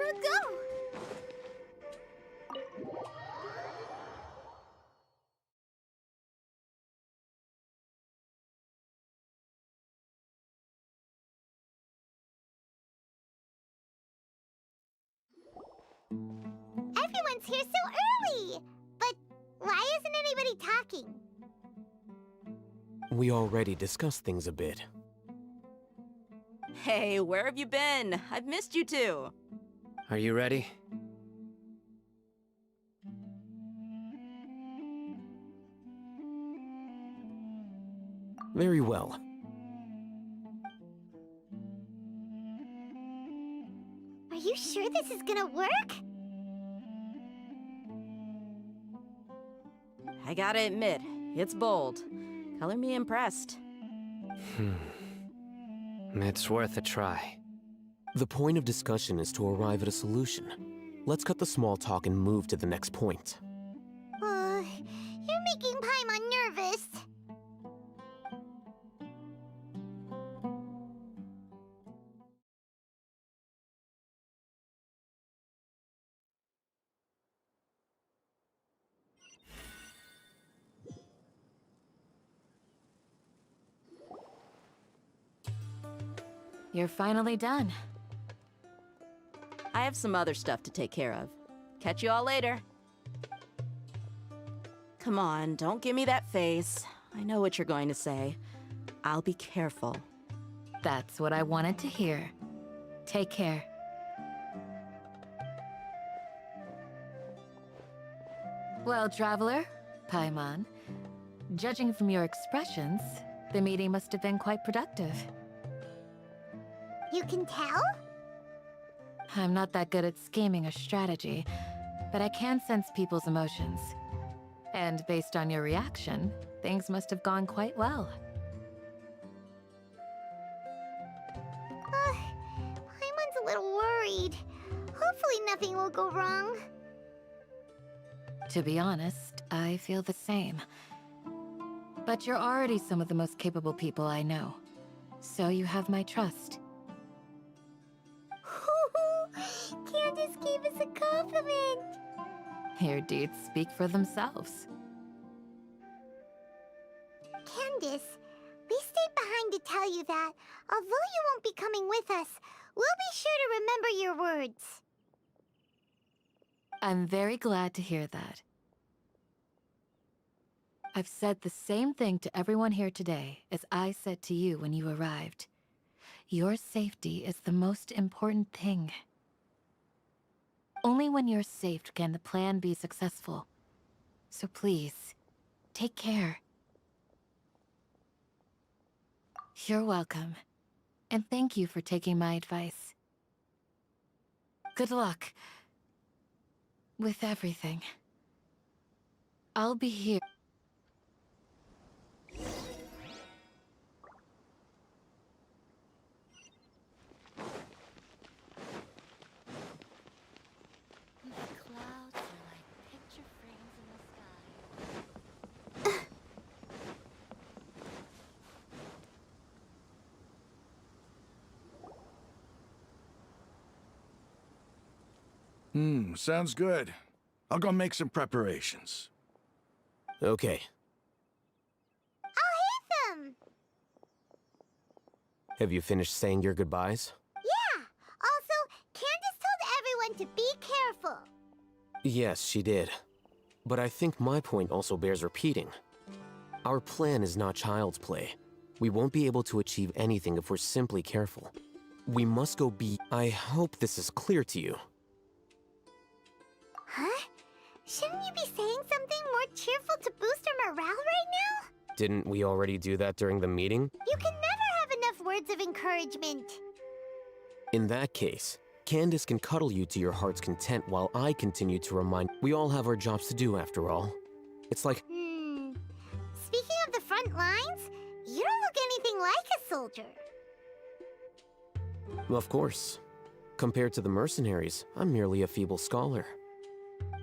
for a go! Everyone's here so early! But why isn't anybody talking? We already discussed things a bit. Hey, where have you been? I've missed you too. Are you ready? Very well. Are you sure this is gonna work? I gotta admit, it's bold. Color me impressed. It's worth a try. The point of discussion is to arrive at a solution. Let's cut the small talk and move to the next point. You're making Paimon nervous. You're finally done. I have some other stuff to take care of. Catch you all later. Come on, don't give me that face. I know what you're going to say. I'll be careful. That's what I wanted to hear. Take care. Well, Traveler, Paimon, judging from your expressions, the meeting must have been quite productive. You can tell? I'm not that good at scheming or strategy, but I can sense people's emotions. And based on your reaction, things must have gone quite well. Paimon's a little worried. Hopefully nothing will go wrong. To be honest, I feel the same. But you're already some of the most capable people I know. So you have my trust. Candace gave us a compliment. Your deeds speak for themselves. Candace, we stayed behind to tell you that, although you won't be coming with us, we'll be sure to remember your words. I'm very glad to hear that. I've said the same thing to everyone here today as I said to you when you arrived. Your safety is the most important thing. Only when you're safe can the plan be successful. So please, take care. You're welcome. And thank you for taking my advice. Good luck with everything. I'll be here. Clouds are like picture frames in the sky. Sounds good. I'll go make some preparations. Okay. I'll hit them! Have you finished saying your goodbyes? Yeah! Also, Candace told everyone to be careful. Yes, she did. But I think my point also bears repeating. Our plan is not child's play. We won't be able to achieve anything if we're simply careful. We must go be— I hope this is clear to you. Huh? Shouldn't you be saying something more cheerful to boost our morale right now? Didn't we already do that during the meeting? You can never have enough words of encouragement. In that case, Candace can cuddle you to your heart's content while I continue to remind— We all have our jobs to do after all. It's like— Speaking of the front lines, you don't look anything like a soldier. Of course. Compared to the mercenaries, I'm merely a feeble scholar.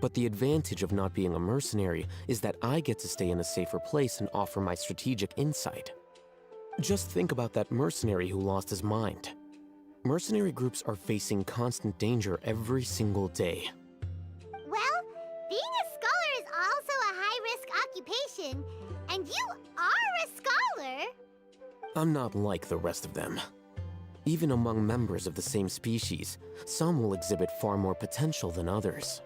But the advantage of not being a mercenary is that I get to stay in a safer place and offer my strategic insight. Just think about that mercenary who lost his mind. Mercenary groups are facing constant danger every single day. Well, being a scholar is also a high-risk occupation, and you are a scholar. I'm not like the rest of them. Even among members of the same species, some will exhibit far more potential than others.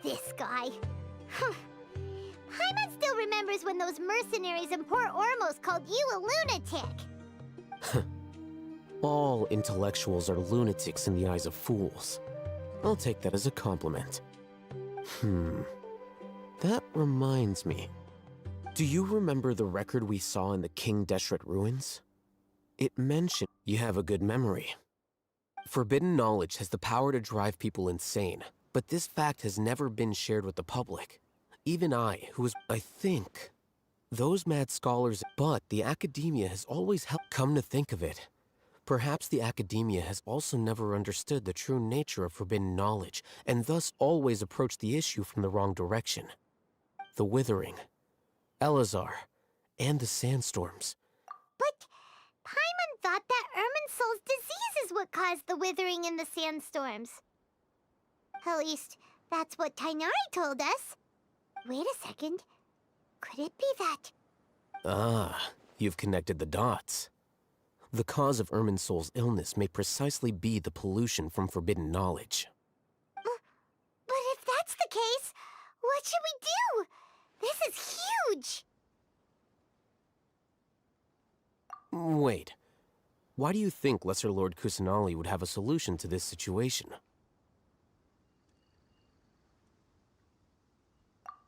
This guy. Paimon still remembers when those mercenaries in Port Ormos called you a lunatic. All intellectuals are lunatics in the eyes of fools. I'll take that as a compliment. That reminds me. Do you remember the record we saw in the King Deshret ruins? It mentioned you have a good memory. Forbidden knowledge has the power to drive people insane, but this fact has never been shared with the public. Even I, who was, I think, those mad scholars, but the academia has always helped. Come to think of it, perhaps the academia has also never understood the true nature of forbidden knowledge, and thus always approached the issue from the wrong direction. The Withering, Elazar, and the Sandstorms. But Paimon thought that Irminsul's disease is what caused the withering in the sandstorms. At least, that's what Tainari told us. Wait a second. Could it be that? Ah, you've connected the dots. The cause of Irminsul's illness may precisely be the pollution from forbidden knowledge. But if that's the case, what should we do? This is huge! Wait. Why do you think Lesser Lord Kusanali would have a solution to this situation?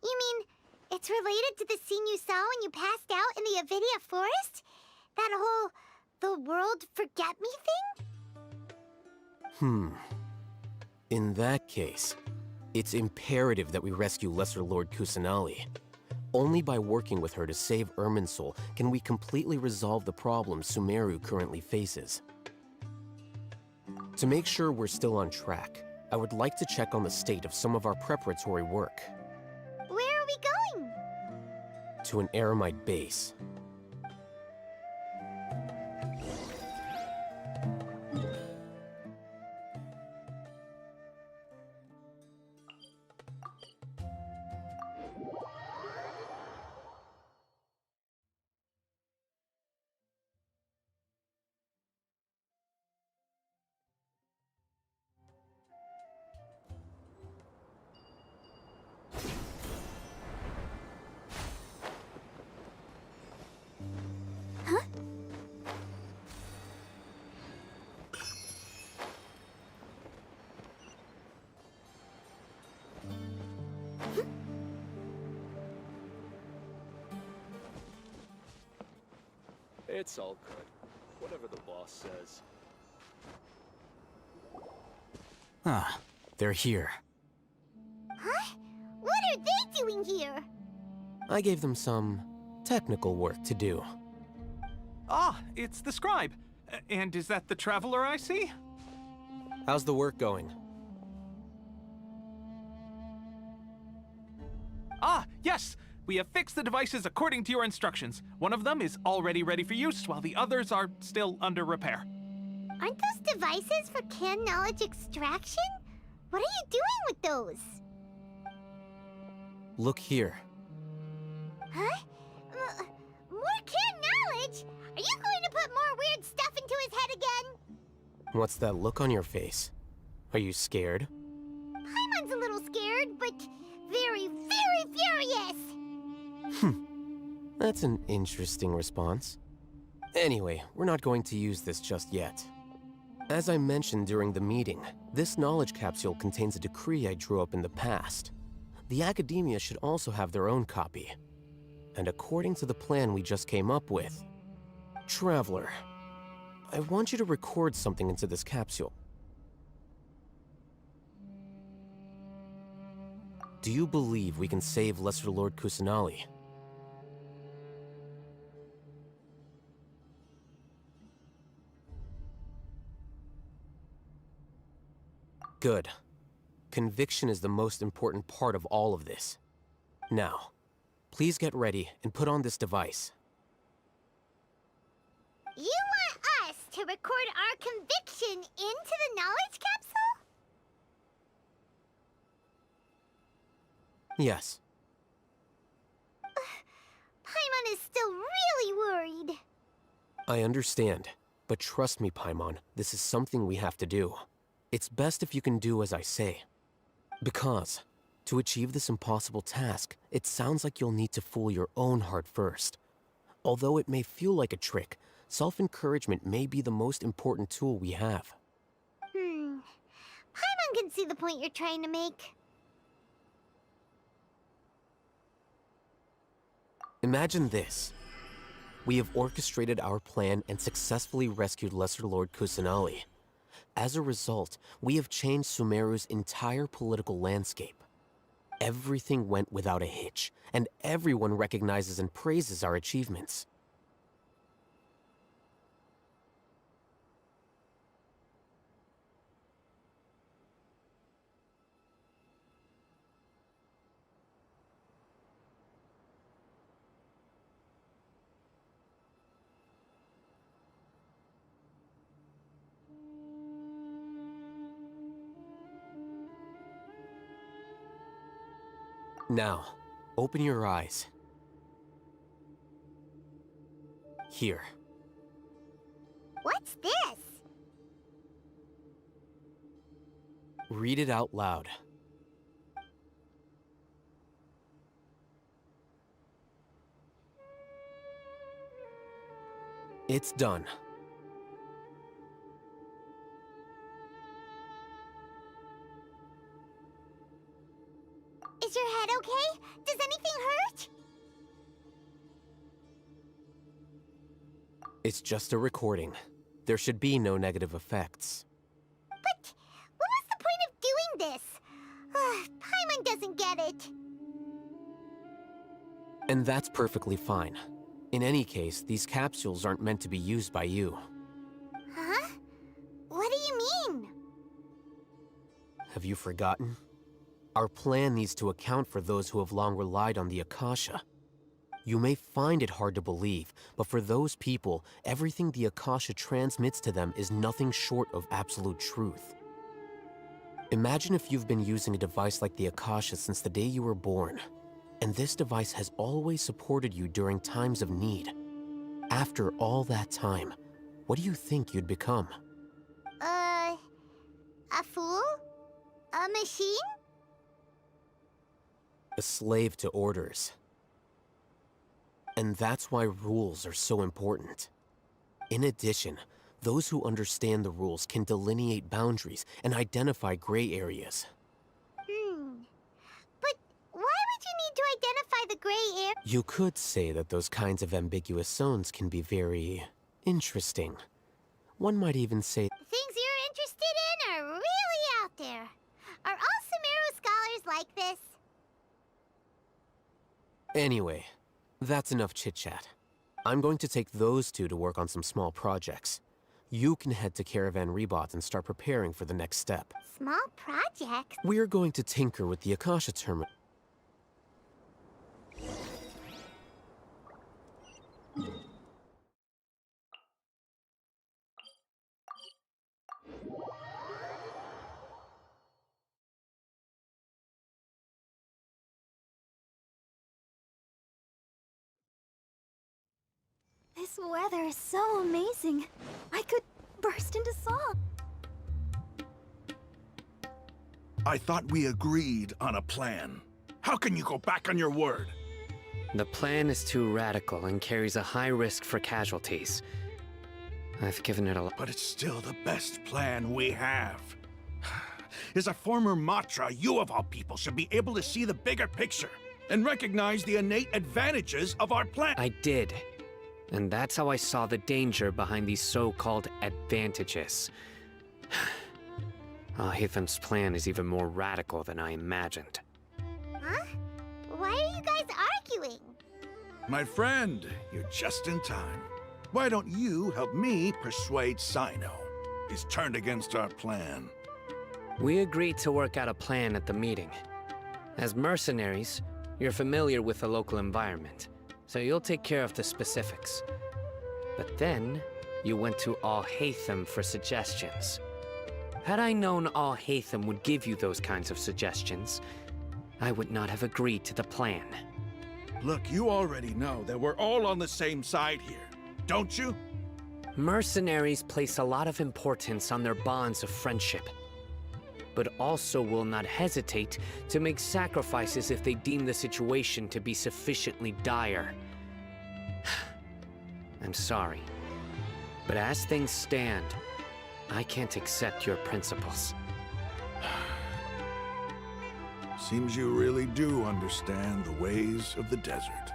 You mean, it's related to the scene you saw when you passed out in the Avidia forest? That whole, the world forget me thing? In that case, it's imperative that we rescue Lesser Lord Kusanali. Only by working with her to save Irminsul can we completely resolve the problems Sumeru currently faces. To make sure we're still on track, I would like to check on the state of some of our preparatory work. Where are we going? To an Eremite base. It's all good. Whatever the boss says. Ah, they're here. Huh? What are they doing here? I gave them some technical work to do. Ah, it's the scribe. And is that the traveler I see? How's the work going? Ah, yes! We have fixed the devices according to your instructions. One of them is already ready for use, while the others are still under repair. Aren't those devices for canned knowledge extraction? What are you doing with those? Look here. Huh? More canned knowledge? Are you going to put more weird stuff into his head again? What's that look on your face? Are you scared? Paimon's a little scared, but very, very furious! That's an interesting response. Anyway, we're not going to use this just yet. As I mentioned during the meeting, this knowledge capsule contains a decree I drew up in the past. The academia should also have their own copy. And according to the plan we just came up with, Traveler, I want you to record something into this capsule. Do you believe we can save Lesser Lord Kusanali? Good. Conviction is the most important part of all of this. Now, please get ready and put on this device. You want us to record our conviction into the knowledge capsule? Yes. Paimon is still really worried. I understand. But trust me, Paimon, this is something we have to do. It's best if you can do as I say. Because, to achieve this impossible task, it sounds like you'll need to fool your own heart first. Although it may feel like a trick, self-encouragement may be the most important tool we have. Paimon can see the point you're trying to make. Imagine this. We have orchestrated our plan and successfully rescued Lesser Lord Kusanali. As a result, we have changed Sumeru's entire political landscape. Everything went without a hitch, and everyone recognizes and praises our achievements. Now, open your eyes. Here. What's this? Read it out loud. It's done. Is your head okay? Does anything hurt? It's just a recording. There should be no negative effects. But what was the point of doing this? Paimon doesn't get it. And that's perfectly fine. In any case, these capsules aren't meant to be used by you. Huh? What do you mean? Have you forgotten? Our plan needs to account for those who have long relied on the Akasha. You may find it hard to believe, but for those people, everything the Akasha transmits to them is nothing short of absolute truth. Imagine if you've been using a device like the Akasha since the day you were born, and this device has always supported you during times of need. After all that time, what do you think you'd become? A fool? A machine? A slave to orders. And that's why rules are so important. In addition, those who understand the rules can delineate boundaries and identify gray areas. But why would you need to identify the gray area? You could say that those kinds of ambiguous zones can be very interesting. One might even say Things you're interested in are really out there. Are all Sumeru scholars like this? Anyway, that's enough chit-chat. I'm going to take those two to work on some small projects. You can head to Caravan Rebot and start preparing for the next step. Small projects? We're going to tinker with the Akasha terminal. This weather is so amazing. I could burst into song. I thought we agreed on a plan. How can you go back on your word? The plan is too radical and carries a high risk for casualties. I've given it a lot. But it's still the best plan we have. As a former Matra, you of all people should be able to see the bigger picture and recognize the innate advantages of our plan. I did. And that's how I saw the danger behind these so-called advantages. Hitham's plan is even more radical than I imagined. Huh? Why are you guys arguing? My friend, you're just in time. Why don't you help me persuade Sino? He's turned against our plan. We agreed to work out a plan at the meeting. As mercenaries, you're familiar with the local environment, so you'll take care of the specifics. But then, you went to Al-Haytham for suggestions. Had I known Al-Haytham would give you those kinds of suggestions, I would not have agreed to the plan. Look, you already know that we're all on the same side here, don't you? Mercenaries place a lot of importance on their bonds of friendship, but also will not hesitate to make sacrifices if they deem the situation to be sufficiently dire. I'm sorry, but as things stand, I can't accept your principles. Seems you really do understand the ways of the desert.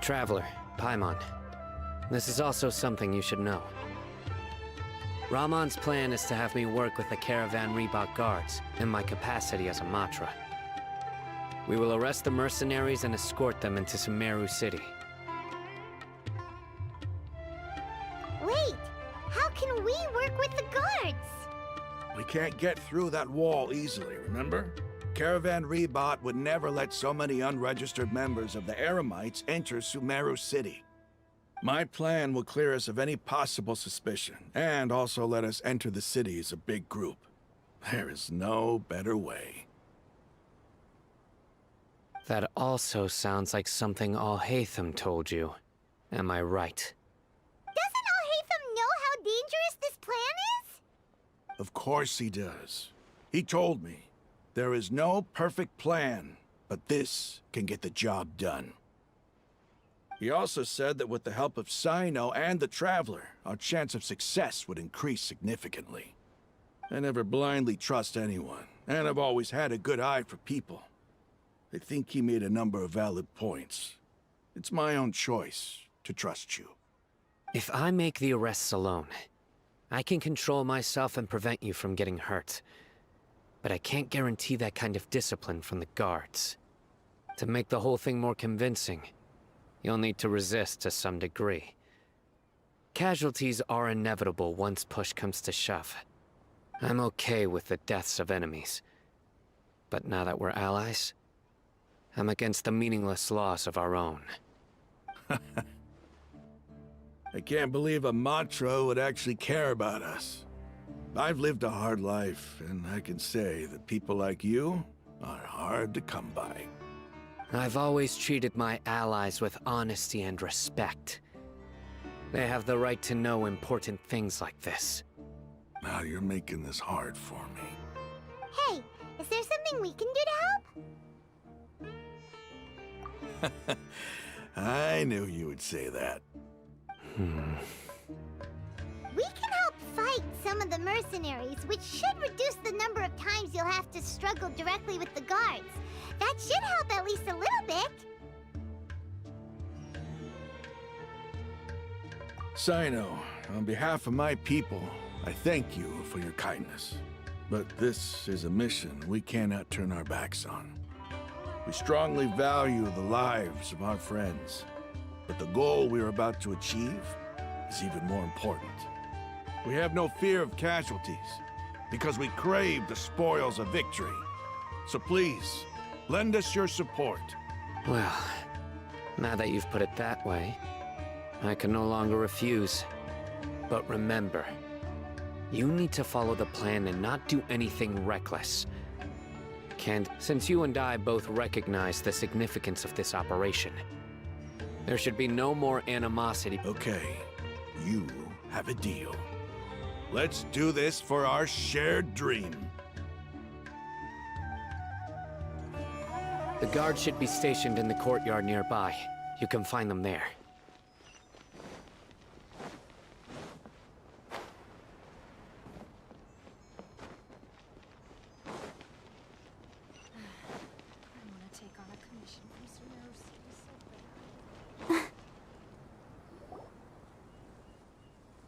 Traveler, Paimon, this is also something you should know. Ramon's plan is to have me work with the Caravan Reebok guards in my capacity as a Matra. We will arrest the mercenaries and escort them into Sumeru City. Wait, how can we work with the guards? We can't get through that wall easily, remember? Caravan Reebok would never let so many unregistered members of the Eremites enter Sumeru City. My plan will clear us of any possible suspicion, and also let us enter the city as a big group. There is no better way. That also sounds like something Al-Haytham told you. Am I right? Doesn't Al-Haytham know how dangerous this plan is? Of course he does. He told me, there is no perfect plan, but this can get the job done. He also said that with the help of Sino and the Traveler, our chance of success would increase significantly. I never blindly trust anyone, and I've always had a good eye for people. I think he made a number of valid points. It's my own choice to trust you. If I make the arrests alone, I can control myself and prevent you from getting hurt. But I can't guarantee that kind of discipline from the guards. To make the whole thing more convincing, you'll need to resist to some degree. Casualties are inevitable once push comes to shove. I'm okay with the deaths of enemies. But now that we're allies, I'm against the meaningless loss of our own. I can't believe a Matra would actually care about us. I've lived a hard life, and I can say that people like you are hard to come by. I've always treated my allies with honesty and respect. They have the right to know important things like this. Now you're making this hard for me. Hey, is there something we can do to help? I knew you would say that. We can help fight some of the mercenaries, which should reduce the number of times you'll have to struggle directly with the guards. That should help at least a little bit. Sino, on behalf of my people, I thank you for your kindness. But this is a mission we cannot turn our backs on. We strongly value the lives of our friends, but the goal we are about to achieve is even more important. We have no fear of casualties, because we crave the spoils of victory. So please, lend us your support. Well, now that you've put it that way, I can no longer refuse. But remember, you need to follow the plan and not do anything reckless. And since you and I both recognize the significance of this operation, there should be no more animosity. Okay, you have a deal. Let's do this for our shared dream. The guards should be stationed in the courtyard nearby. You can find them there.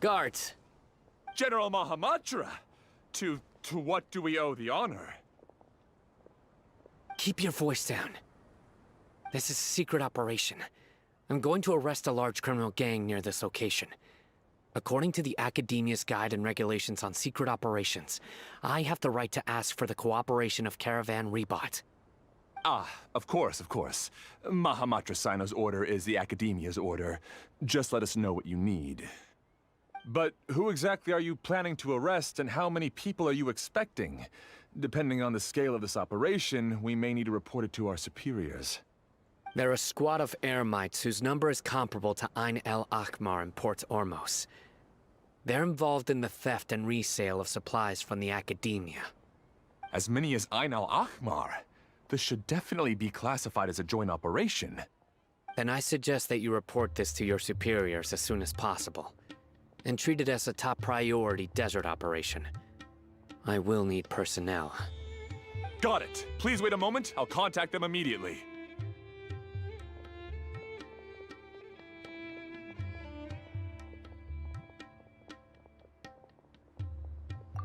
Guards! General Mahamatra! To what do we owe the honor? Keep your voice down. This is a secret operation. I'm going to arrest a large criminal gang near this location. According to the Academia's Guide and Regulations on Secret Operations, I have the right to ask for the cooperation of Caravan Reebok. Ah, of course, of course. Mahamatra Sino's order is the Academia's order. Just let us know what you need. But who exactly are you planning to arrest, and how many people are you expecting? Depending on the scale of this operation, we may need to report it to our superiors. They're a squad of Eremites whose number is comparable to Ain el Akmar in Port Ormos. They're involved in the theft and resale of supplies from the Academia. As many as Ain al-Ahmar? This should definitely be classified as a joint operation. Then I suggest that you report this to your superiors as soon as possible, and treat it as a top priority desert operation. I will need personnel. Got it. Please wait a moment. I'll contact them immediately.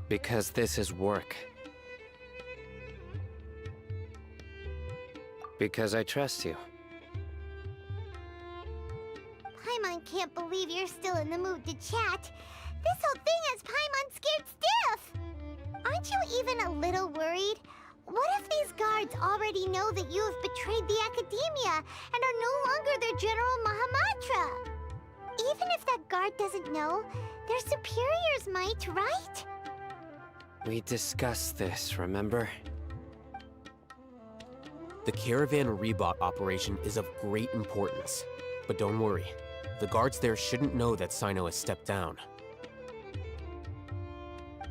Because this is work. Because I trust you. Paimon can't believe you're still in the mood to chat. This whole thing has Paimon scared stiff. Aren't you even a little worried? What if these guards already know that you have betrayed the Academia and are no longer their General Mahamatra? Even if that guard doesn't know, their superiors might, right? We discussed this, remember? The Caravan Rebot operation is of great importance. But don't worry, the guards there shouldn't know that Sino has stepped down.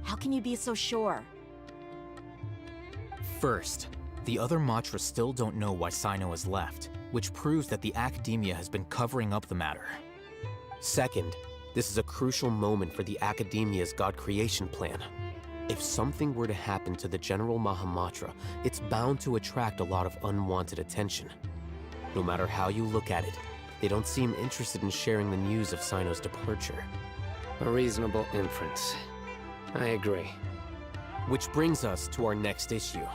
How can you be so sure? First, the other Matra still don't know why Sino has left, which proves that the Academia has been covering up the matter. Second, this is a crucial moment for the Academia's God creation plan. If something were to happen to the General Mahamatra, it's bound to attract a lot of unwanted attention. No matter how you look at it, they don't seem interested in sharing the news of Sino's departure. A reasonable inference. I agree. Which brings us to our next issue.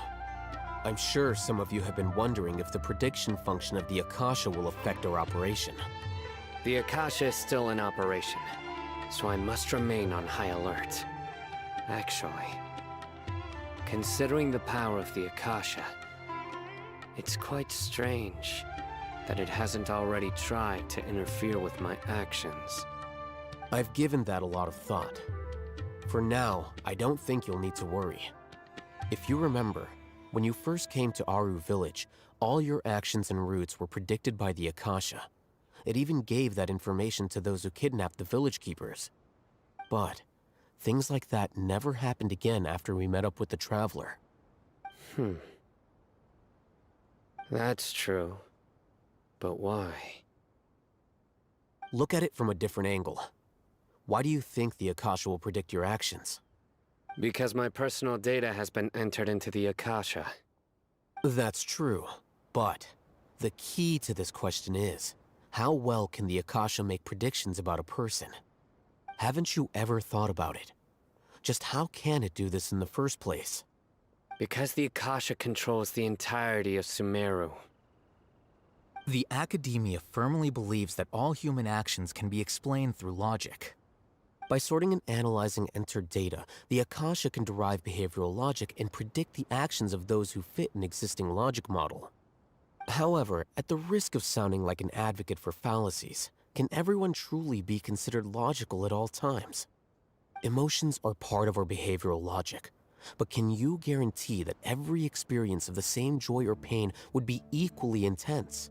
I'm sure some of you have been wondering if the prediction function of the Akasha will affect our operation. The Akasha is still in operation, so I must remain on high alert. Actually, considering the power of the Akasha, it's quite strange that it hasn't already tried to interfere with my actions. I've given that a lot of thought. For now, I don't think you'll need to worry. If you remember, when you first came to Aru Village, all your actions and routes were predicted by the Akasha. It even gave that information to those who kidnapped the village keepers. But things like that never happened again after we met up with the Traveler. That's true. But why? Look at it from a different angle. Why do you think the Akasha will predict your actions? Because my personal data has been entered into the Akasha. That's true, but the key to this question is, how well can the Akasha make predictions about a person? Haven't you ever thought about it? Just how can it do this in the first place? Because the Akasha controls the entirety of Sumeru. The Academia firmly believes that all human actions can be explained through logic. By sorting and analyzing entered data, the Akasha can derive behavioral logic and predict the actions of those who fit an existing logic model. However, at the risk of sounding like an advocate for fallacies, can everyone truly be considered logical at all times? Emotions are part of our behavioral logic, but can you guarantee that every experience of the same joy or pain would be equally intense?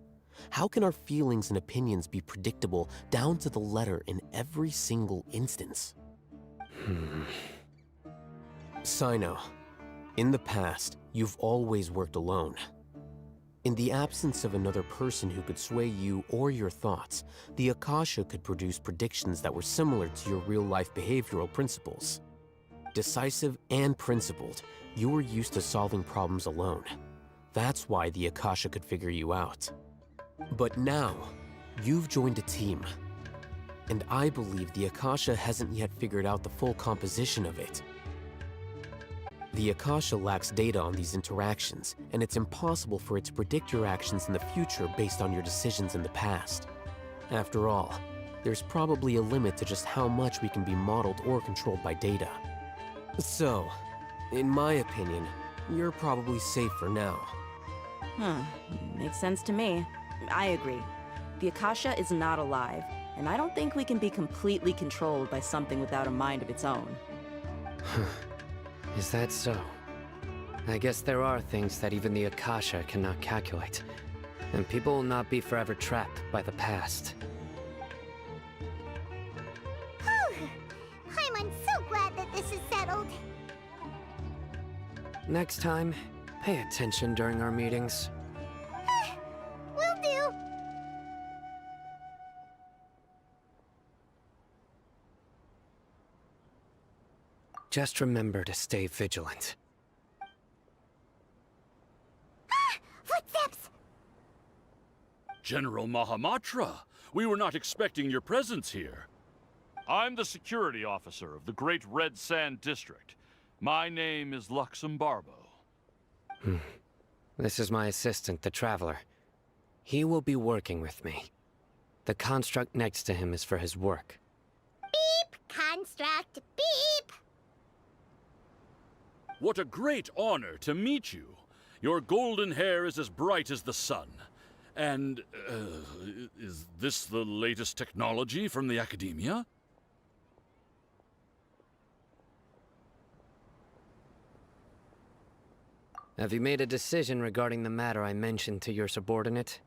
How can our feelings and opinions be predictable down to the letter in every single instance? Sino, in the past, you've always worked alone. In the absence of another person who could sway you or your thoughts, the Akasha could produce predictions that were similar to your real-life behavioral principles. Decisive and principled, you were used to solving problems alone. That's why the Akasha could figure you out. But now, you've joined a team. And I believe the Akasha hasn't yet figured out the full composition of it. The Akasha lacks data on these interactions, and it's impossible for it to predict your actions in the future based on your decisions in the past. After all, there's probably a limit to just how much we can be modeled or controlled by data. So, in my opinion, you're probably safe for now. Makes sense to me. I agree. The Akasha is not alive, And I don't think we can be completely controlled by something without a mind of its own. Is that so? I guess there are things that even the Akasha cannot calculate. And people will not be forever trapped by the past. Whew. I'm so glad that this is settled. Next time, pay attention during our meetings. Will do. Just remember to stay vigilant. Footsteps! General Mahamatra, we were not expecting your presence here. I'm the security officer of the Great Red Sand District. My name is Luxembarbo. This is my assistant, the Traveler. He will be working with me. The construct next to him is for his work. Beep! Construct! Beep! What a great honor to meet you. Your golden hair is as bright as the sun. And, is this the latest technology from the Academia? Have you made a decision regarding the matter I mentioned to your subordinate?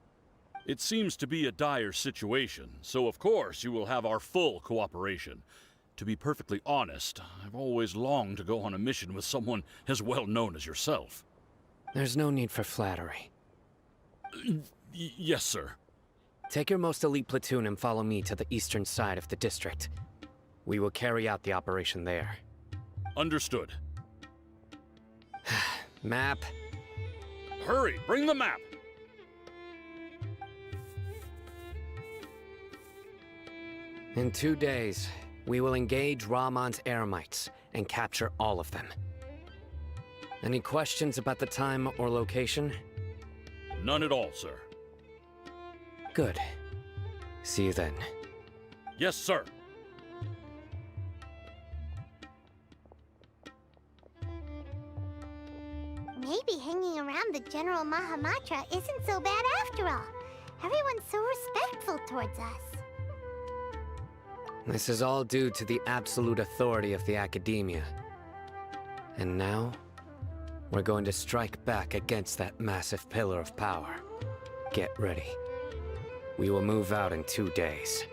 It seems to be a dire situation, so of course you will have our full cooperation. To be perfectly honest, I've always longed to go on a mission with someone as well known as yourself. There's no need for flattery. Yes, sir. Take your most elite platoon and follow me to the eastern side of the district. We will carry out the operation there. Understood. Map. Hurry, bring the map! In 2 days, we will engage Rahman's Eremites and capture all of them. Any questions about the time or location? None at all, sir. Good. See you then. Yes, sir. Maybe hanging around the General Mahamatra isn't so bad after all. Everyone's so respectful towards us. This is all due to the absolute authority of the Academia. And now, we're going to strike back against that massive pillar of power. Get ready. We will move out in 2 days.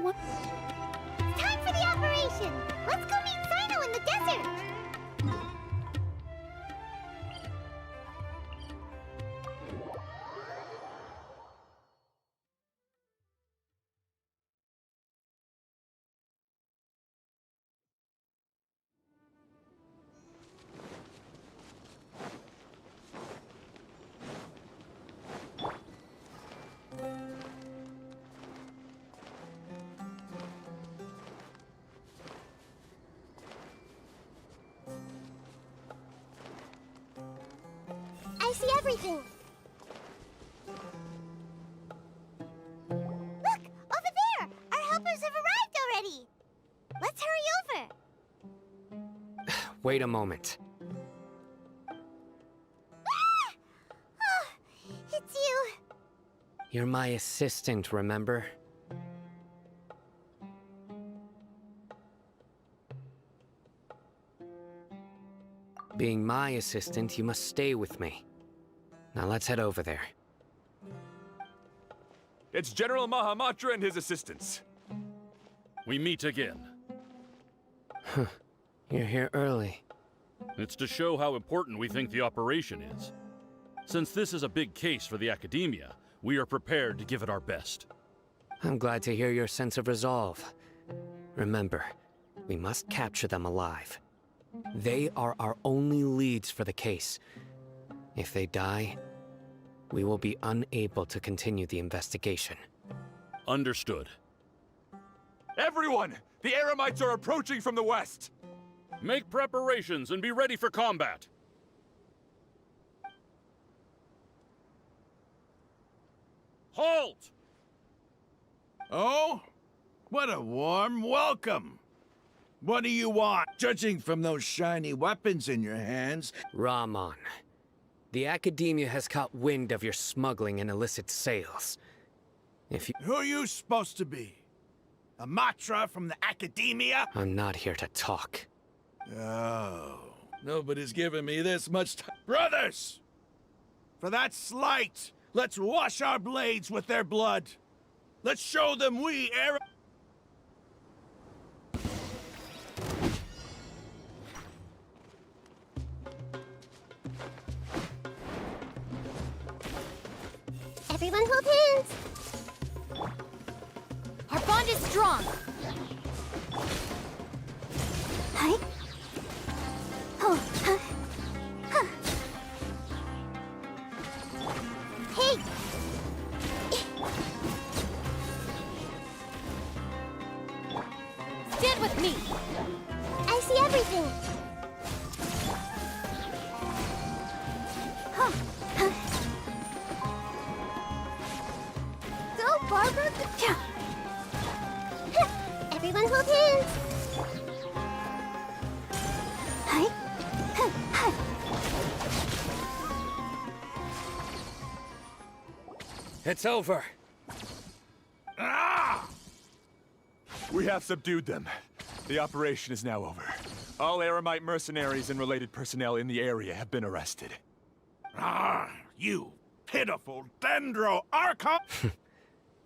It's time for the operation! Let's go meet Sino in the desert! I see everything. Look! Over there! Our helpers have arrived already! Let's hurry over! Wait a moment. Ah! Oh, it's you. You're my assistant, remember? Being my assistant, you must stay with me. Now let's head over there. It's General Mahamatra and his assistants. We meet again. You're here early. It's to show how important we think the operation is. Since this is a big case for the Academia, we are prepared to give it our best. I'm glad to hear your sense of resolve. Remember, we must capture them alive. They are our only leads for the case. If they die, we will be unable to continue the investigation. Understood. Everyone! The Eremites are approaching from the west! Make preparations and be ready for combat. Halt! Oh? What a warm welcome! What do you want? Judging from those shiny weapons in your hands... Rahman, the Academia has caught wind of your smuggling and illicit sales. If you... Who are you supposed to be? A Matra from the Academia? I'm not here to talk. Oh, nobody's given me this much time. Brothers! For that slight, let's wash our blades with their blood. Let's show them we Everyone hold hands. Our bond is strong. Hi. Oh. Hey! Stand with me. I see everything. Go, Barbara! Everyone hold hands. Hi. It's over. Ah! We have subdued them. The operation is now over. All Eremite mercenaries and related personnel in the area have been arrested. Ah, you pitiful Dendro Archon!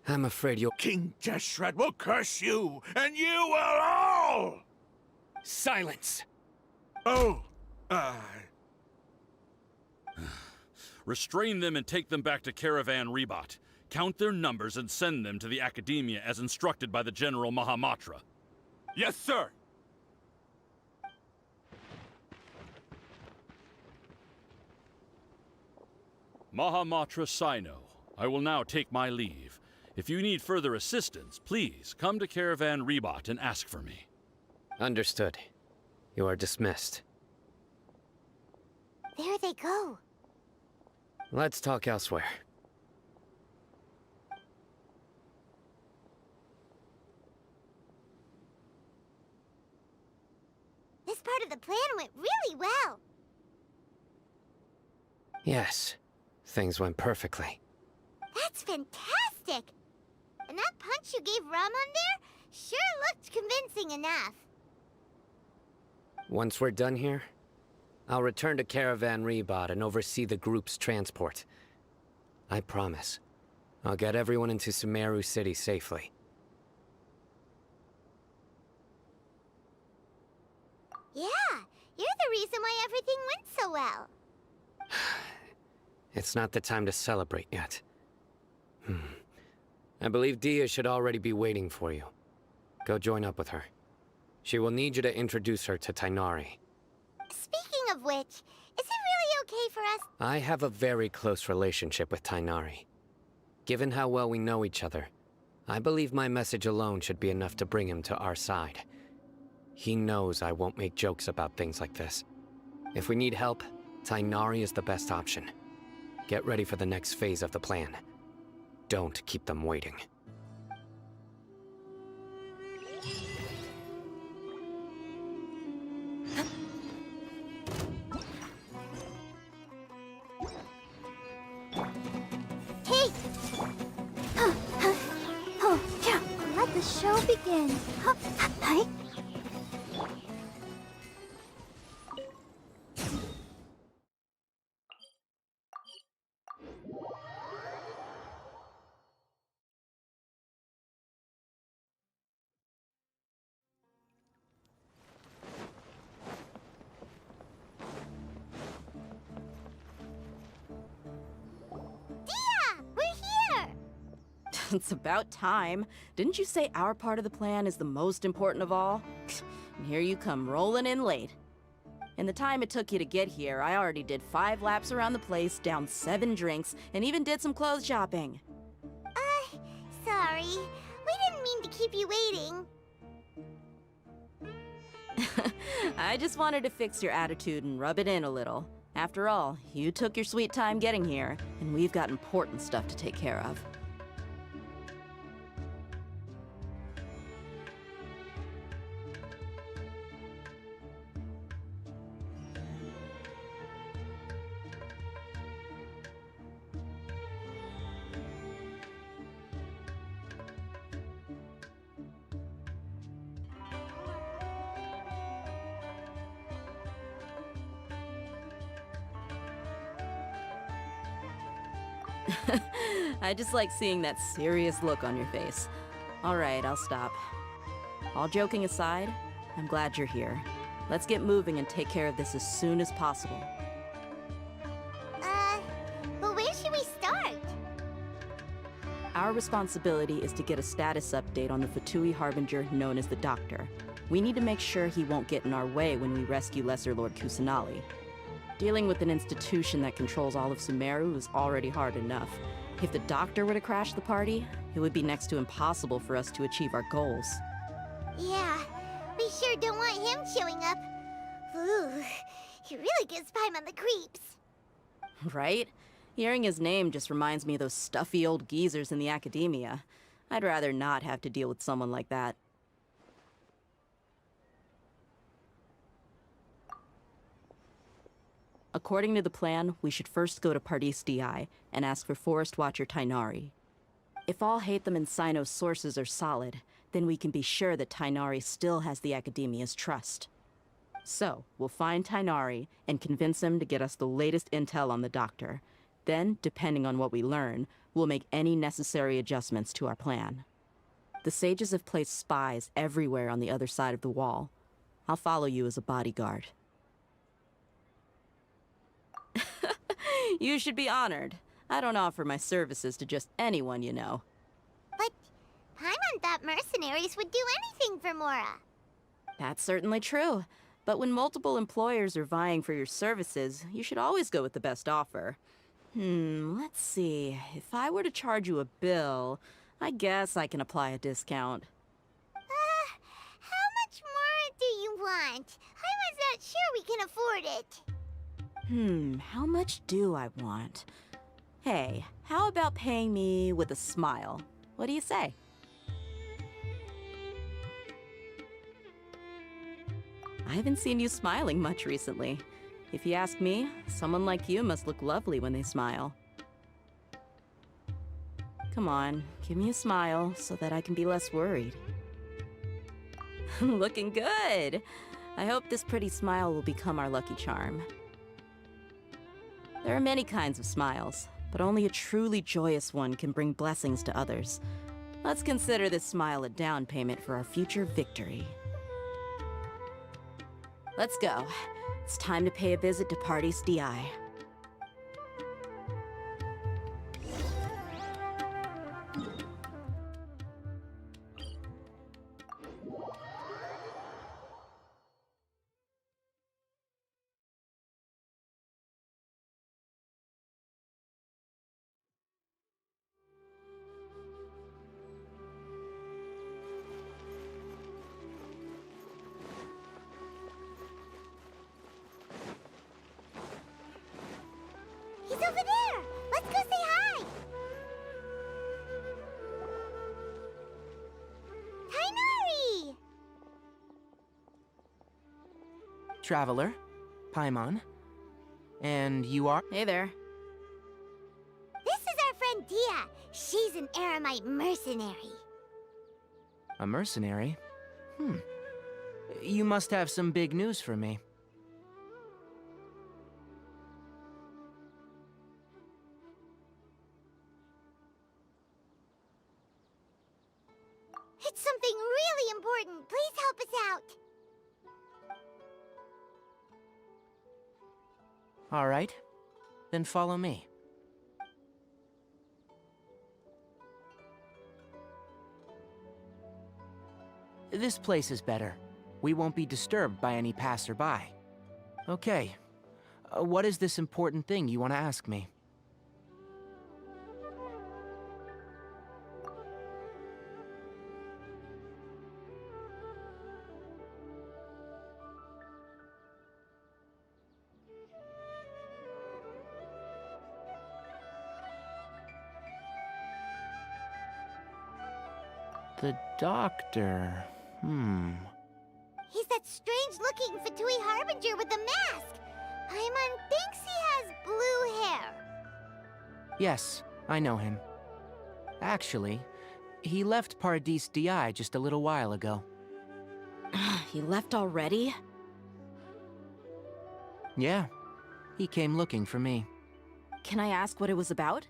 I'm afraid you'll... King Jeshred will curse you, and you will all! Silence! Oh, Restrain them and take them back to Caravan Rebot. Count their numbers and send them to the Academia as instructed by the General Mahamatra. Yes, sir! Mahamatra Sino, I will now take my leave. If you need further assistance, please come to Caravan Rebot and ask for me. Understood. You are dismissed. There they go. Let's talk elsewhere. This part of the plan went really well. Yes, things went perfectly. That's fantastic! And that punch you gave Rahman there sure looked convincing enough. Once we're done here, I'll return to Caravan Rebot and oversee the group's transport. I promise. I'll get everyone into Sumeru City safely. Yeah, you're the reason why everything went so well. It's not the time to celebrate yet. I believe Dia should already be waiting for you. Go join up with her. She will need you to introduce her to Tighnari. Speaking of which, is it really okay for us? I have a very close relationship with Tighnari. Given how well we know each other, I believe my message alone should be enough to bring him to our side. He knows I won't make jokes about things like this. If we need help, Tighnari is the best option. Get ready for the next phase of the plan. Don't keep them waiting. Hey! Oh, yeah. Let the show begin. Hi. It's about time. Didn't you say our part of the plan is the most important of all? And here you come rolling in late. In the time it took you to get here, I already did 5 laps around the place, downed 7 drinks, and even did some clothes shopping. Sorry. We didn't mean to keep you waiting. I just wanted to fix your attitude and rub it in a little. After all, you took your sweet time getting here, and we've got important stuff to take care of. I just like seeing that serious look on your face. Alright, I'll stop. All joking aside, I'm glad you're here. Let's get moving and take care of this as soon as possible. But where should we start? Our responsibility is to get a status update on the Fatui Harbinger known as the Doctor. We need to make sure he won't get in our way when we rescue Lesser Lord Kusanali. Dealing with an institution that controls all of Sumeru is already hard enough. If the Doctor were to crash the party, it would be next to impossible for us to achieve our goals. Yeah, we sure don't want him showing up. Ooh, he really gives Paimon the creeps. Right? Hearing his name just reminds me of those stuffy old geezers in the academia. I'd rather not have to deal with someone like that. According to the plan, we should first go to Pardis Di and ask for Forest Watcher Tainari. If all Hatham and Sino's sources are solid, then we can be sure that Tainari still has the Academia's trust. So, we'll find Tainari and convince him to get us the latest intel on the Doctor. Then, depending on what we learn, we'll make any necessary adjustments to our plan. The sages have placed spies everywhere on the other side of the wall. I'll follow you as a bodyguard. You should be honored. I don't offer my services to just anyone you know. But Paimon thought mercenaries would do anything for Mora. That's certainly true. But when multiple employers are vying for your services, you should always go with the best offer. Let's see. If I were to charge you a bill, I guess I can apply a discount. How much more do you want? I was not sure we can afford it. How much do I want? Hey, how about paying me with a smile? What do you say? I haven't seen you smiling much recently. If you ask me, someone like you must look lovely when they smile. Come on, give me a smile so that I can be less worried. Looking good! I hope this pretty smile will become our lucky charm. There are many kinds of smiles, but only a truly joyous one can bring blessings to others. Let's consider this smile a down payment for our future victory. Let's go. It's time to pay a visit to Pardis Di. He's over there! Let's go say hi! Tainari! Traveler, Paimon, and you are? Hey there. This is our friend Dia. She's an Aramite mercenary. A mercenary? You must have some big news for me. It's something really important. Please help us out. All right, then follow me. This place is better. We won't be disturbed by any passerby. Okay. What is this important thing you want to ask me? The doctor. He's that strange-looking Fatui Harbinger with the mask. Paimon thinks he has blue hair. Yes, I know him. Actually, he left Paradis DI just a little while ago. He left already? Yeah, he came looking for me. Can I ask what it was about?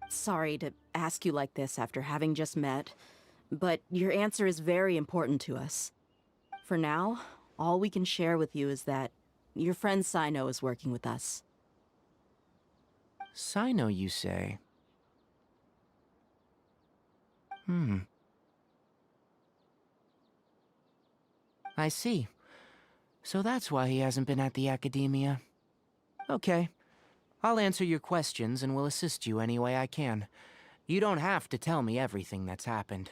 Sorry to ask you like this after having just met, but your answer is very important to us. For now, all we can share with you is that your friend Sino is working with us. Sino, you say? I see. So that's why he hasn't been at the academia. Okay. I'll answer your questions and will assist you any way I can. You don't have to tell me everything that's happened.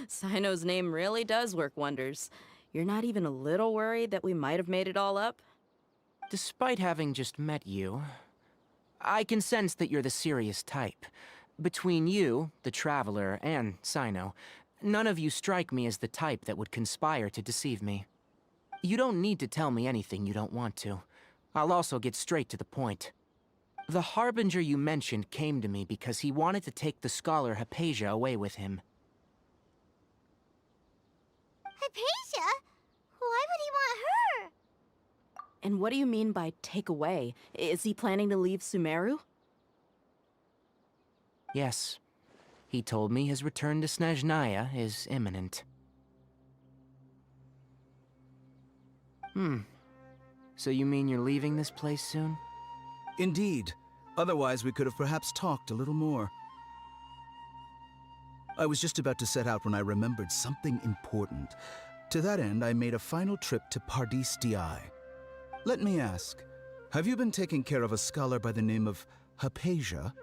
Sino's name really does work wonders. You're not even a little worried that we might have made it all up? Despite having just met you, I can sense that you're the serious type. Between you, the Traveler, and Sino, none of you strike me as the type that would conspire to deceive me. You don't need to tell me anything you don't want to. I'll also get straight to the point. The Harbinger you mentioned came to me because he wanted to take the scholar Hypatia away with him. Hypatia? Why would he want her? And what do you mean by take away? Is he planning to leave Sumeru? Yes. He told me his return to Snezhnaya is imminent. So you mean you're leaving this place soon? Indeed. Otherwise, we could have perhaps talked a little more. I was just about to set out when I remembered something important. To that end, I made a final trip to Paradis DI. Let me ask, have you been taking care of a scholar by the name of Hypatia?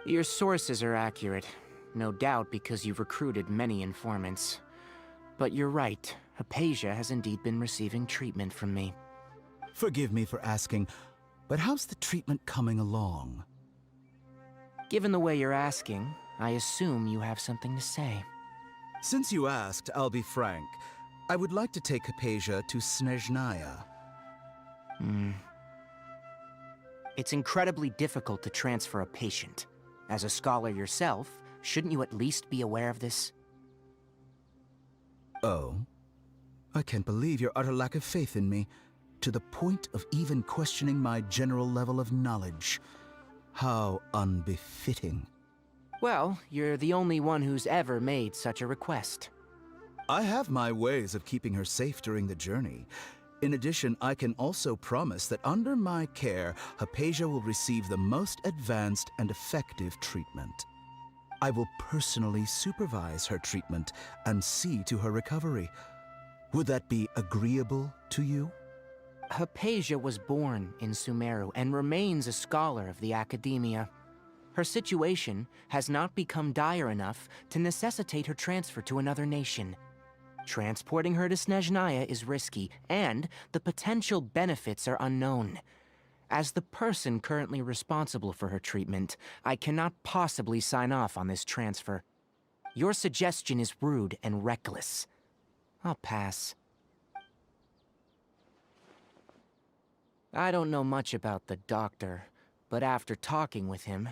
Your sources are accurate. No doubt because you've recruited many informants. But you're right. Hypatia has indeed been receiving treatment from me. Forgive me for asking, but how's the treatment coming along? Given the way you're asking, I assume you have something to say. Since you asked, I'll be frank. I would like to take Hypatia to Snezhnaya. It's incredibly difficult to transfer a patient. As a scholar yourself, shouldn't you at least be aware of this? Oh? I can't believe your utter lack of faith in me, to the point of even questioning my general level of knowledge. How unbefitting. Well, you're the only one who's ever made such a request. I have my ways of keeping her safe during the journey. In addition, I can also promise that under my care, Hypatia will receive the most advanced and effective treatment. I will personally supervise her treatment and see to her recovery. Would that be agreeable to you? Hypatia was born in Sumeru and remains a scholar of the academia. Her situation has not become dire enough to necessitate her transfer to another nation. Transporting her to Snezhnaya is risky, and the potential benefits are unknown. As the person currently responsible for her treatment, I cannot possibly sign off on this transfer. Your suggestion is rude and reckless. I'll pass. I don't know much about the doctor, but after talking with him,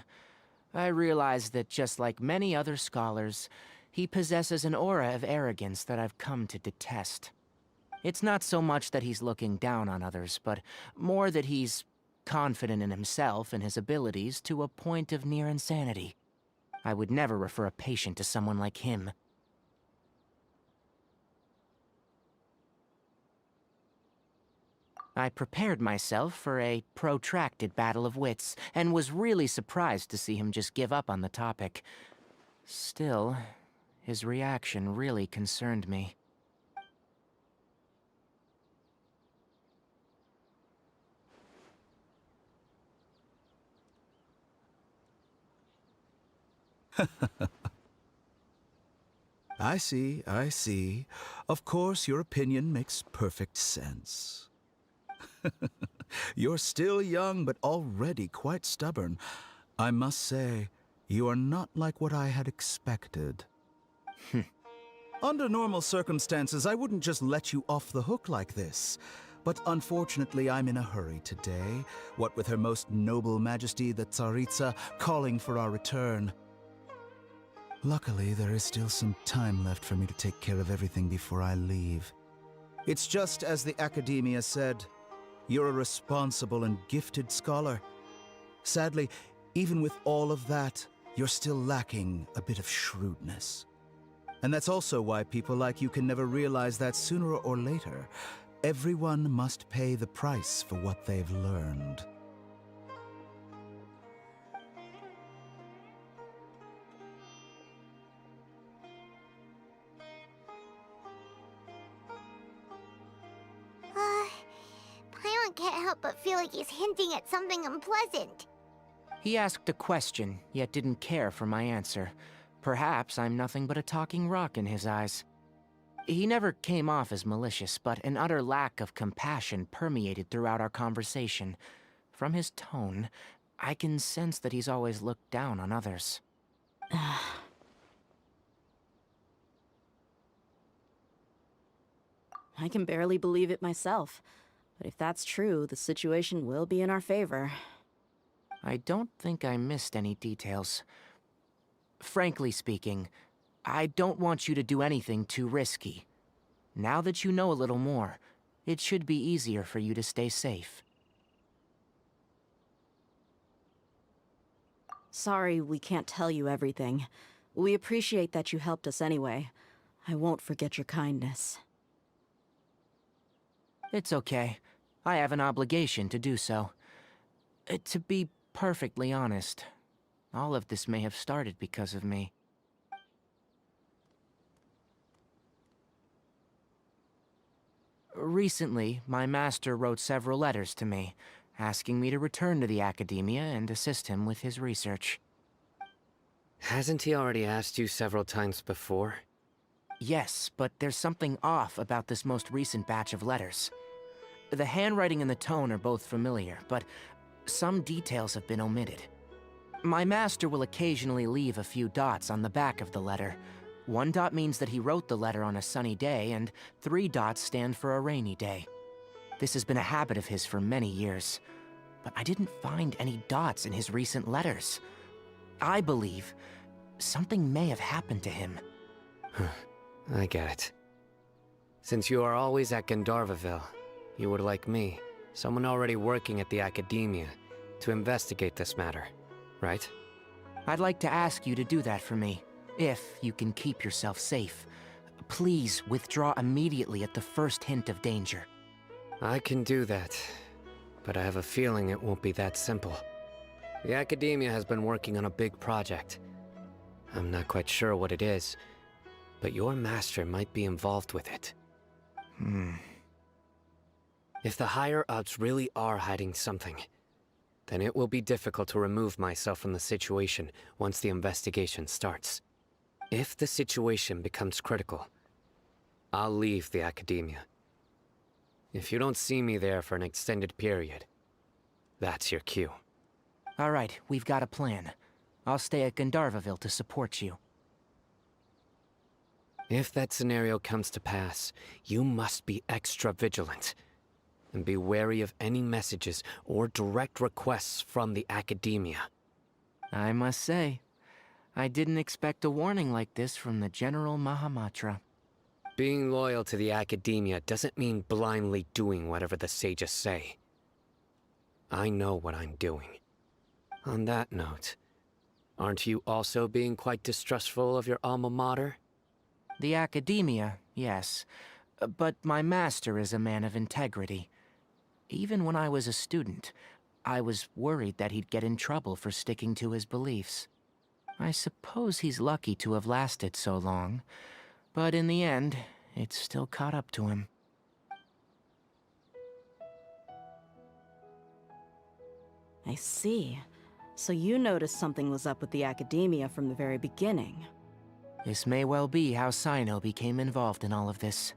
I realized that just like many other scholars, he possesses an aura of arrogance that I've come to detest. It's not so much that he's looking down on others, but more that he's confident in himself and his abilities to a point of near insanity. I would never refer a patient to someone like him. I prepared myself for a protracted battle of wits, and was really surprised to see him just give up on the topic. Still, his reaction really concerned me. I see, I see. Of course, your opinion makes perfect sense. You're still young, but already quite stubborn. I must say, you are not like what I had expected. Under normal circumstances, I wouldn't just let you off the hook like this. But unfortunately, I'm in a hurry today, what with Her Most Noble Majesty the Tsaritsa calling for our return. Luckily, there is still some time left for me to take care of everything before I leave. It's just as the Academia said, you're a responsible and gifted scholar. Sadly, even with all of that, you're still lacking a bit of shrewdness. And that's also why people like you can never realize that sooner or later, everyone must pay the price for what they've learned. Paimon can't help but feel like he's hinting at something unpleasant. He asked a question, yet didn't care for my answer. Perhaps I'm nothing but a talking rock in his eyes. He never came off as malicious, but an utter lack of compassion permeated throughout our conversation. From his tone, I can sense that he's always looked down on others. I can barely believe it myself. But if that's true, the situation will be in our favor. I don't think I missed any details. Frankly speaking, I don't want you to do anything too risky. Now that you know a little more, it should be easier for you to stay safe. Sorry we can't tell you everything. We appreciate that you helped us anyway. I won't forget your kindness. It's okay. I have an obligation to do so. To be perfectly honest, all of this may have started because of me. Recently, my master wrote several letters to me, asking me to return to the Academia and assist him with his research. Hasn't he already asked you several times before? Yes, but there's something off about this most recent batch of letters. The handwriting and the tone are both familiar, but some details have been omitted. My master will occasionally leave a few dots on the back of the letter. 1 dot means that he wrote the letter on a sunny day, and 3 dots stand for a rainy day. This has been a habit of his for many years, but I didn't find any dots in his recent letters. I believe something may have happened to him. I get it. Since you are always at Gandharvaville, you would like me, someone already working at the Academia, to investigate this matter, right? I'd like to ask you to do that for me, if you can keep yourself safe. Please withdraw immediately at the first hint of danger. I can do that, but I have a feeling it won't be that simple. The Academia has been working on a big project. I'm not quite sure what it is, but your master might be involved with it. If the higher-ups really are hiding something, then it will be difficult to remove myself from the situation once the investigation starts. If the situation becomes critical, I'll leave the Academia. If you don't see me there for an extended period, that's your cue. All right, we've got a plan. I'll stay at Gandharvaville to support you. If that scenario comes to pass, you must be extra vigilant. And be wary of any messages or direct requests from the Academia. I must say, I didn't expect a warning like this from the General Mahamatra. Being loyal to the Academia doesn't mean blindly doing whatever the sages say. I know what I'm doing. On that note, aren't you also being quite distrustful of your alma mater? The Academia, yes. But my master is a man of integrity. Even when I was a student, I was worried that he'd get in trouble for sticking to his beliefs. I suppose he's lucky to have lasted so long, but in the end, it's still caught up to him. I see. So you noticed something was up with the academia from the very beginning. This may well be how Sino became involved in all of this.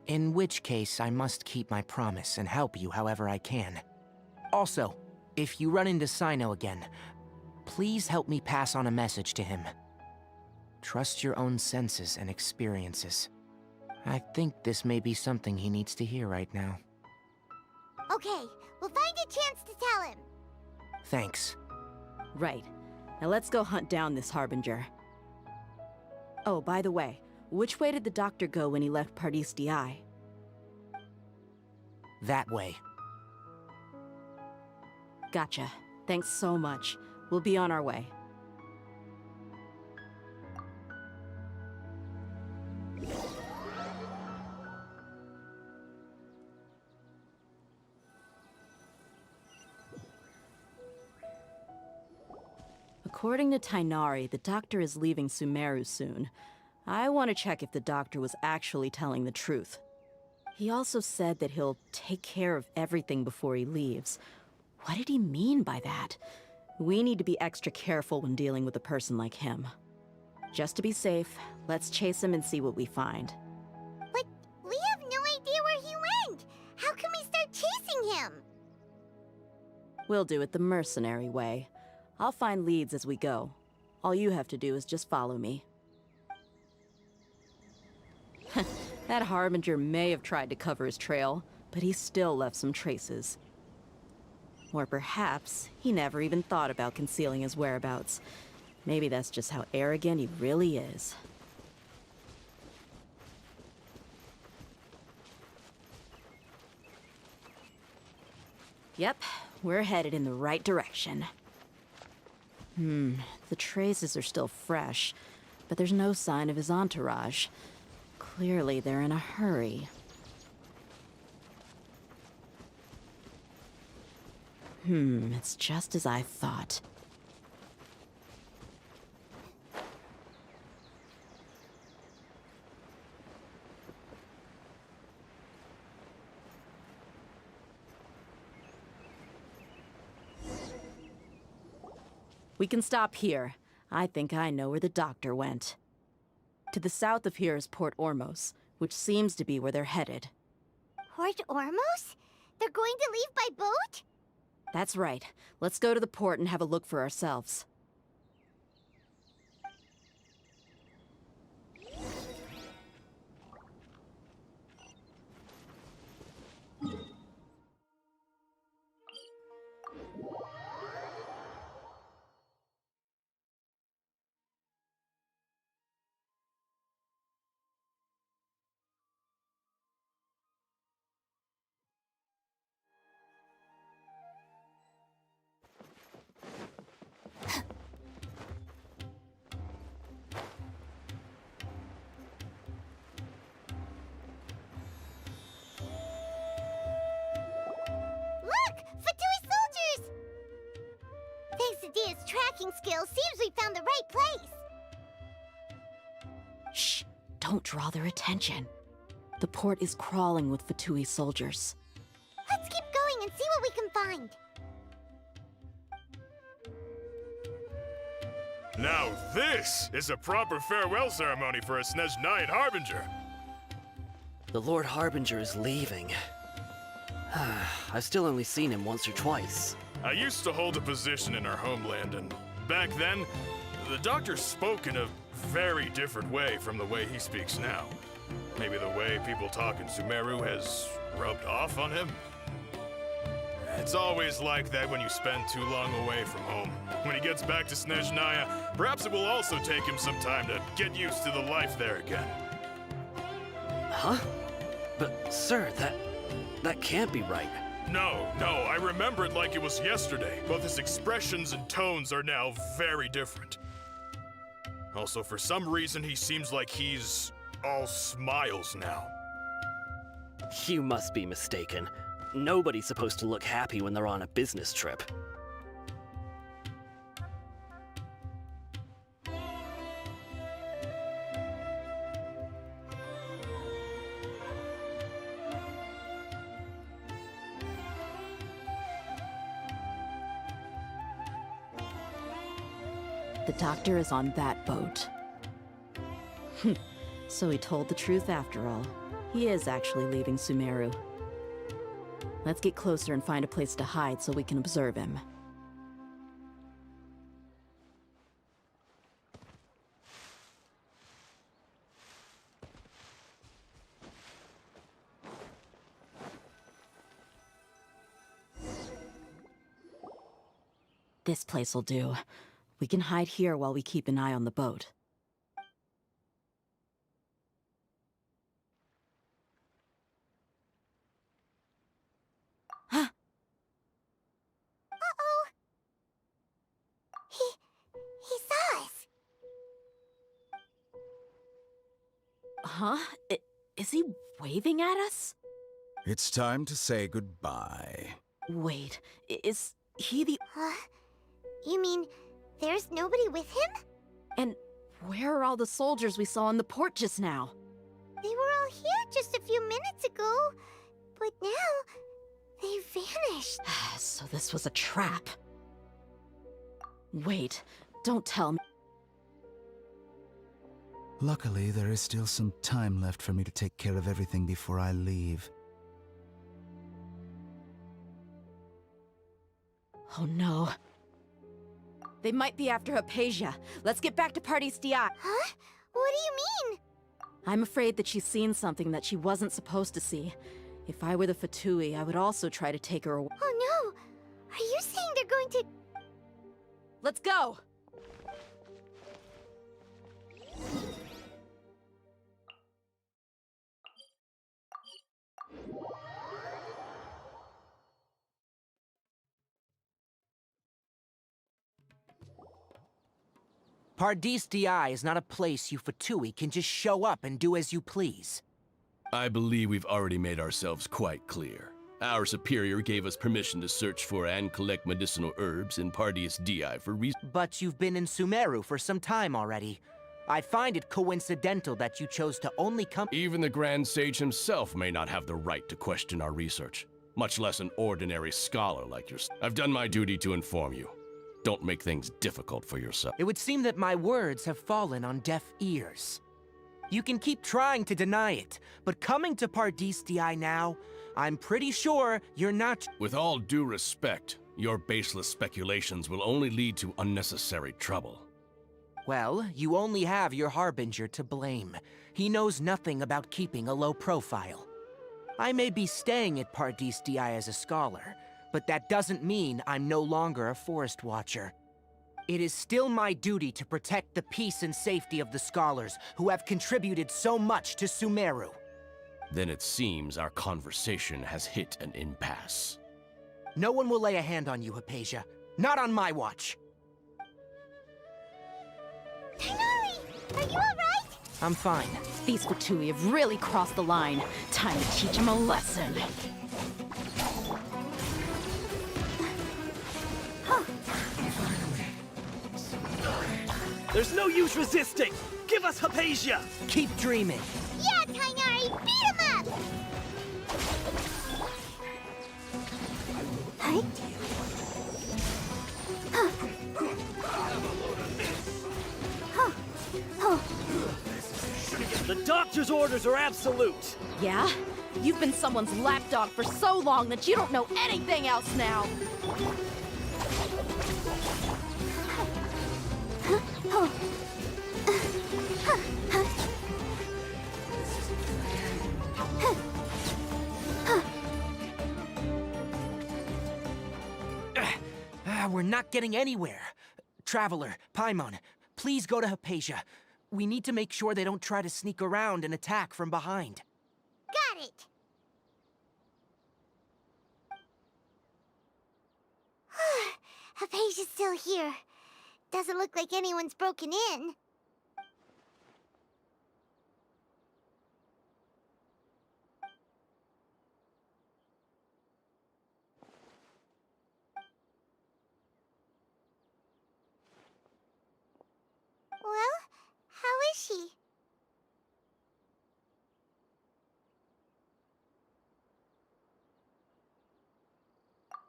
In which case, I must keep my promise and help you however I can. Also, if you run into Sino again, please help me pass on a message to him. Trust your own senses and experiences. I think this may be something he needs to hear right now. Okay, we'll find a chance to tell him. Thanks. Right. Now let's go hunt down this Harbinger. Oh, by the way, which way did the doctor go when he left Pardis DI? That way. Gotcha. Thanks so much. We'll be on our way. According to Tighnari, the doctor is leaving Sumeru soon. I want to check if the doctor was actually telling the truth. He also said that he'll take care of everything before he leaves. What did he mean by that? We need to be extra careful when dealing with a person like him. Just to be safe, let's chase him and see what we find. But we have no idea where he went! How can we start chasing him? We'll do it the mercenary way. I'll find leads as we go. All you have to do is just follow me. That Harbinger may have tried to cover his trail, but he still left some traces. Or perhaps he never even thought about concealing his whereabouts. Maybe that's just how arrogant he really is. Yep, we're headed in the right direction. The traces are still fresh, but there's no sign of his entourage. Clearly, they're in a hurry. It's just as I thought. We can stop here. I think I know where the doctor went. To the south of here is Port Ormos, which seems to be where they're headed. Port Ormos? They're going to leave by boat? That's right. Let's go to the port and have a look for ourselves. Thanks to Dia's tracking skills, seems we found the right place. Shh! Don't draw their attention. The port is crawling with Fatui soldiers. Let's keep going and see what we can find. Now this is a proper farewell ceremony for a Snezhnayan Harbinger. The Lord Harbinger is leaving. I've still only seen him once or twice. I used to hold a position in our homeland, and back then, the doctor spoke in a very different way from the way he speaks now. Maybe the way people talk in Sumeru has rubbed off on him? It's always like that when you spend too long away from home. When he gets back to Snezhnaya, perhaps it will also take him some time to get used to the life there again. Huh? But, sir, that can't be right. No, I remember it like it was yesterday. Both his expressions and tones are now very different. Also, for some reason, he seems like he's all smiles now. You must be mistaken. Nobody's supposed to look happy when they're on a business trip. The doctor is on that boat. So he told the truth after all. He is actually leaving Sumeru. Let's get closer and find a place to hide so we can observe him. This place will do. We can hide here while we keep an eye on the boat. Uh-oh. He saw us. Huh? Is he waving at us? It's time to say goodbye. Wait, is he the... You mean there's nobody with him? And where are all the soldiers we saw in the port just now? They were all here just a few minutes ago, but now they vanished. So this was a trap. Wait, don't tell me. Luckily, there is still some time left for me to take care of everything before I leave. Oh no. They might be after Hypatia. Let's get back to Party's DI. Huh? What do you mean? I'm afraid that she's seen something that she wasn't supposed to see. If I were the Fatui, I would also try to take her away. Oh no! Are you saying they're going to... Let's go! Pardis DI is not a place you Fatui can just show up and do as you please. I believe we've already made ourselves quite clear. Our superior gave us permission to search for and collect medicinal herbs in Pardis DI for reasons. But you've been in Sumeru for some time already. I find it coincidental that you chose to only come— Even the Grand Sage himself may not have the right to question our research, much less an ordinary scholar like yourself. I've done my duty to inform you. Don't make things difficult for yourself. It would seem that my words have fallen on deaf ears. You can keep trying to deny it, but coming to Pardis DI now, I'm pretty sure you're not— With all due respect, your baseless speculations will only lead to unnecessary trouble. Well, you only have your Harbinger to blame. He knows nothing about keeping a low profile. I may be staying at Pardis DI as a scholar, but that doesn't mean I'm no longer a Forest Watcher. It is still my duty to protect the peace and safety of the scholars who have contributed so much to Sumeru. Then it seems our conversation has hit an impasse. No one will lay a hand on you, Hypatia. Not on my watch. Tighnari! Are you alright? I'm fine. These Fatui have really crossed the line. Time to teach them a lesson. There's no use resisting! Give us Hypatia! Keep dreaming. Yeah, Tighnari! Beat him up! Huh? The doctor's orders are absolute! Yeah? You've been someone's lapdog for so long that you don't know anything else now! We're not getting anywhere. Traveler, Paimon, please go to Hypatia. We need to make sure they don't try to sneak around and attack from behind. Got it! Hypatia's still here. Doesn't look like anyone's broken in. Well, how is she?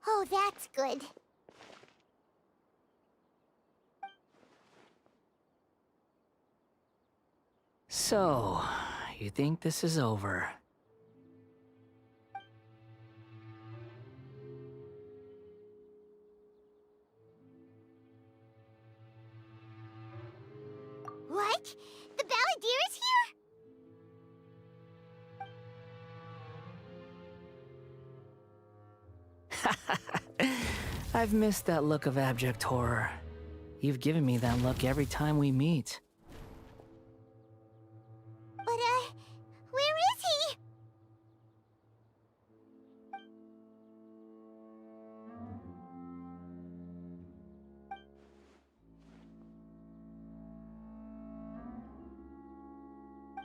Oh, that's good. So, you think this is over? What? The Balladeer is here? I've missed that look of abject horror. You've given me that look every time we meet. But, where is he?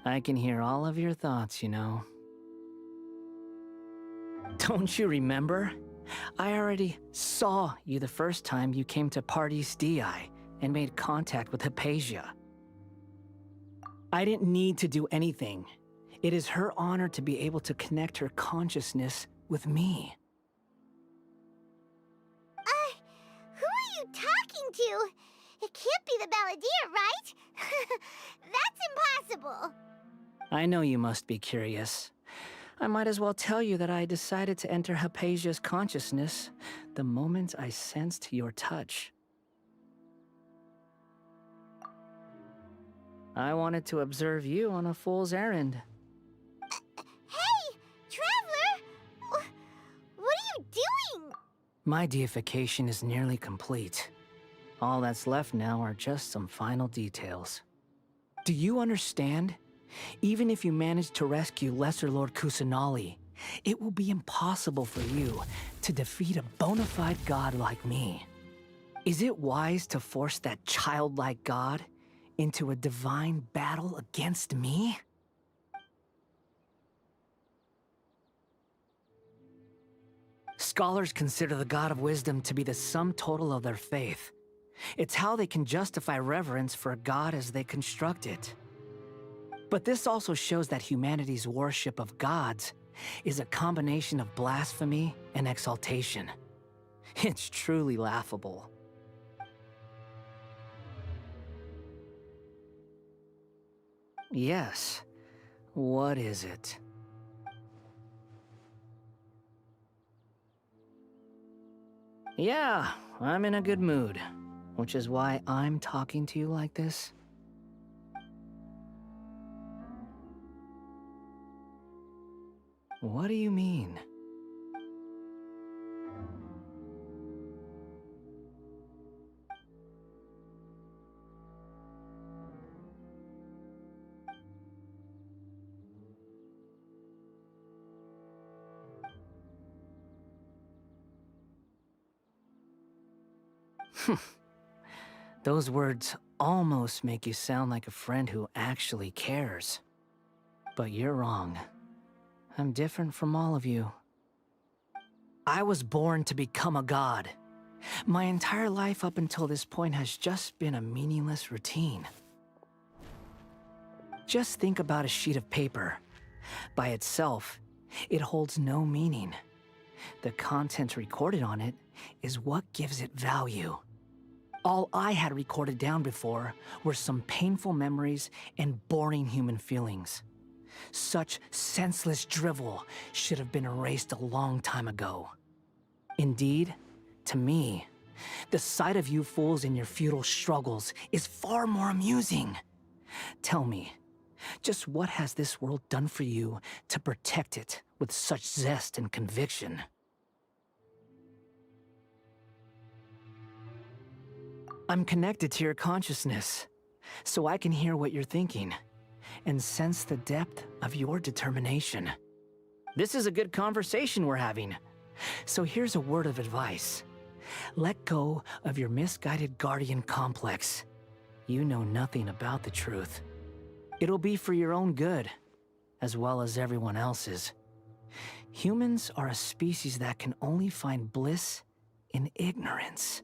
I can hear all of your thoughts, you know. Don't you remember? I already saw you the first time you came to Parties DI and made contact with Hypatia. I didn't need to do anything. It is her honor to be able to connect her consciousness with me. Who are you talking to? It can't be the Balladeer, right? That's impossible. I know you must be curious. I might as well tell you that I decided to enter Hypatia's consciousness the moment I sensed your touch. I wanted to observe you on a fool's errand. Hey, Traveler! What are you doing? My deification is nearly complete. All that's left now are just some final details. Do you understand? Even if you manage to rescue Lesser Lord Kusanali, it will be impossible for you to defeat a bona fide god like me. Is it wise to force that childlike god into a divine battle against me? Scholars consider the God of Wisdom to be the sum total of their faith. It's how they can justify reverence for a god as they construct it. But this also shows that humanity's worship of gods is a combination of blasphemy and exaltation. It's truly laughable. Yes. What is it? Yeah, I'm in a good mood, which is why I'm talking to you like this. What do you mean? Those words almost make you sound like a friend who actually cares. But you're wrong. I'm different from all of you. I was born to become a god. My entire life up until this point has just been a meaningless routine. Just think about a sheet of paper. By itself, it holds no meaning. The content recorded on it is what gives it value. All I had recorded down before were some painful memories and boring human feelings. Such senseless drivel should have been erased a long time ago. Indeed, to me, the sight of you fools in your futile struggles is far more amusing. Tell me, just what has this world done for you to protect it with such zest and conviction? I'm connected to your consciousness, so I can hear what you're thinking and sense the depth of your determination. This is a good conversation we're having. So here's a word of advice. Let go of your misguided guardian complex. You know nothing about the truth. It'll be for your own good, as well as everyone else's. Humans are a species that can only find bliss in ignorance.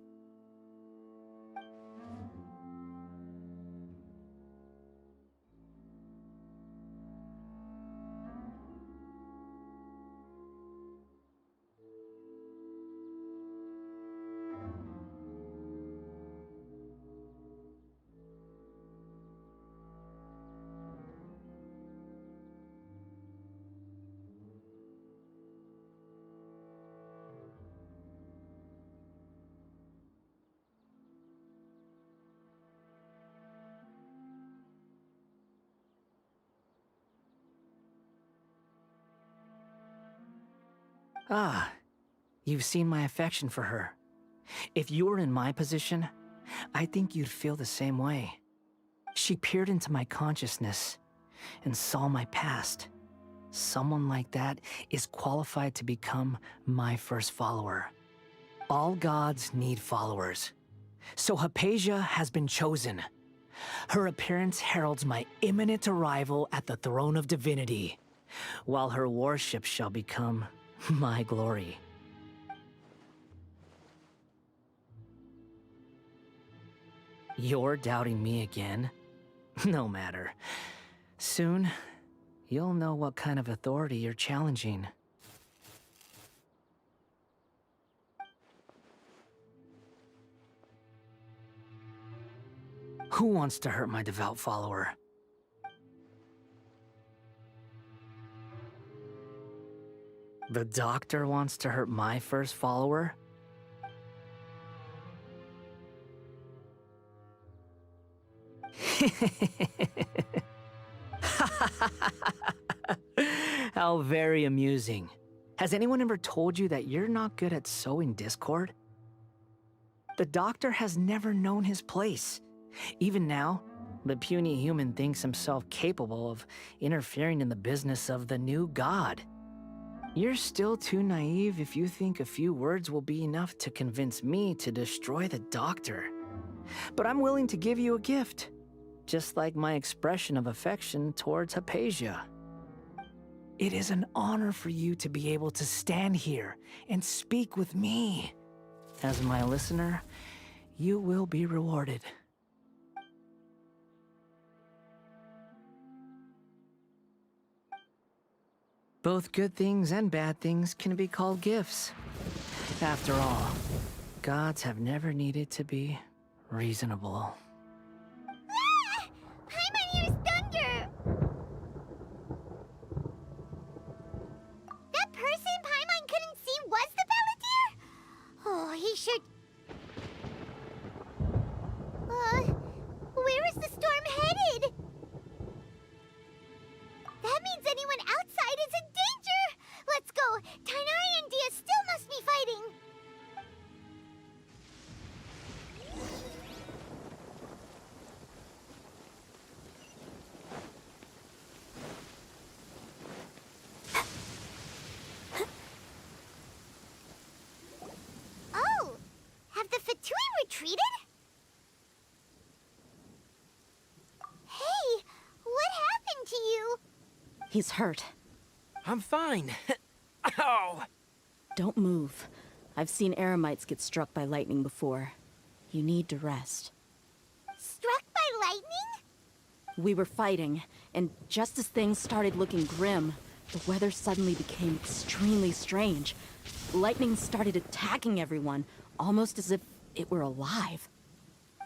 Ah, you've seen my affection for her. If you were in my position, I think you'd feel the same way. She peered into my consciousness and saw my past. Someone like that is qualified to become my first follower. All gods need followers. So Hypatia has been chosen. Her appearance heralds my imminent arrival at the throne of divinity, while her worship shall become my glory. You're doubting me again? No matter. Soon, you'll know what kind of authority you're challenging. Who wants to hurt my devout follower? The doctor wants to hurt my first follower? How very amusing. Has anyone ever told you that you're not good at sowing discord? The doctor has never known his place. Even now, the puny human thinks himself capable of interfering in the business of the new god. You're still too naive if you think a few words will be enough to convince me to destroy the doctor. But I'm willing to give you a gift, just like my expression of affection towards Hypatia. It is an honor for you to be able to stand here and speak with me. As my listener, you will be rewarded. Both good things and bad things can be called gifts. After all, gods have never needed to be reasonable. Ah! Paimon hears thunder! That person Paimon couldn't see was the Palantir? Oh, he should... where is the storm headed? That means anyone outside is in danger! Let's go! Tighnari and Dia still must be fighting! Oh! Have the Fatui retreated? Hey! What happened to you? He's hurt. I'm fine. Ow! Don't move. I've seen Eremites get struck by lightning before. You need to rest. Struck by lightning? We were fighting, and just as things started looking grim, the weather suddenly became extremely strange. Lightning started attacking everyone, almost as if it were alive.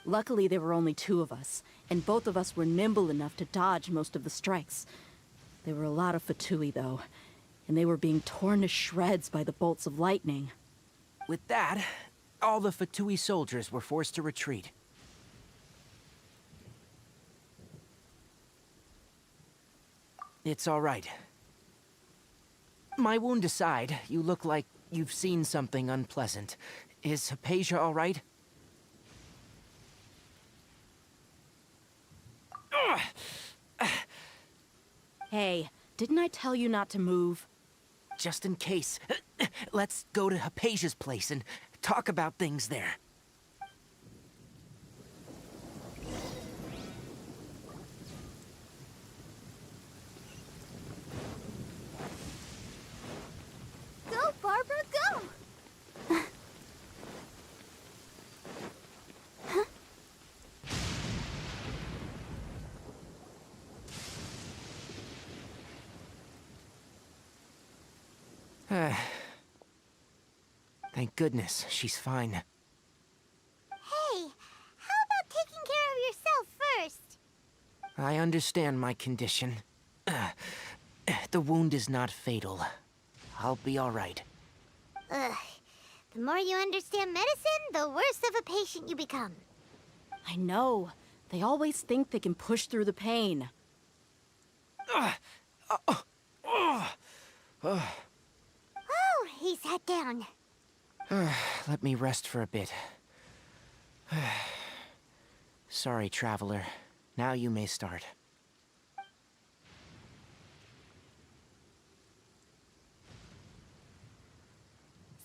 Luckily, there were only two of us, and both of us were nimble enough to dodge most of the strikes. There were a lot of Fatui, though, and they were being torn to shreds by the bolts of lightning. With that, all the Fatui soldiers were forced to retreat. It's all right. My wound aside, you look like you've seen something unpleasant. Is Hypatia all right? Hey, didn't I tell you not to move? Just in case. Let's go to Hypatia's place and talk about things there. Go, Barbara, go! Thank goodness, she's fine. Hey, how about taking care of yourself first? I understand my condition. The wound is not fatal. I'll be all right. Ugh. The more you understand medicine, the worse of a patient you become. I know. They always think they can push through the pain. Oh, he sat down. Let me rest for a bit. Sorry, traveler. Now you may start.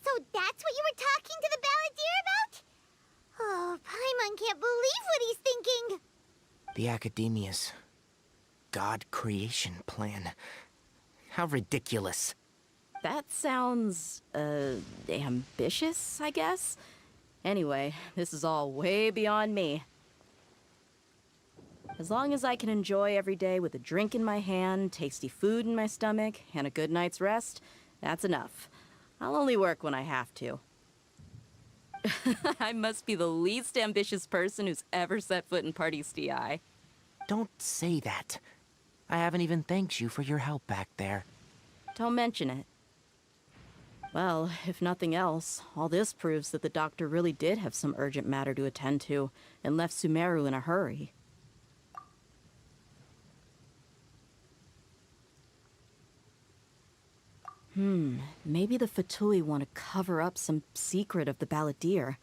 So that's what you were talking to the balladeer about? Oh, Paimon can't believe what he's thinking. The Academia's God creation plan. How ridiculous. That sounds, ambitious, I guess? Anyway, this is all way beyond me. As long as I can enjoy every day with a drink in my hand, tasty food in my stomach, and a good night's rest, that's enough. I'll only work when I have to. I must be the least ambitious person who's ever set foot in Party DI. Don't say that. I haven't even thanked you for your help back there. Don't mention it. Well, if nothing else, all this proves that the doctor really did have some urgent matter to attend to, and left Sumeru in a hurry. Maybe the Fatui want to cover up some secret of the balladeer.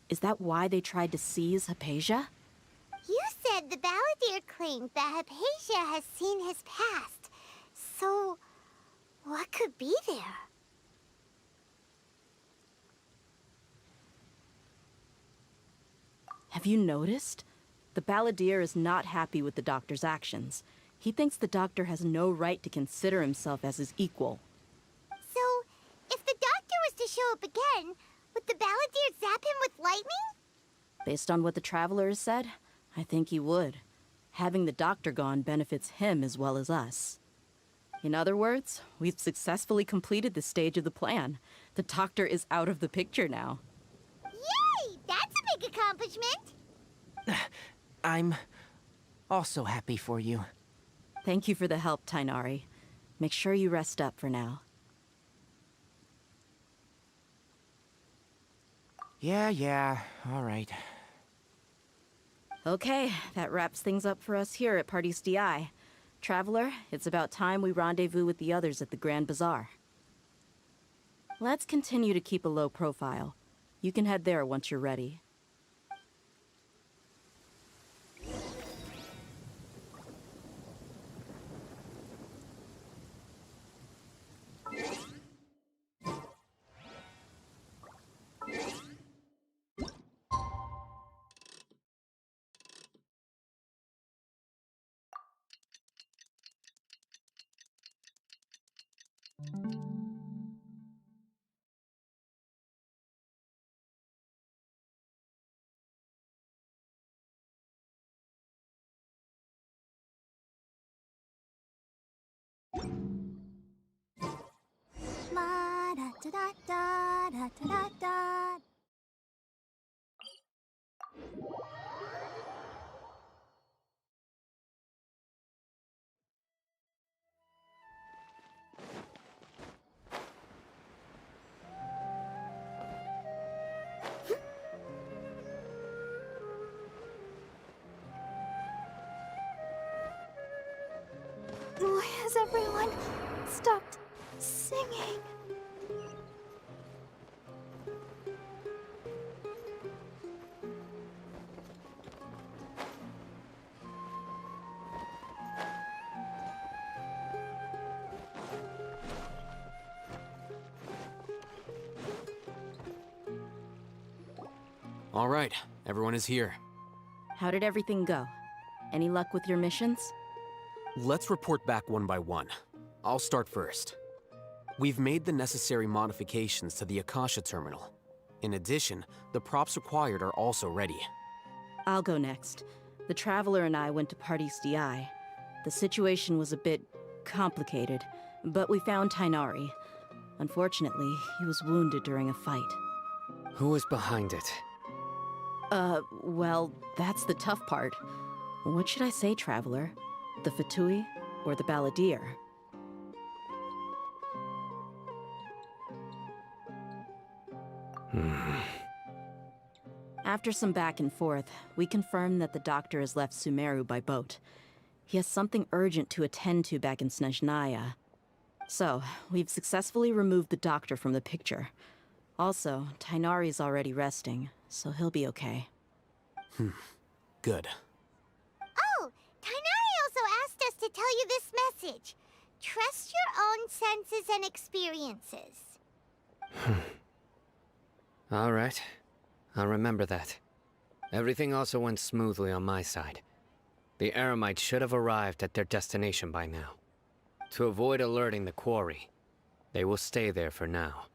Is that why they tried to seize Hypatia? You said the balladeer claimed that Hypatia has seen his past. So, what could be there? Have you noticed? The balladeer is not happy with the doctor's actions. He thinks the doctor has no right to consider himself as his equal. So, if the doctor was to show up again, would the balladeer zap him with lightning? Based on what the traveler has said, I think he would. Having the doctor gone benefits him as well as us. In other words, we've successfully completed this stage of the plan. The doctor is out of the picture now. Yay! That's a big accomplishment! I'm also happy for you. Thank you for the help, Tighnari. Make sure you rest up for now. Yeah, all right. Okay, that wraps things up for us here at Party DI. Traveler, it's about time we rendezvous with the others at the Grand Bazaar. Let's continue to keep a low profile. You can head there once you're ready. Ma-da-da-da-da-da-da-da. Why has everyone stopped singing? All right, everyone is here. How did everything go? Any luck with your missions? Let's report back one by one. I'll start first. We've made the necessary modifications to the Akasha terminal. In addition, the props required are also ready. I'll go next. The Traveler and I went to Party DI. The situation was a bit complicated, but we found Tighnari. Unfortunately, he was wounded during a fight. Who was behind it? Well, that's the tough part. What should I say, Traveler? The Fatui or the balladeer? After some back and forth, we confirmed that the doctor has left Sumeru by boat. He has something urgent to attend to back in Snezhnaya. So, we've successfully removed the doctor from the picture. Also, Tighnari's already resting, so he'll be okay. Good. Oh, Tighnari also asked us to tell you this message. Trust your own senses and experiences. All right. I'll remember that. Everything also went smoothly on my side. The Eremites should have arrived at their destination by now. To avoid alerting the quarry, they will stay there for now.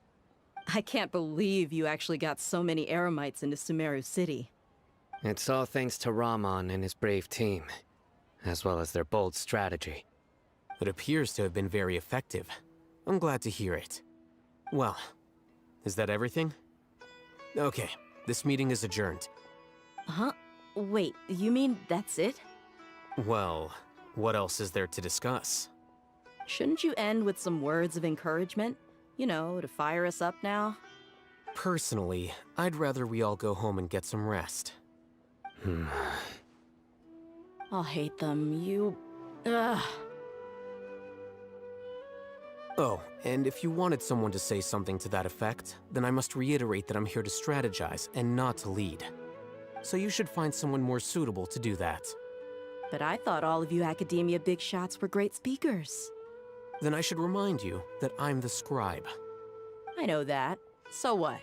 I can't believe you actually got so many Eremites into Sumeru City. It's all thanks to Rahman and his brave team, as well as their bold strategy. It appears to have been very effective. I'm glad to hear it. Well, is that everything? Okay, this meeting is adjourned. Huh? Wait, you mean that's it? Well, what else is there to discuss? Shouldn't you end with some words of encouragement? You know, to fire us up now? Personally, I'd rather we all go home and get some rest. I'll hate them, Ugh. Oh, and if you wanted someone to say something to that effect, then I must reiterate that I'm here to strategize and not to lead. So you should find someone more suitable to do that. But I thought all of you academia big shots were great speakers. Then I should remind you that I'm the scribe. I know that. So what?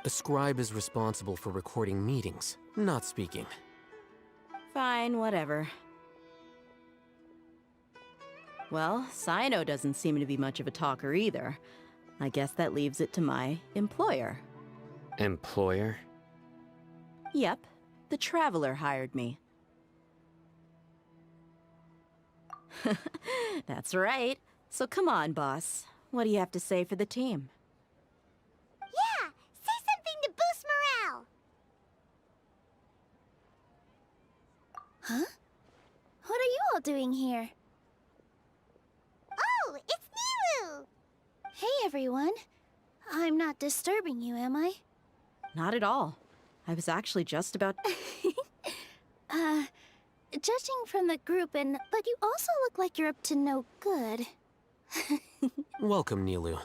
A scribe is responsible for recording meetings, not speaking. Fine, whatever. Well, Sino doesn't seem to be much of a talker either. I guess that leaves it to my employer. Employer? Yep, the Traveler hired me. That's right. So come on, boss. What do you have to say for the team? Yeah, say something to boost morale. Huh? What are you all doing here? Oh, it's Nilu! Hey, everyone. I'm not disturbing you, am I? Not at all. I was actually just about... Judging from the group but you also look like you're up to no good. Welcome, Nilu.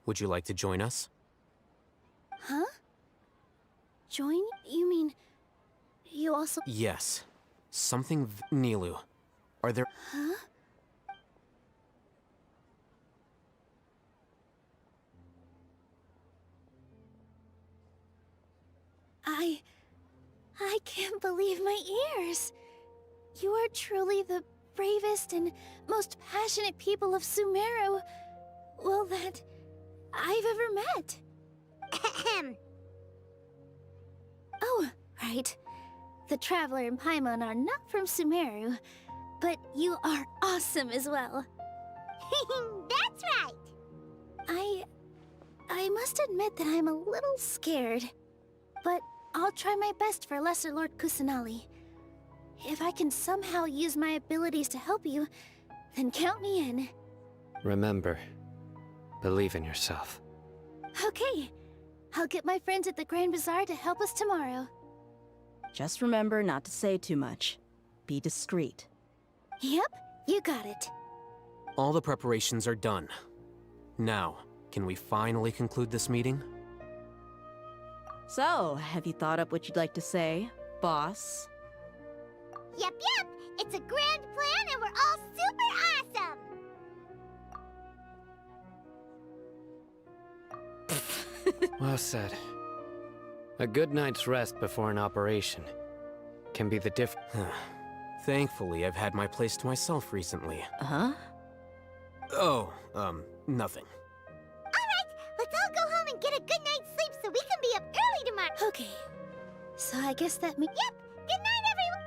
Would you like to join us? Huh? Join? You mean... you also... Yes. Something Nilu. Are there... Huh? I can't believe my ears. You are truly the bravest and most passionate people of Sumeru, well, that I've ever met. Ahem. Oh, right. The Traveler and Paimon are not from Sumeru, but you are awesome as well. That's right. I must admit that I'm a little scared, but I'll try my best for Lesser Lord Kusanali. If I can somehow use my abilities to help you, then count me in. Remember, believe in yourself. Okay. I'll get my friends at the Grand Bazaar to help us tomorrow. Just remember not to say too much. Be discreet. Yep, you got it. All the preparations are done. Now, can we finally conclude this meeting? So, have you thought up what you'd like to say, boss? Yep. It's a grand plan and we're all super awesome! Well said. A good night's rest before an operation can be the Thankfully, I've had my place to myself recently. Huh? Oh, nothing. Alright, let's all go home and get a good night's sleep so we can be up early tomorrow. Okay. So I guess that means... Yep, good night, everyone!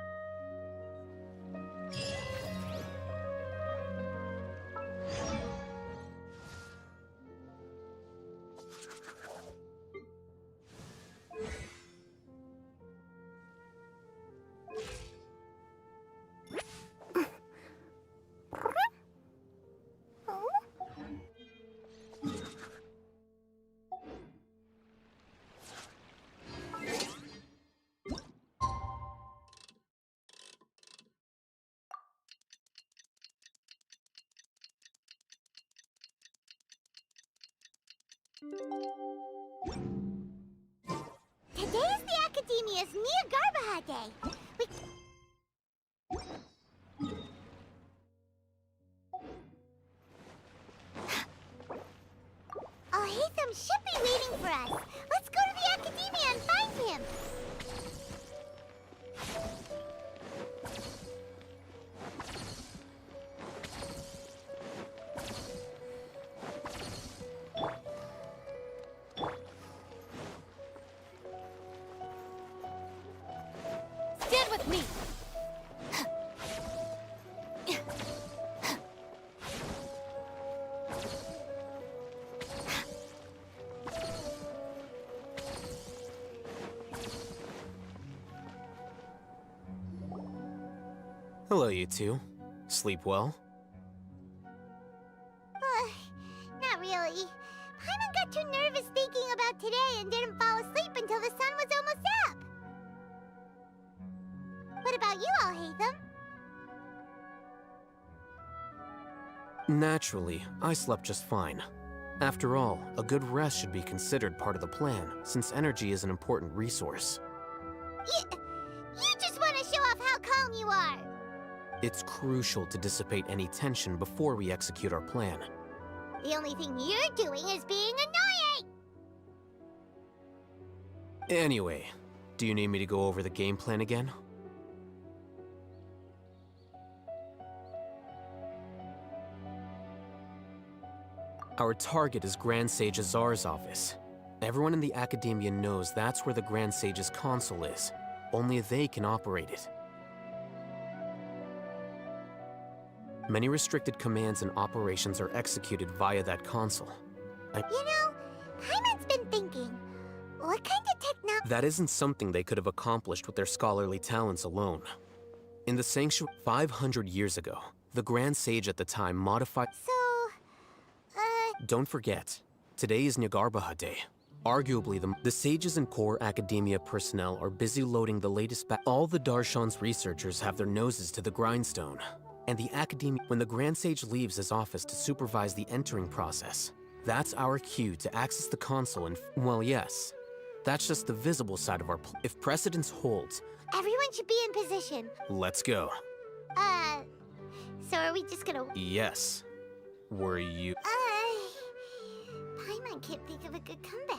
that day. Alhaitham should be waiting for us. Let's go to the Academia and find him. Stand with me! Hello, you two. Sleep well? Not really. Paimon got too nervous thinking about today and didn't fall asleep until the sun was almost up. What about you, Alhaitham? Naturally, I slept just fine. After all, a good rest should be considered part of the plan, since energy is an important resource. You just want to show off how calm you are. It's crucial to dissipate any tension before we execute our plan. The only thing you're doing is being annoying! Anyway, do you need me to go over the game plan again? Our target is Grand Sage Azar's office. Everyone in the Academia knows that's where the Grand Sage's console is. Only they can operate it. Many restricted commands and operations are executed via that console. You know, Paimon's been thinking, what kind of technology— That isn't something they could have accomplished with their scholarly talents alone. In the Sanctuary 500 years ago, the Grand Sage at the time modified— Don't forget, today is Nyargarbaha Day. Arguably, the sages and core academia personnel are busy loading the latest all the Darshan's researchers have their noses to the grindstone. And the academia— When the Grand Sage leaves his office to supervise the entering process, that's our cue to access the console and— Well, yes. That's just the visible side of our If precedence holds— Everyone should be in position. Let's go. So are we just gonna— Yes. Were you— Paimon can't think of a good comeback.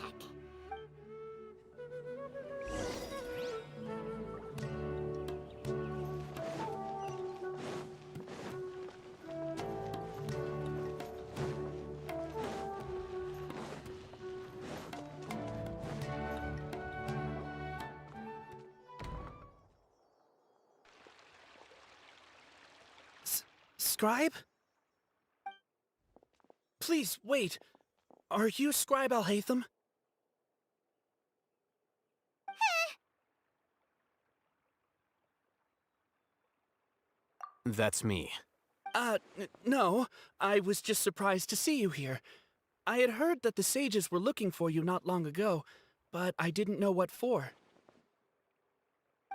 Scribe? Please, wait. Are you Scribe Alhaitham? That's me. No. I was just surprised to see you here. I had heard that the sages were looking for you not long ago, but I didn't know what for.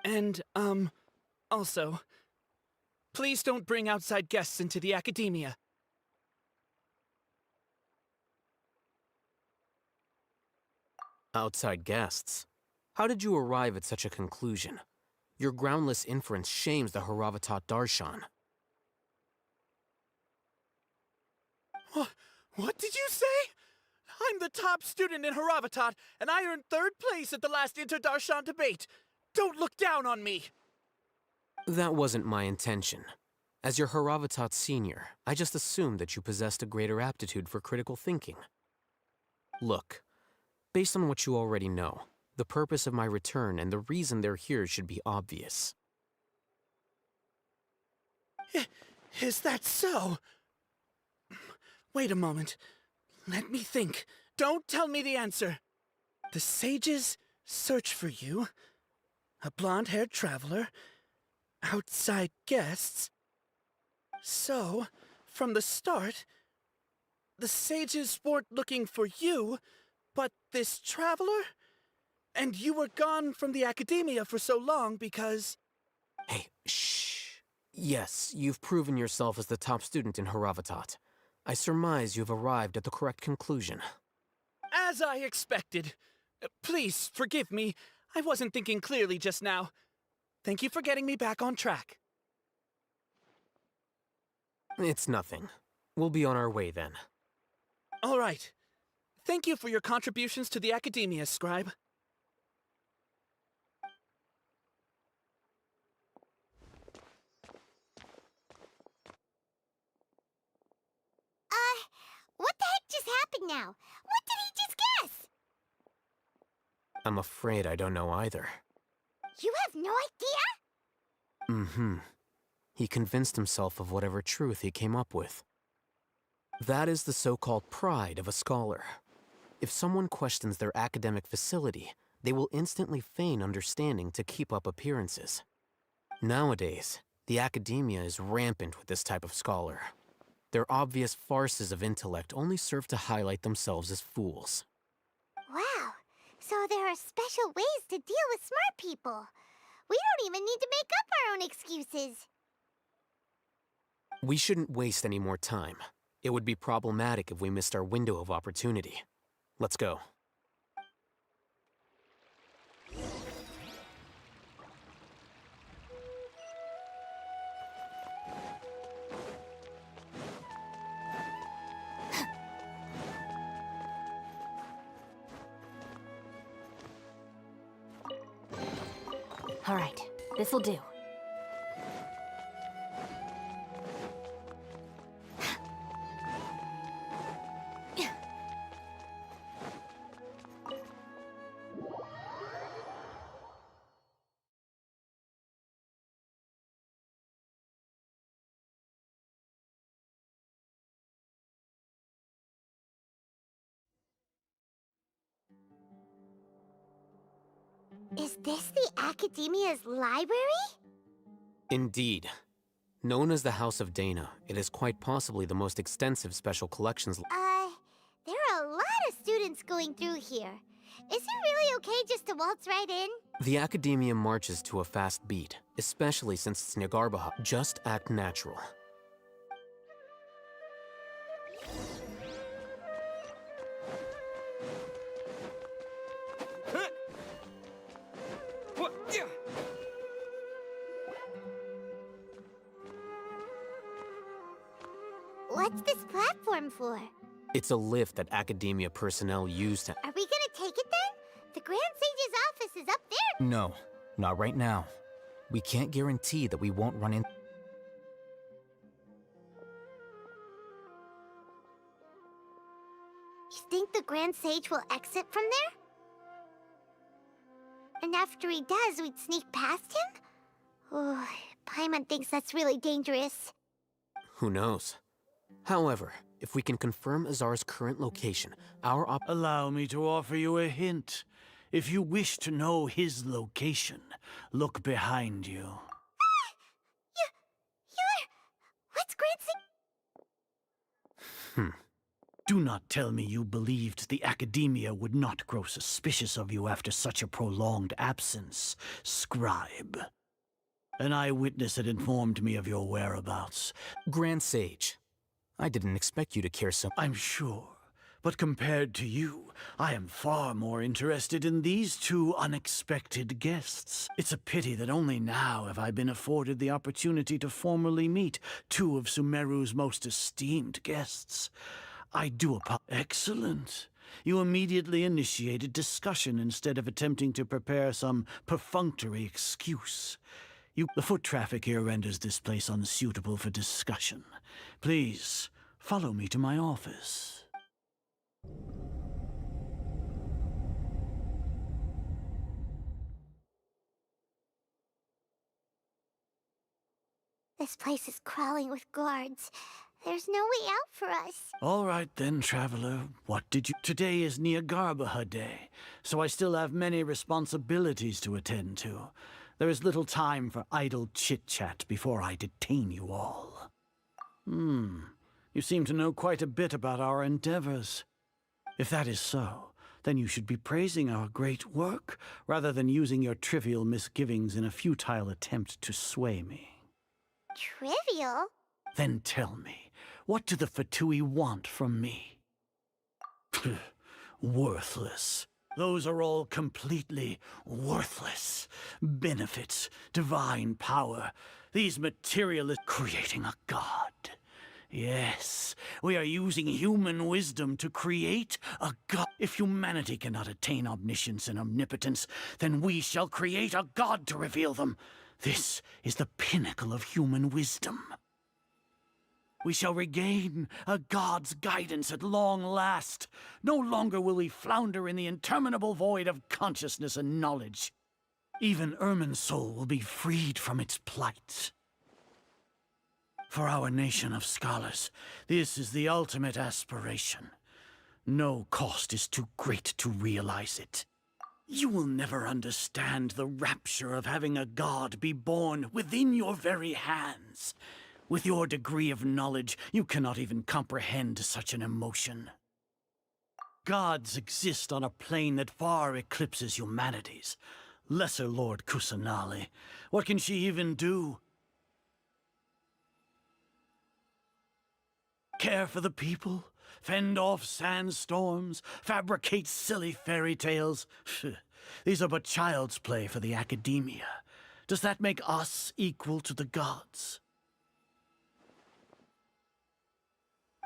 And, also, please don't bring outside guests into the Academia. Outside guests? How did you arrive at such a conclusion? Your groundless inference shames the Haravatat Darshan. What did you say? I'm the top student in Haravatat, and I earned 3rd place at the last Inter-Darshan debate. Don't look down on me! That wasn't my intention. As your Haravatat senior, I just assumed that you possessed a greater aptitude for critical thinking. Look, based on what you already know, the purpose of my return and the reason they're here should be obvious. Is that so? Wait a moment. Let me think. Don't tell me the answer. The sages search for you. A blonde-haired traveler. Outside guests. So, from the start, the sages weren't looking for you, but this traveler? And you were gone from the Academia for so long because— Hey, shh. Yes, you've proven yourself as the top student in Haravatat. I surmise you've arrived at the correct conclusion. As I expected. Please, forgive me. I wasn't thinking clearly just now. Thank you for getting me back on track. It's nothing. We'll be on our way then. All right. Thank you for your contributions to the academia, Scribe. What the heck just happened now? What did he just guess? I'm afraid I don't know either. You have no idea? Mm-hmm. He convinced himself of whatever truth he came up with. That is the so-called pride of a scholar. If someone questions their academic facility, they will instantly feign understanding to keep up appearances. Nowadays, the academia is rampant with this type of scholar. Their obvious farces of intellect only serve to highlight themselves as fools. Wow, so there are special ways to deal with smart people. We don't even need to make up our own excuses. We shouldn't waste any more time. It would be problematic if we missed our window of opportunity. Let's go. All right, this'll do. Is this the Academia's library? Indeed. Known as the House of Dana, it is quite possibly the most extensive special collections. There are a lot of students going through here. Is it really okay just to waltz right in? The Academia marches to a fast beat, especially since it's Nagarbaha. Just act natural. What's this platform for? It's a lift that Academia personnel use to... Are we gonna take it then? The Grand Sage's office is up there. No, not right now. We can't guarantee that we won't run in. You think the Grand Sage will exit from there? And after he does, we'd sneak past him? Oh, Paimon thinks that's really dangerous. Who knows? However, if we can confirm Azar's current location, Allow me to offer you a hint. If you wish to know his location, look behind you. What's Grand Sage? Do not tell me you believed the Academia would not grow suspicious of you after such a prolonged absence, Scribe. An eyewitness had informed me of your whereabouts. Grand Sage, I didn't expect you to care so... I'm sure. But compared to you, I am far more interested in these two unexpected guests. It's a pity that only now have I been afforded the opportunity to formally meet two of Sumeru's most esteemed guests. I do apologize. Excellent. You immediately initiated discussion instead of attempting to prepare some perfunctory excuse. The foot traffic here renders this place unsuitable for discussion. Please, follow me to my office. This place is crawling with guards. There's no way out for us. All right then, traveler. What did you... Today is Nagarbaha Day, so I still have many responsibilities to attend to. There is little time for idle chit-chat before I detain you all. You seem to know quite a bit about our endeavors. If that is so, then you should be praising our great work, rather than using your trivial misgivings in a futile attempt to sway me. Trivial? Then tell me, what do the Fatui want from me? Worthless. Those are all completely worthless. Benefits, divine power, these materialists creating a god. Yes, we are using human wisdom to create a god. If humanity cannot attain omniscience and omnipotence, then we shall create a god to reveal them. This is the pinnacle of human wisdom. We shall regain a god's guidance at long last. No longer will we flounder in the interminable void of consciousness and knowledge. Even Irminsul will be freed from its plight. For our nation of scholars, this is the ultimate aspiration. No cost is too great to realize it. You will never understand the rapture of having a god be born within your very hands. With your degree of knowledge, you cannot even comprehend such an emotion. Gods exist on a plane that far eclipses humanity's. Lesser Lord Kusanali, what can she even do? Care for the people? Fend off sandstorms? Fabricate silly fairy tales? These are but child's play for the academia. Does that make us equal to the gods?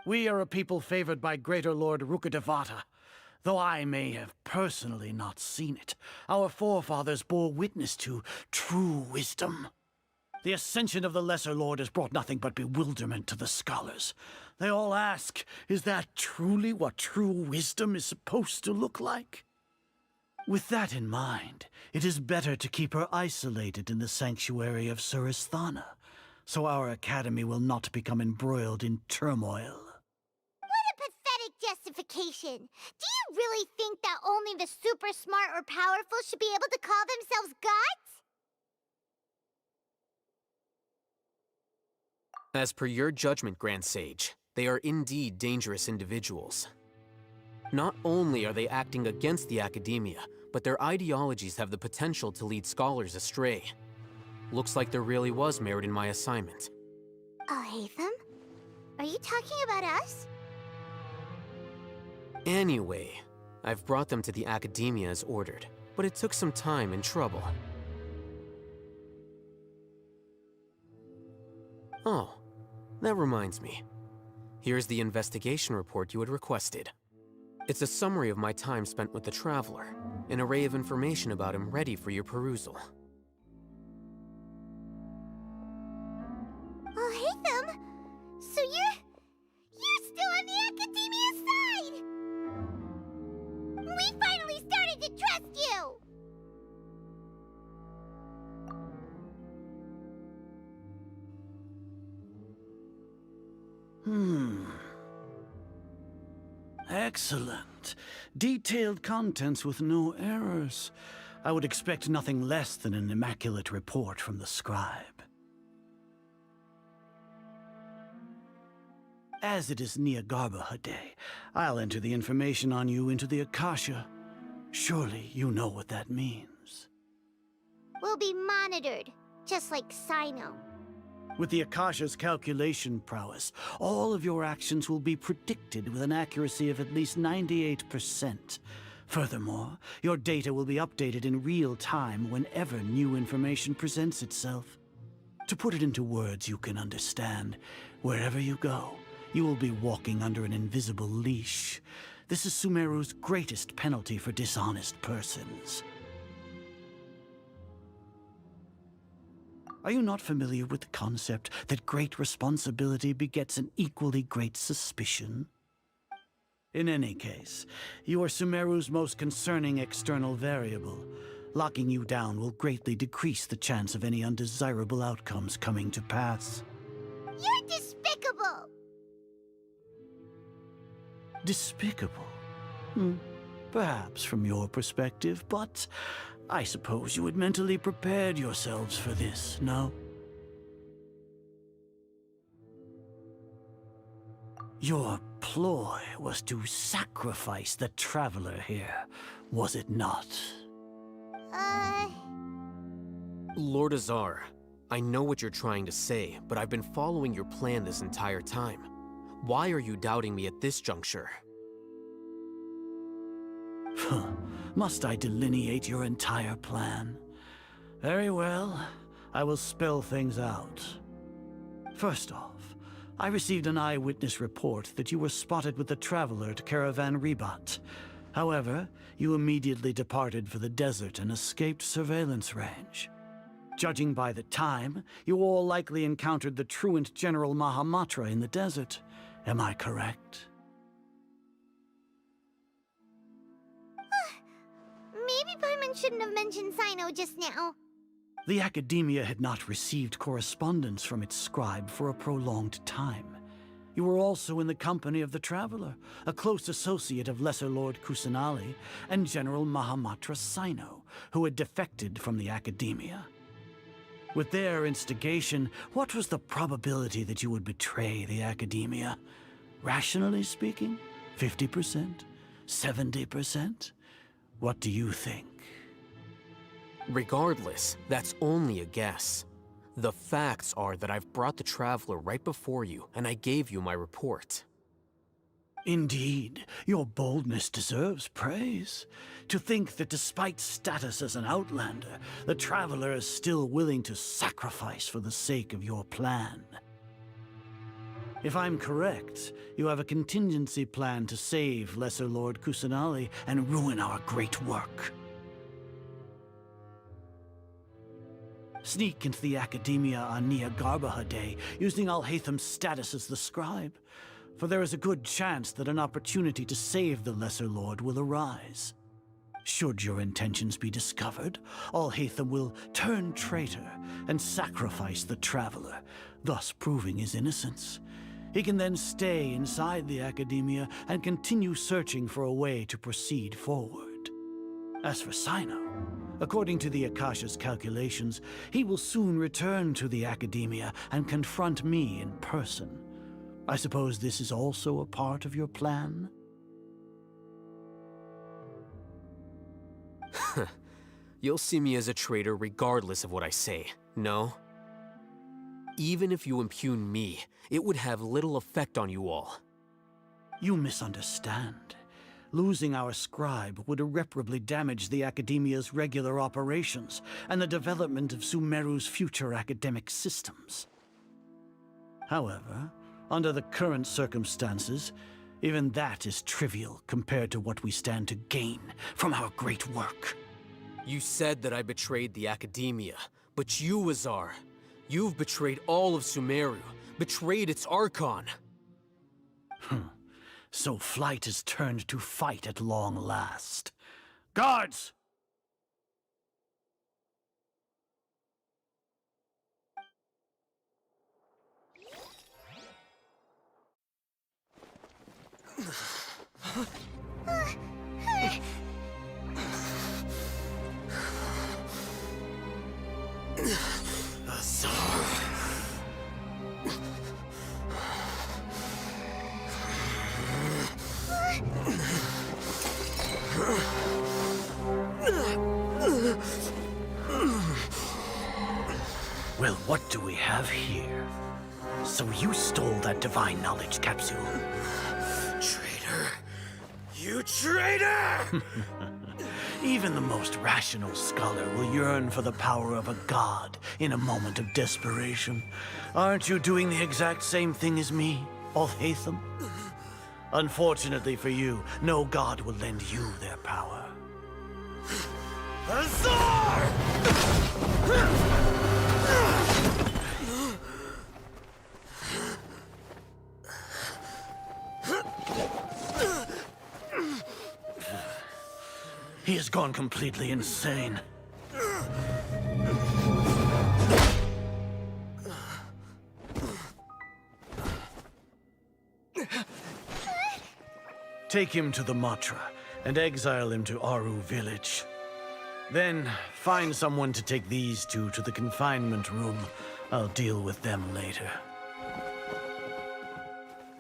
We are a people favored by Greater Lord Rukadevata. Though I may have personally not seen it, our forefathers bore witness to true wisdom. The ascension of the Lesser Lord has brought nothing but bewilderment to the scholars. They all ask, is that truly what true wisdom is supposed to look like? With that in mind, it is better to keep her isolated in the sanctuary of Suristhana, so our academy will not become embroiled in turmoil. What a pathetic justification! Do you really think that only the super smart or powerful should be able to call themselves gods? As per your judgment, Grand Sage, they are indeed dangerous individuals. Not only are they acting against the academia, but their ideologies have the potential to lead scholars astray. Looks like there really was merit in my assignment. Oh, Hatham? Are you talking about us? Anyway, I've brought them to the academia as ordered, but it took some time and trouble. Oh, that reminds me. Here's the investigation report you had requested. It's a summary of my time spent with the Traveler, an array of information about him ready for your perusal. Oh, Hatham! So you're still on the academia side! We finally started to trust you! Excellent. Detailed contents with no errors. I would expect nothing less than an immaculate report from the scribe. As it is Niagarbha Day, I'll enter the information on you into the Akasha. Surely you know what that means. We'll be monitored, just like Sino. With the Akasha's calculation prowess, all of your actions will be predicted with an accuracy of at least 98%. Furthermore, your data will be updated in real time whenever new information presents itself. To put it into words you can understand, wherever you go, you will be walking under an invisible leash. This is Sumeru's greatest penalty for dishonest persons. Are you not familiar with the concept that great responsibility begets an equally great suspicion? In any case, you are Sumeru's most concerning external variable. Locking you down will greatly decrease the chance of any undesirable outcomes coming to pass. You're despicable! Despicable? Perhaps from your perspective, but I suppose you had mentally prepared yourselves for this, no? Your ploy was to sacrifice the Traveler here, was it not? Lord Azar, I know what you're trying to say, but I've been following your plan this entire time. Why are you doubting me at this juncture? Must I delineate your entire plan? Very well. I will spell things out. First off, I received an eyewitness report that you were spotted with the Traveler at Caravan Ribat. However, you immediately departed for the desert and escaped surveillance range. Judging by the time, you all likely encountered the truant General Mahamatra in the desert. Am I correct? Maybe Paimon shouldn't have mentioned Sino just now. The Academia had not received correspondence from its scribe for a prolonged time. You were also in the company of the Traveler, a close associate of Lesser Lord Kusanali and General Mahamatra Sino, who had defected from the Academia. With their instigation, what was the probability that you would betray the Academia? Rationally speaking, 50%? 70%? What do you think? Regardless, that's only a guess. The facts are that I've brought the Traveler right before you, and I gave you my report. Indeed, your boldness deserves praise. To think that despite status as an outlander, the Traveler is still willing to sacrifice for the sake of your plan. If I'm correct, you have a contingency plan to save Lesser Lord Kusanali and ruin our great work. Sneak into the Academia on Nia Garbaha Day, using Alhaitham's status as the scribe, for there is a good chance that an opportunity to save the Lesser Lord will arise. Should your intentions be discovered, Alhaitham will turn traitor and sacrifice the Traveler, thus proving his innocence. He can then stay inside the Academia and continue searching for a way to proceed forward. As for Sino, according to the Akasha's calculations, he will soon return to the Academia and confront me in person. I suppose this is also a part of your plan? You'll see me as a traitor regardless of what I say, no? Even if you impugn me, it would have little effect on you all. You misunderstand. Losing our scribe would irreparably damage the Academia's regular operations and the development of Sumeru's future academic systems. However, under the current circumstances, even that is trivial compared to what we stand to gain from our great work. You said that I betrayed the Academia, but you, Azar, you've betrayed all of Sumeru, betrayed its Archon. So flight has turned to fight at long last. Guards! Well, what do we have here? So you stole that divine knowledge capsule? Traitor! You traitor! Even the most rational scholar will yearn for the power of a god in a moment of desperation. Aren't you doing the exact same thing as me, Alhaitham? Unfortunately for you, no god will lend you their power. Azar! He has gone completely insane. Take him to the Matra and exile him to Aru village. Then find someone to take these two to the confinement room. I'll deal with them later.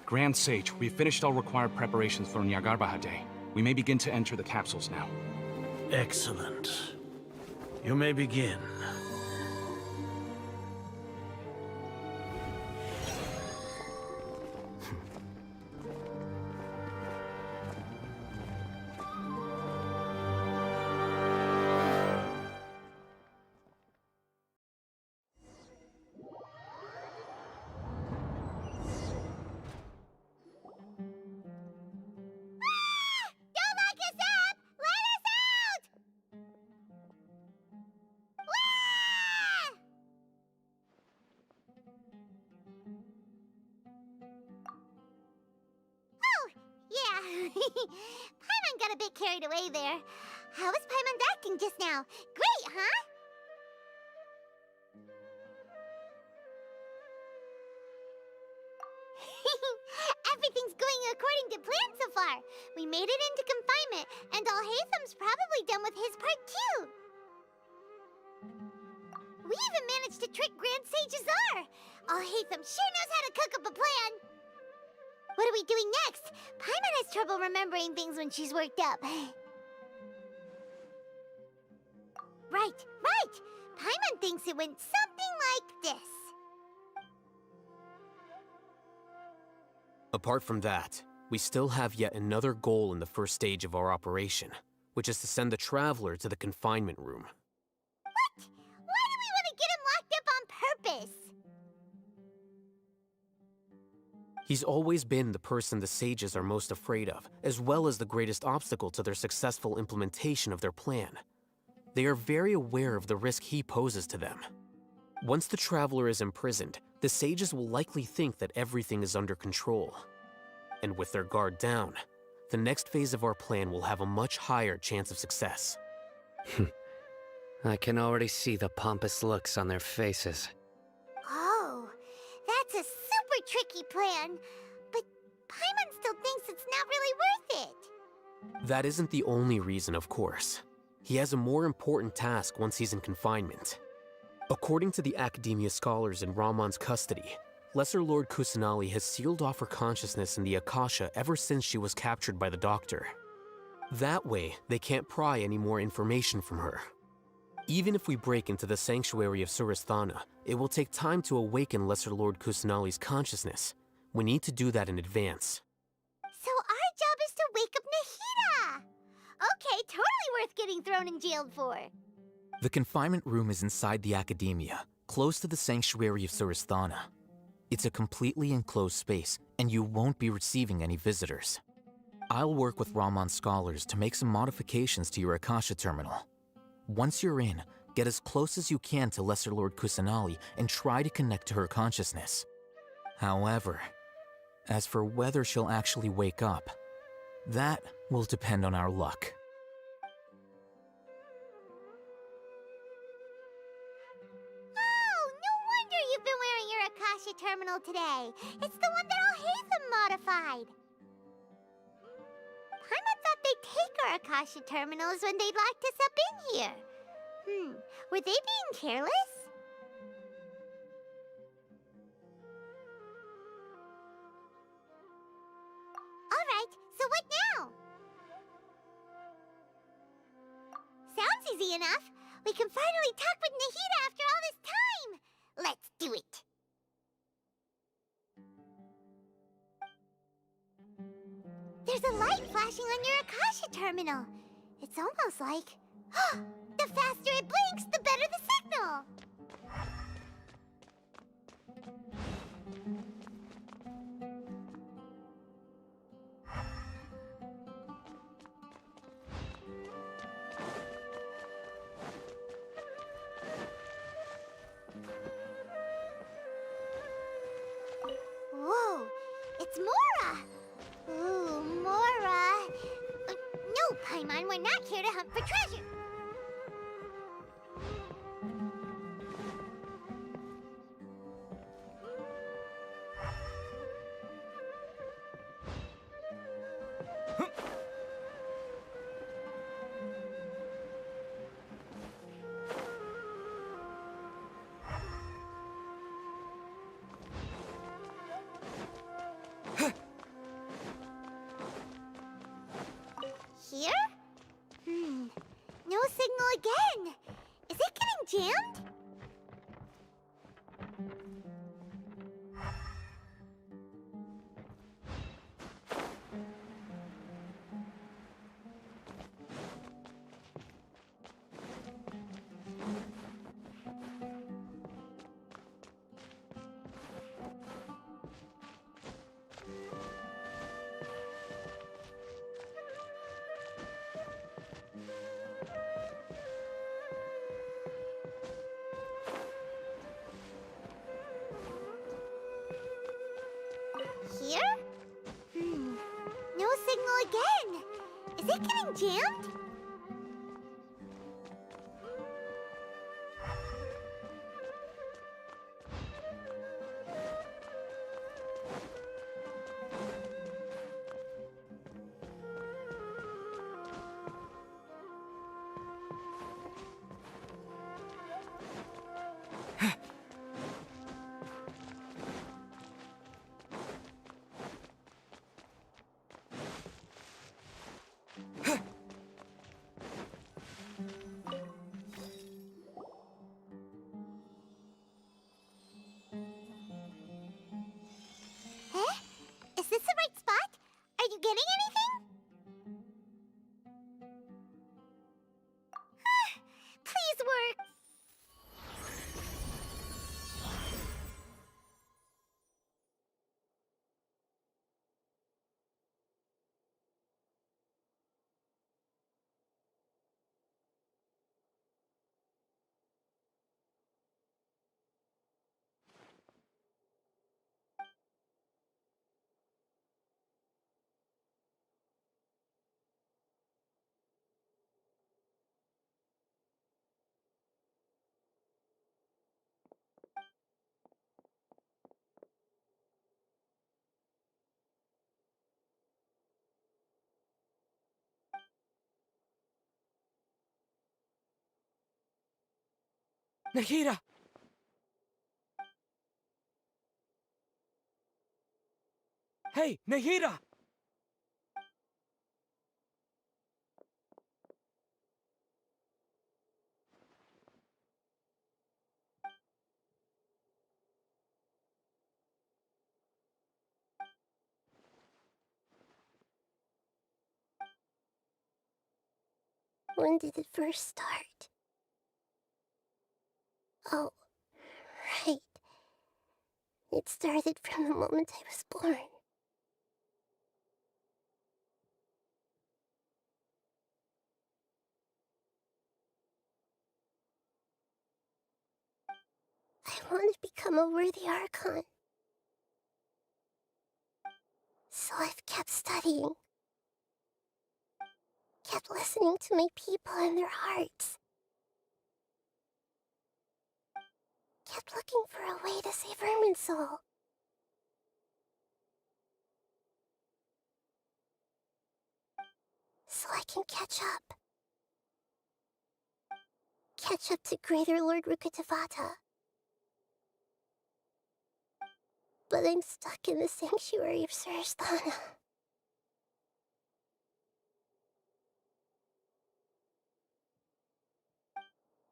Grand Sage, we've finished all required preparations for Nyagarbha Day. We may begin to enter the capsules now. Excellent. You may begin. Paimon got a bit carried away there. How was Paimon acting just now? Great, huh? Everything's going according to plan so far. We made it into confinement, and Alhaitham's probably done with his part too. We even managed to trick Grand Sage Azar. Alhaitham sure knows how to cook up a plan. What are we doing next? Paimon has trouble remembering things when she's worked up. Right. Paimon thinks it went something like this. Apart from that, we still have yet another goal in the first stage of our operation, which is to send the Traveler to the confinement room. What? Why do we want to get him locked up on purpose? He's always been the person the sages are most afraid of, as well as the greatest obstacle to their successful implementation of their plan. They are very aware of the risk he poses to them. Once the Traveler is imprisoned, the sages will likely think that everything is under control. And with their guard down, the next phase of our plan will have a much higher chance of success. I can already see the pompous looks on their faces. Oh, that's a super tricky plan. But Paimon still thinks it's not really worth it. That isn't the only reason, of course. He has a more important task once he's in confinement. According to the Academia scholars in Ramon's custody, Lesser Lord Kusanali has sealed off her consciousness in the Akasha ever since she was captured by the Doctor. That way, they can't pry any more information from her. Even if we break into the sanctuary of Suristhana, it will take time to awaken Lesser Lord Kusanali's consciousness. We need to do that in advance. So our job is to wake up Nahida! Okay, totally worth getting thrown in jail for. The confinement room is inside the Academia, close to the sanctuary of Suristhana. It's a completely enclosed space, and you won't be receiving any visitors. I'll work with Ramon's scholars to make some modifications to your Akasha terminal. Once you're in, get as close as you can to Lesser Lord Kusanali and try to connect to her consciousness. However, as for whether she'll actually wake up, that will depend on our luck. You've been wearing your Akasha terminal today. It's the one that Alhaitham modified. Paimon thought they'd take our Akasha terminals when they locked us up in here. Were they being careless? Alright, so what now? Sounds easy enough. We can finally talk with Nahida after all this time. Let's do it. There's a light flashing on your Akasha terminal. It's almost like... the faster it blinks, the better the signal. Whoa, it's Mora! Ooh, Mora! No, Paimon, we're not here to hunt for treasure! Here? No signal again. Is it getting jammed? getting jammed? Is this the right spot? Are you getting anything? Please work. Nahida! Hey, Nahida! When did it first start? Oh, right. It started from the moment I was born. I want to become a worthy Archon. So I've kept studying. Kept listening to my people and their hearts. Kept looking for a way to save Irminsul. So I can catch up. Catch up to Greater Lord Rukkhadevata. But I'm stuck in the sanctuary of Surasthana.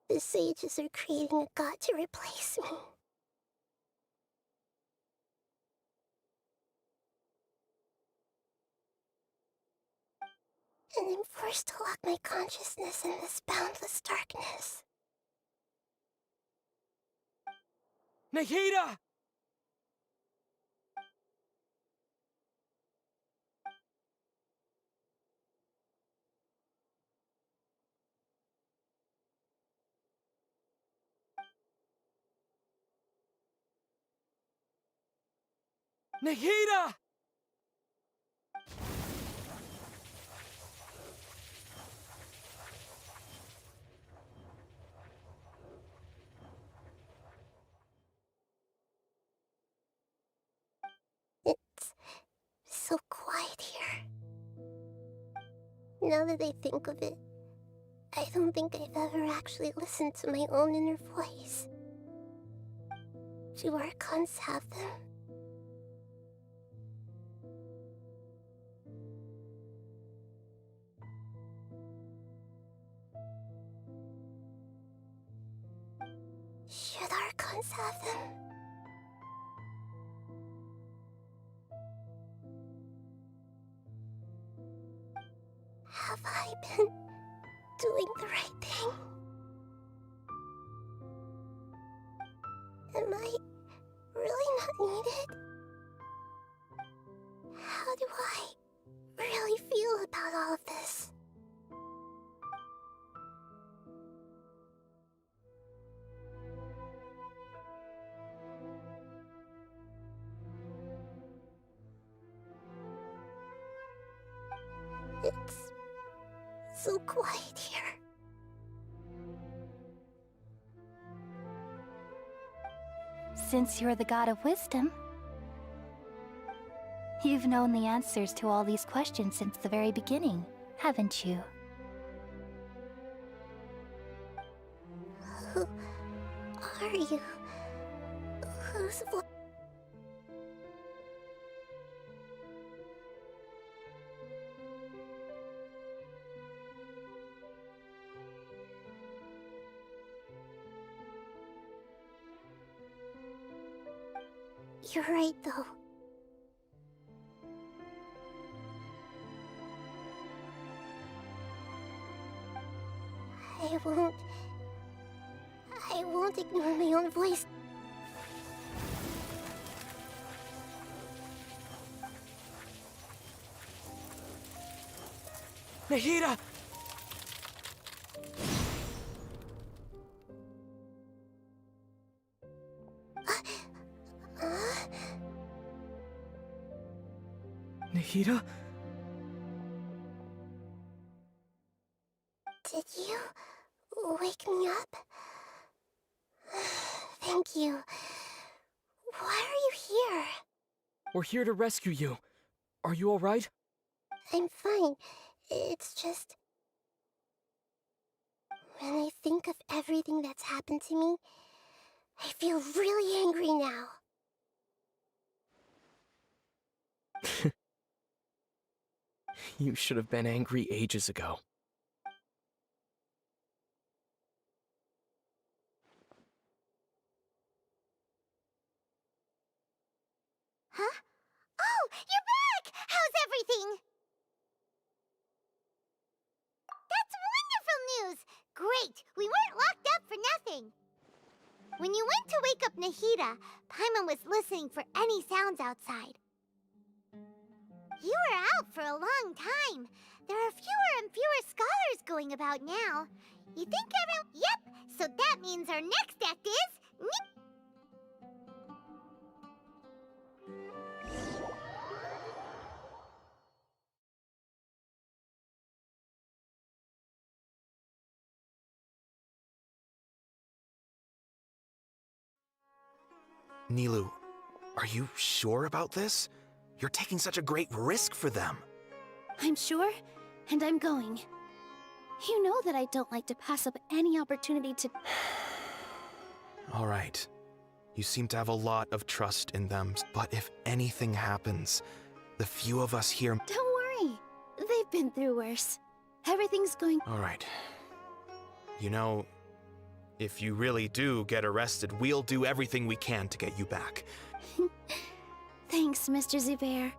The sages are creating a god to replace me. And I'm forced to lock my consciousness in this boundless darkness. Nahida! Nahida! It's so quiet here. Now that I think of it, I don't think I've ever actually listened to my own inner voice. Do Archons have them? Should Archons have them? Have I been doing the right thing? Am I really not needed? How do I really feel about all of this? It's so quiet here. Since you're the god of wisdom, you've known the answers to all these questions since the very beginning, haven't you? Who are you? Whose voice? You're right, though. I won't ignore my own voice. Nahida! Nahida? Did you wake me up? Thank you. Why are you here? We're here to rescue you. Are you alright? I'm fine. It's just... when I think of everything that's happened to me, I feel really angry now. You should have been angry ages ago. Huh? Oh, you're back! How's everything? That's wonderful news! Great! We weren't locked up for nothing. When you went to wake up Nahida, Paimon was listening for any sounds outside. You were out for a long time. There are fewer and fewer scholars going about now. You think everyone... Yep! So that means our next act is... Nilou, are you sure about this? You're taking such a great risk for them. I'm sure, and I'm going. You know that I don't like to pass up any opportunity to... All right. You seem to have a lot of trust in them, but if anything happens, the few of us here... Don't worry. They've been through worse. Everything's going... All right. You know, if you really do get arrested, we'll do everything we can to get you back. Thanks, Mr. Zubair.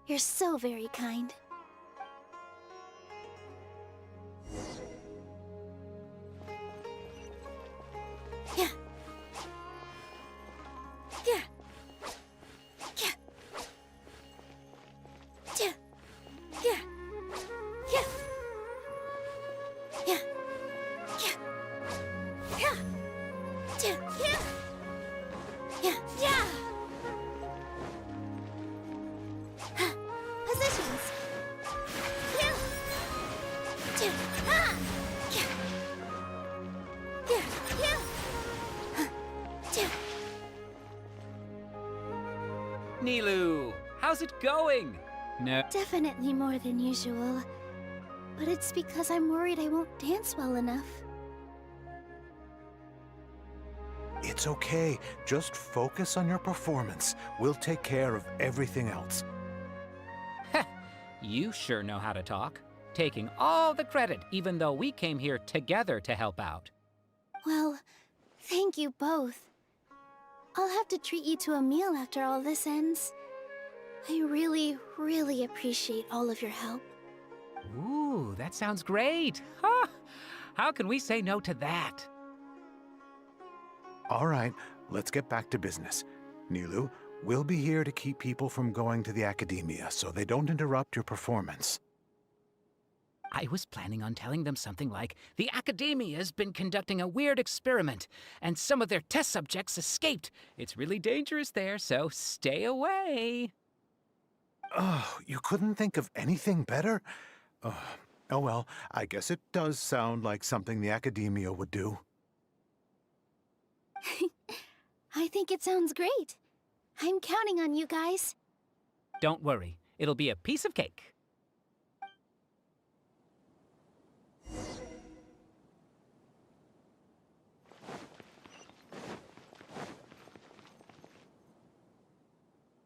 You're so very kind. Yeah. Yeah. Yeah. Yeah. Yeah. Yeah. Yeah. Yeah. Yeah. Yeah. Yeah. Yeah. Positions. Yeah. Yeah. Ah. Yeah. Yeah. Yeah. Yeah. Nilou, how's it going? No. Definitely more than usual. But it's because I'm worried I won't dance well enough. It's okay. Just focus on your performance. We'll take care of everything else. You sure know how to talk. Taking all the credit, even though we came here together to help out. Well, thank you both. I'll have to treat you to a meal after all this ends. I really, really appreciate all of your help. Ooh, that sounds great. Huh? How can we say no to that? All right, let's get back to business. Nilou, we'll be here to keep people from going to the academia so they don't interrupt your performance. I was planning on telling them something like, the Academia's been conducting a weird experiment, and some of their test subjects escaped. It's really dangerous there, so stay away. Oh, you couldn't think of anything better? Oh, Oh well, I guess it does sound like something the Academia would do. I think it sounds great. I'm counting on you guys. Don't worry, it'll be a piece of cake.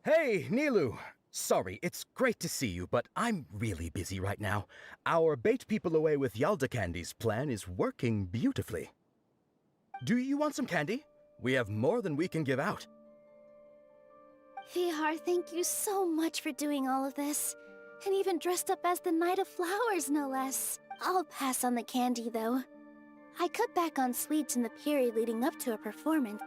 Hey, Nilu! Sorry, it's great to see you, but I'm really busy right now. Our Bait People Away with Yalda Candies plan is working beautifully. Do you want some candy? We have more than we can give out. Vihar, thank you so much for doing all of this. And even dressed up as the Knight of Flowers, no less. I'll pass on the candy, though. I cut back on sweets in the period leading up to a performance.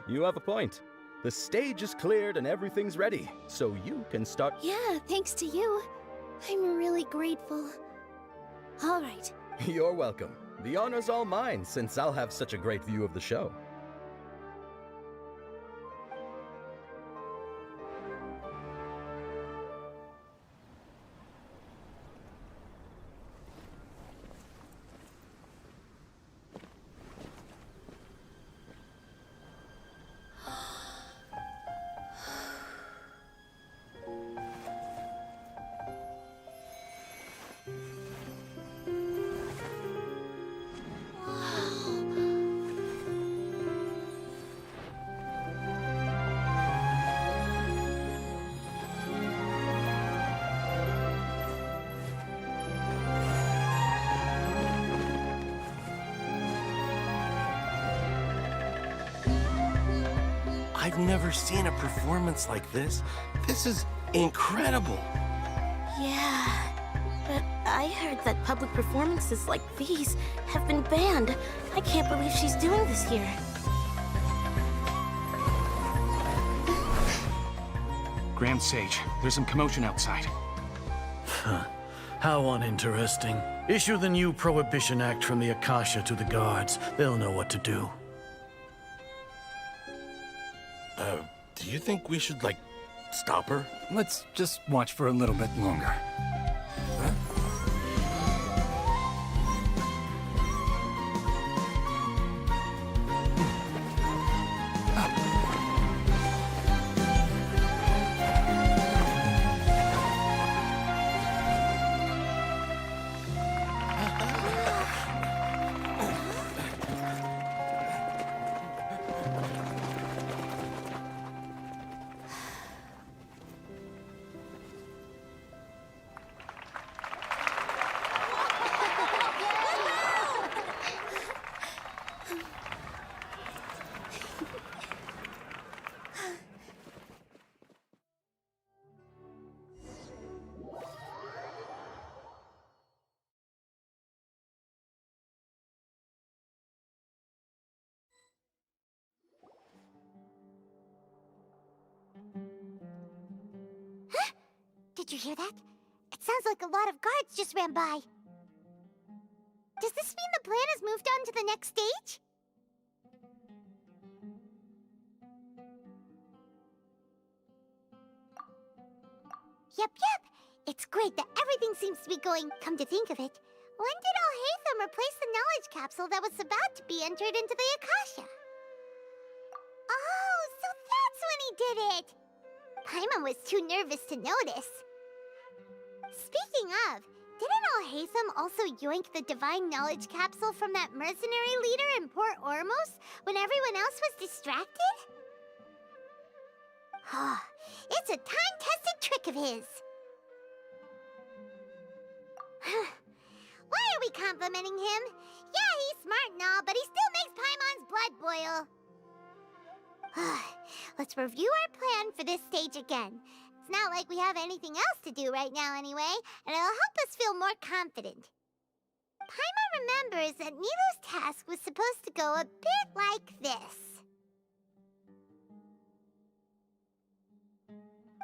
You have a point. The stage is cleared and everything's ready, so you can start. Yeah, thanks to you. I'm really grateful. All right. You're welcome. The honor's all mine, since I'll have such a great view of the show. I've never seen a performance like this. This is incredible. Yeah, but I heard that public performances like these have been banned. I can't believe she's doing this here. Grand Sage, there's some commotion outside. How uninteresting. Issue the new Prohibition Act from the Akasha to the guards. They'll know what to do. Do you think we should, stop her? Let's just watch for a little bit longer. Did you hear that? It sounds like a lot of guards just ran by. Does this mean the plan has moved on to the next stage? Yep. It's great that everything seems to be going. Come to think of it, when did Alhaitham replace the knowledge capsule that was about to be entered into the Akasha? Oh, so that's when he did it! Paimon was too nervous to notice. Speaking of, didn't Alhaitham also yoink the divine knowledge capsule from that mercenary leader in Port Ormos when everyone else was distracted? It's a time-tested trick of his. Why are we complimenting him? Yeah, he's smart and all, but he still makes Paimon's blood boil. Let's review our plan for this stage again. It's not like we have anything else to do right now anyway, and it'll help us feel more confident. Paimon remembers that Nilu's task was supposed to go a bit like this.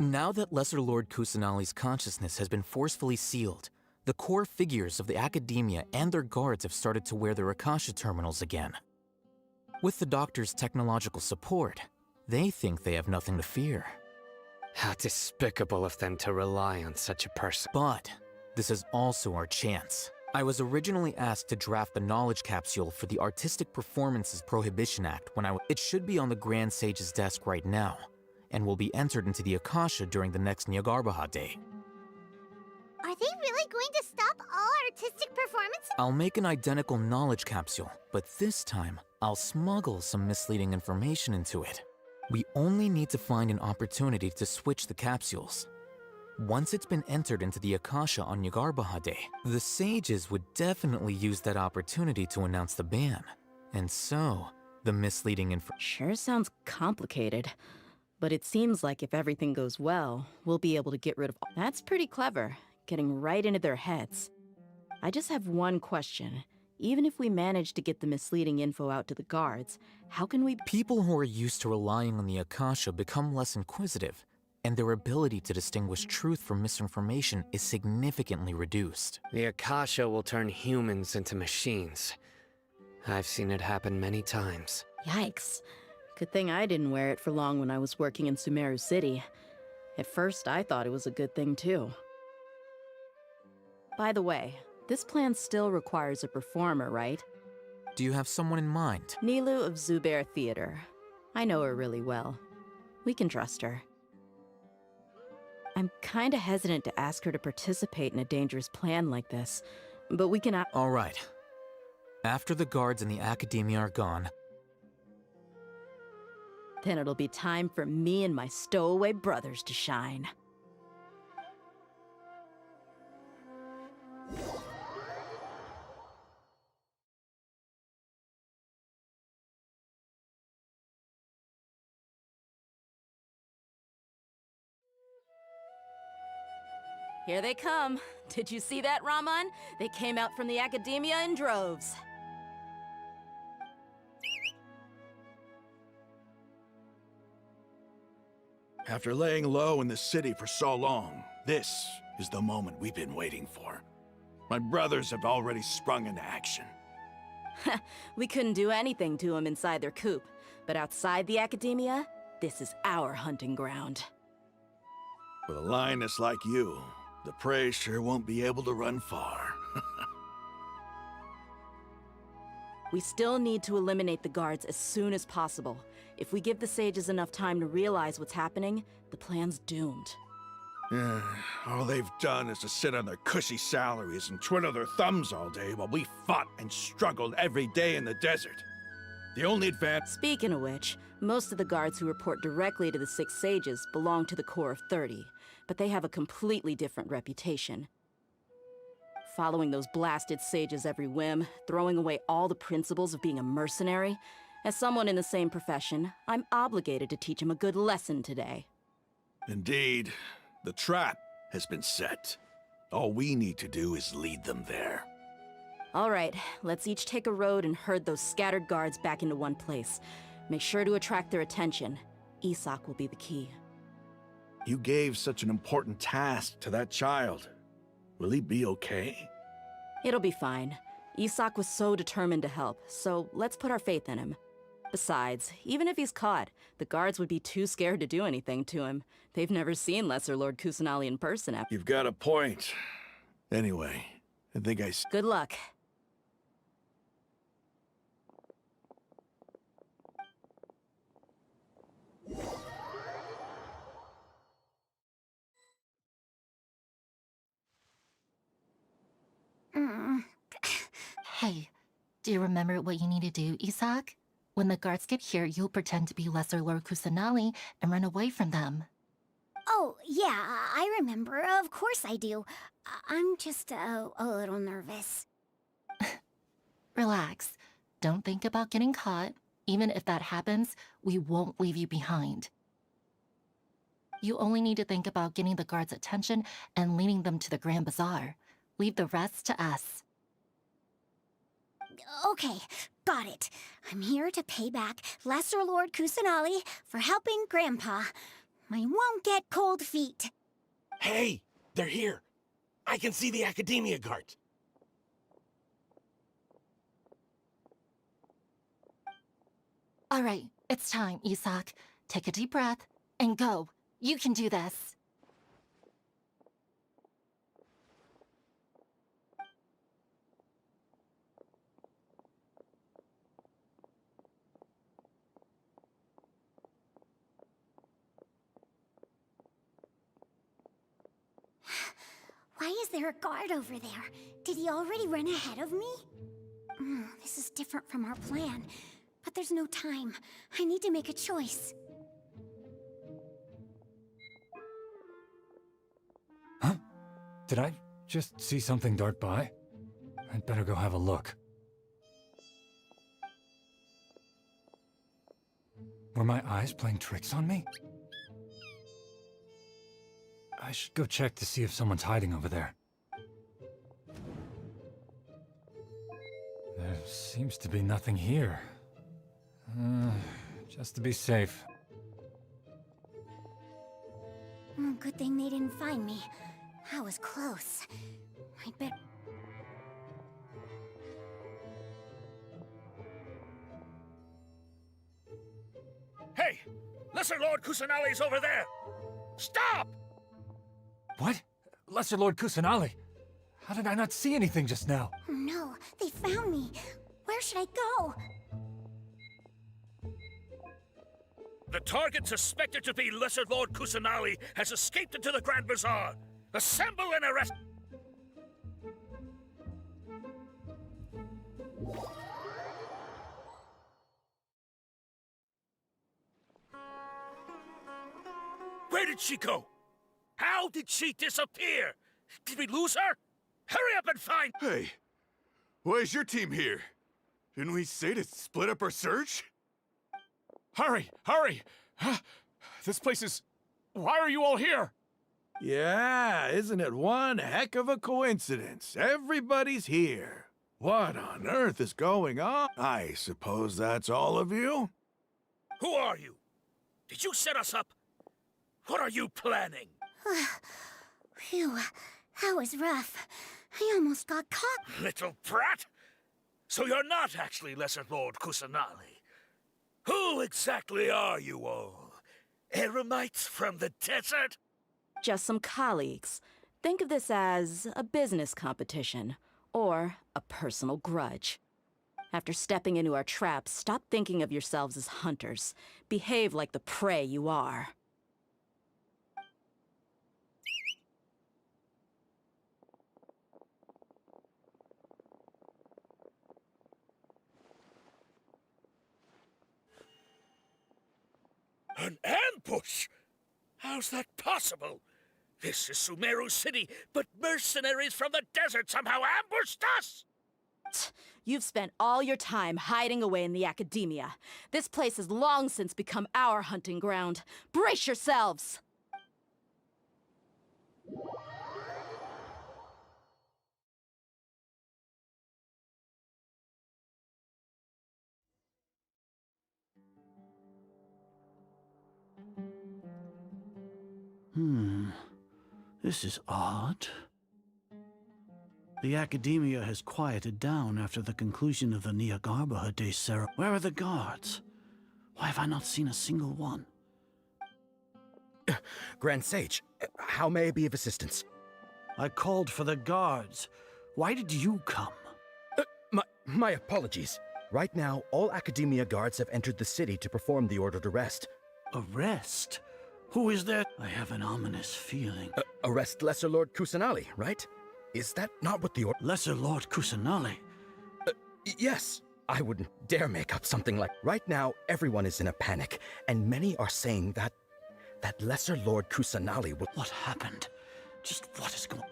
Now that Lesser Lord Kusanali's consciousness has been forcefully sealed, the core figures of the Academia and their guards have started to wear their Akasha terminals again. With the Doctor's technological support, they think they have nothing to fear. How despicable of them to rely on such a person. But This is also our chance. I was originally asked to draft the knowledge capsule for the Artistic Performances Prohibition Act it should be on the Grand Sage's desk right now, and will be entered into the Akasha during the next Nyargarbaha Day. Are they really going to stop all artistic performances? I'll make an identical knowledge capsule, but this time, I'll smuggle some misleading information into it. We only need to find an opportunity to switch the capsules. Once it's been entered into the Akasha on Nyargarbaha Day, the sages would definitely use that opportunity to announce the ban. And so, the misleading Sure sounds complicated, but it seems like if everything goes well, we'll be able to get rid of That's pretty clever, getting right into their heads. I just have one question. Even if we manage to get the misleading info out to the guards, how can we— People who are used to relying on the Akasha become less inquisitive, and their ability to distinguish truth from misinformation is significantly reduced. The Akasha will turn humans into machines. I've seen it happen many times. Yikes. Good thing I didn't wear it for long when I was working in Sumeru City. At first, I thought it was a good thing too. By the way, this plan still requires a performer, right? Do you have someone in mind? Nilu of Zubair Theater. I know her really well. We can trust her. I'm kinda hesitant to ask her to participate in a dangerous plan like this, but we can— All right. After the guards and the academia are gone, then it'll be time for me and my stowaway brothers to shine. Here they come. Did you see that, Raman? They came out from the academia in droves. After laying low in the city for so long, this is the moment we've been waiting for. My brothers have already sprung into action. We couldn't do anything to them inside their coop, but outside the academia, this is our hunting ground. With a lioness like you, the prey sure won't be able to run far. We still need to eliminate the guards as soon as possible. If we give the sages enough time to realize what's happening, the plan's doomed. All they've done is to sit on their cushy salaries and twiddle their thumbs all day while we fought and struggled every day in the desert. The only advantage— Speaking of which, most of the guards who report directly to the 6 sages belong to the Corps of 30, but they have a completely different reputation. Following those blasted sages every whim, throwing away all the principles of being a mercenary. As someone in the same profession, I'm obligated to teach them a good lesson today. Indeed, the trap has been set. All we need to do is lead them there. All right, let's each take a road and herd those scattered guards back into one place. Make sure to attract their attention. Isak will be the key. You gave such an important task to that child. Will he be okay? It'll be fine. Isak was so determined to help, so let's put our faith in him. Besides, even if he's caught, the guards would be too scared to do anything to him. They've never seen Lesser Lord Kusanali in person. You've got a point. Anyway, I think Good luck. Hey, do you remember what you need to do, Isak? When the guards get here, you'll pretend to be Lesser Lord Kusanali and run away from them. Oh, yeah, I remember. Of course I do. I'm just a little nervous. Relax. Don't think about getting caught. Even if that happens, we won't leave you behind. You only need to think about getting the guards' attention and leading them to the Grand Bazaar. Leave the rest to us. Okay, got it. I'm here to pay back Lesser Lord Kusanali for helping Grandpa. I won't get cold feet. Hey, they're here. I can see the Academia guards. All right, it's time, Isak. Take a deep breath and go. You can do this. Why is there a guard over there? Did he already run ahead of me? This is different from our plan. But there's no time. I need to make a choice. Huh? Did I just see something dart by? I'd better go have a look. Were my eyes playing tricks on me? I should go check to see if someone's hiding over there. There seems to be nothing here. Just to be safe. Good thing they didn't find me. I was close. I'd better... Hey! Lesser Lord Kusanali's over there! Stop! What? Lesser Lord Kusanali? How did I not see anything just now? No, they found me. Where should I go? The target suspected to be Lesser Lord Kusanali has escaped into the Grand Bazaar. Assemble and arrest... Where did she go? How did she disappear? Did we lose her? Hurry up and find... Hey, why is your team here? Didn't we say to split up our search? Hurry! Hurry! This place is... Why are you all here? Yeah, isn't it one heck of a coincidence? Everybody's here. What on earth is going on? I suppose that's all of you? Who are you? Did you set us up? What are you planning? Phew, that was rough. I almost got caught. Little brat! So you're not actually Lesser Lord Kusanali. Who exactly are you all? Eremites from the desert? Just some colleagues. Think of this as a business competition, or a personal grudge. After stepping into our traps, stop thinking of yourselves as hunters. Behave like the prey you are. An ambush? How's that possible? This is Sumeru City, but mercenaries from the desert somehow ambushed us! You've spent all your time hiding away in the academia. This place has long since become our hunting ground. Brace yourselves! This is odd. The academia has quieted down after the conclusion of the Nyagarbha Day ceremony. Where are the guards? Why have I not seen a single one? Grand Sage, how may I be of assistance? I called for the guards. Why did you come? My apologies. Right now, all academia guards have entered the city to perform the ordered arrest. Arrest? Who is there? I have an ominous feeling. Arrest Lesser Lord Kusanali, right? Is that not what the order... Lesser Lord Kusanali? Yes. I wouldn't dare make up something like... Right now, everyone is in a panic, and many are saying that Lesser Lord Kusanali will... What happened? Just what is going...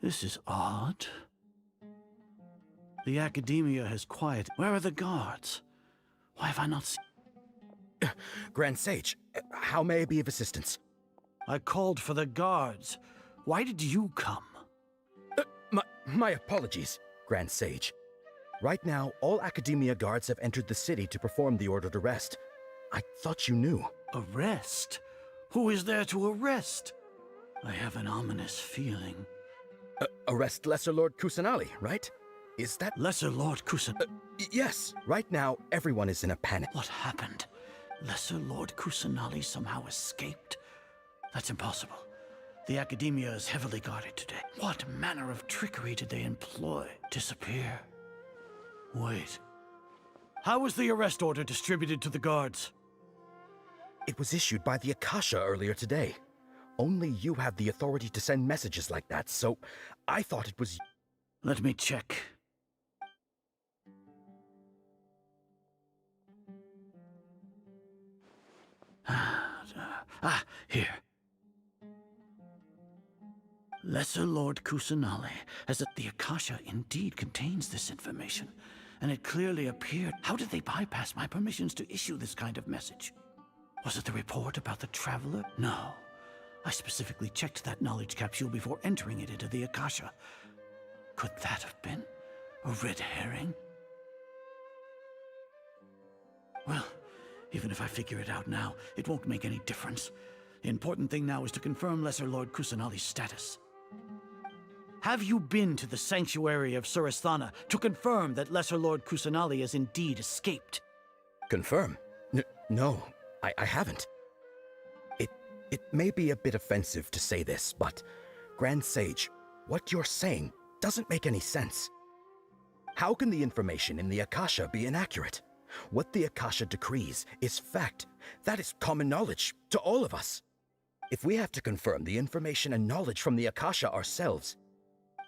This is odd. The academia has quieted. Where are the guards? Why have I not seen... Grand Sage, how may I be of assistance? I called for the guards. Why did you come? My apologies, Grand Sage. Right now, all academia guards have entered the city to perform the ordered arrest. I thought you knew. Arrest? Who is there to arrest? I have an ominous feeling. Arrest Lesser Lord Kusanali, right? Is that... Lesser Lord Kusanali? Yes. Right now, everyone is in a panic. What happened? Lesser Lord Kusanali somehow escaped? That's impossible. The Academia is heavily guarded today. What manner of trickery did they employ? Disappear? Wait. How was the arrest order distributed to the guards? It was issued by the Akasha earlier today. Only you have the authority to send messages like that, so I thought it was... Let me check. Here. Lesser Lord Kusanali has that the Akasha indeed contains this information, and it clearly appeared. How did they bypass my permissions to issue this kind of message? Was it the report about the Traveler? No. I specifically checked that knowledge capsule before entering it into the Akasha. Could that have been a red herring? Well, even if I figure it out now, it won't make any difference. The important thing now is to confirm Lesser Lord Kusanali's status. Have you been to the sanctuary of Surasthana to confirm that Lesser Lord Kusanali has indeed escaped? Confirm? No, I haven't. It may be a bit offensive to say this, but Grand Sage, what you're saying doesn't make any sense. How can the information in the Akasha be inaccurate? What the Akasha decrees is fact. That is common knowledge to all of us. If we have to confirm the information and knowledge from the Akasha ourselves,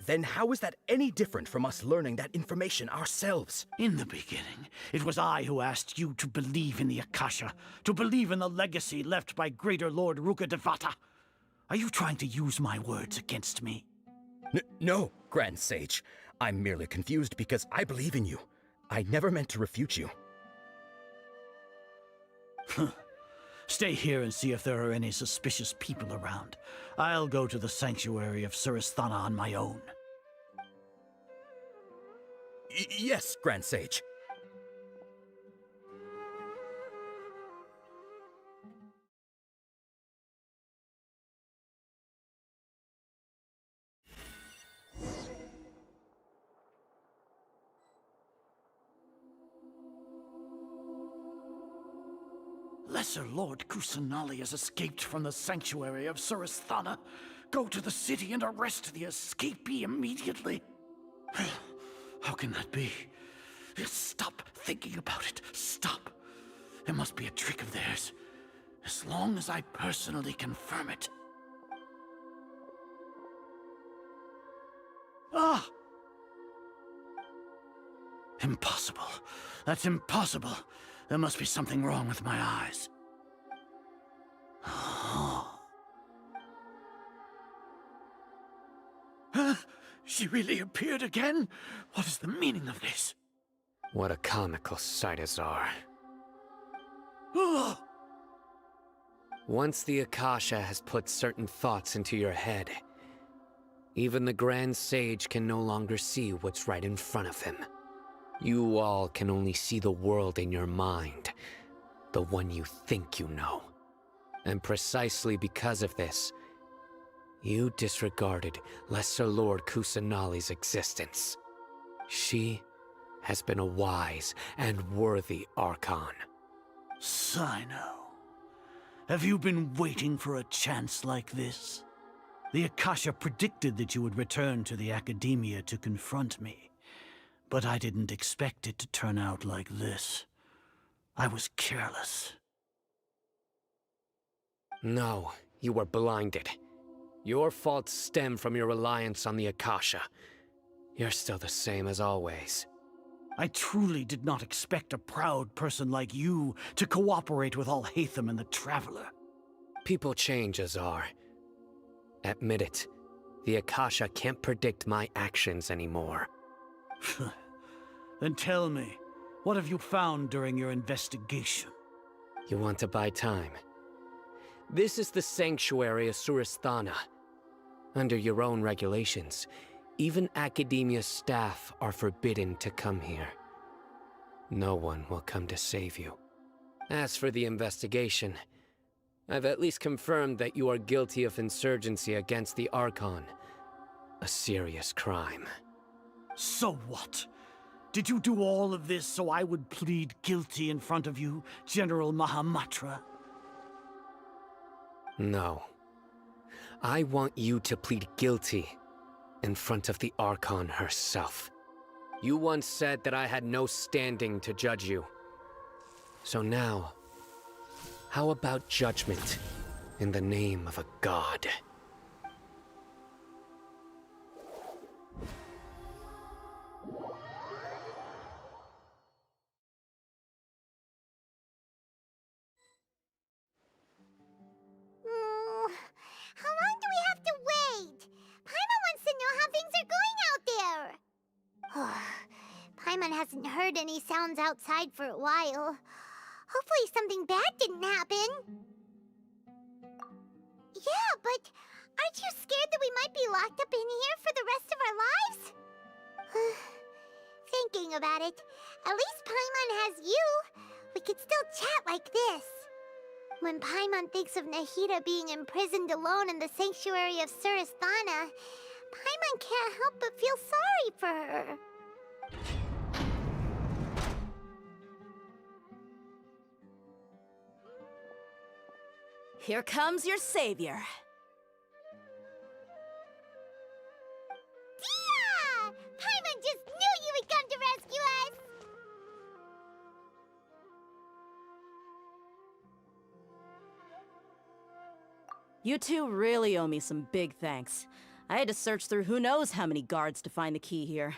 then how is that any different from us learning that information ourselves? In the beginning, it was I who asked you to believe in the Akasha, to believe in the legacy left by Greater Lord Rukkhadevata. Are you trying to use my words against me? No, Grand Sage. I'm merely confused because I believe in you. I never meant to refute you. Stay here and see if there are any suspicious people around. I'll go to the sanctuary of Surasthana on my own. Yes, Grand Sage. Lesser Lord Kusanali has escaped from the sanctuary of Surasthana. Go to the city and arrest the escapee immediately. How can that be? Stop thinking about it. Stop. It must be a trick of theirs. As long as I personally confirm it. Ah! Impossible. That's impossible. There must be something wrong with my eyes. She really appeared again? What is the meaning of this? What a comical sight, Azar. Once the Akasha has put certain thoughts into your head, even the Grand Sage can no longer see what's right in front of him. You all can only see the world in your mind, the one you think you know. And precisely because of this, you disregarded Lesser Lord Kusanali's existence. She has been a wise and worthy Archon. Sino, have you been waiting for a chance like this? The Akasha predicted that you would return to the Academia to confront me. But I didn't expect it to turn out like this. I was careless. No, you were blinded. Your faults stem from your reliance on the Akasha. You're still the same as always. I truly did not expect a proud person like you to cooperate with Alhaitham and the Traveler. People change, Azar. Admit it. The Akasha can't predict my actions anymore. Then tell me, what have you found during your investigation? You want to buy time? This is the sanctuary of Surasthana. Under your own regulations, even Academia staff are forbidden to come here. No one will come to save you. As for the investigation, I've at least confirmed that you are guilty of insurgency against the Archon. A serious crime. So what? Did you do all of this so I would plead guilty in front of you, General Mahamatra? No. I want you to plead guilty in front of the Archon herself. You once said that I had no standing to judge you. So now, how about judgment in the name of a god? How long do we have to wait? Paimon wants to know how things are going out there. Paimon hasn't heard any sounds outside for a while. Hopefully something bad didn't happen. Yeah, but aren't you scared that we might be locked up in here for the rest of our lives? Thinking about it, at least Paimon has you. We could still chat like this. When Paimon thinks of Nahida being imprisoned alone in the sanctuary of Surasthana, Paimon can't help but feel sorry for her. Here comes your savior. Dia! Paimon just knew you would come to rescue us! You two really owe me some big thanks. I had to search through who knows how many guards to find the key here.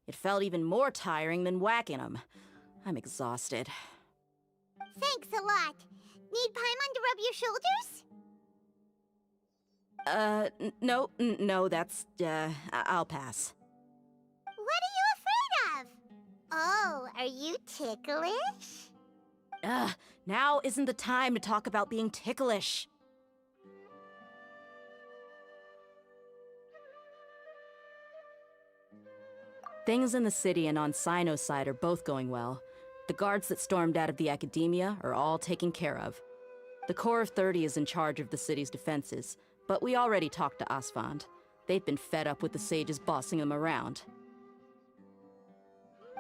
It felt even more tiring than whacking them. I'm exhausted. Thanks a lot. Need Paimon to rub your shoulders? No, that's, I'll pass. What are you afraid of? Oh, are you ticklish? Now isn't the time to talk about being ticklish. Things in the city and on Sino's side are both going well. The guards that stormed out of the academia are all taken care of. The Corps of 30 is in charge of the city's defenses, but we already talked to Asfand. They've been fed up with the sages bossing them around.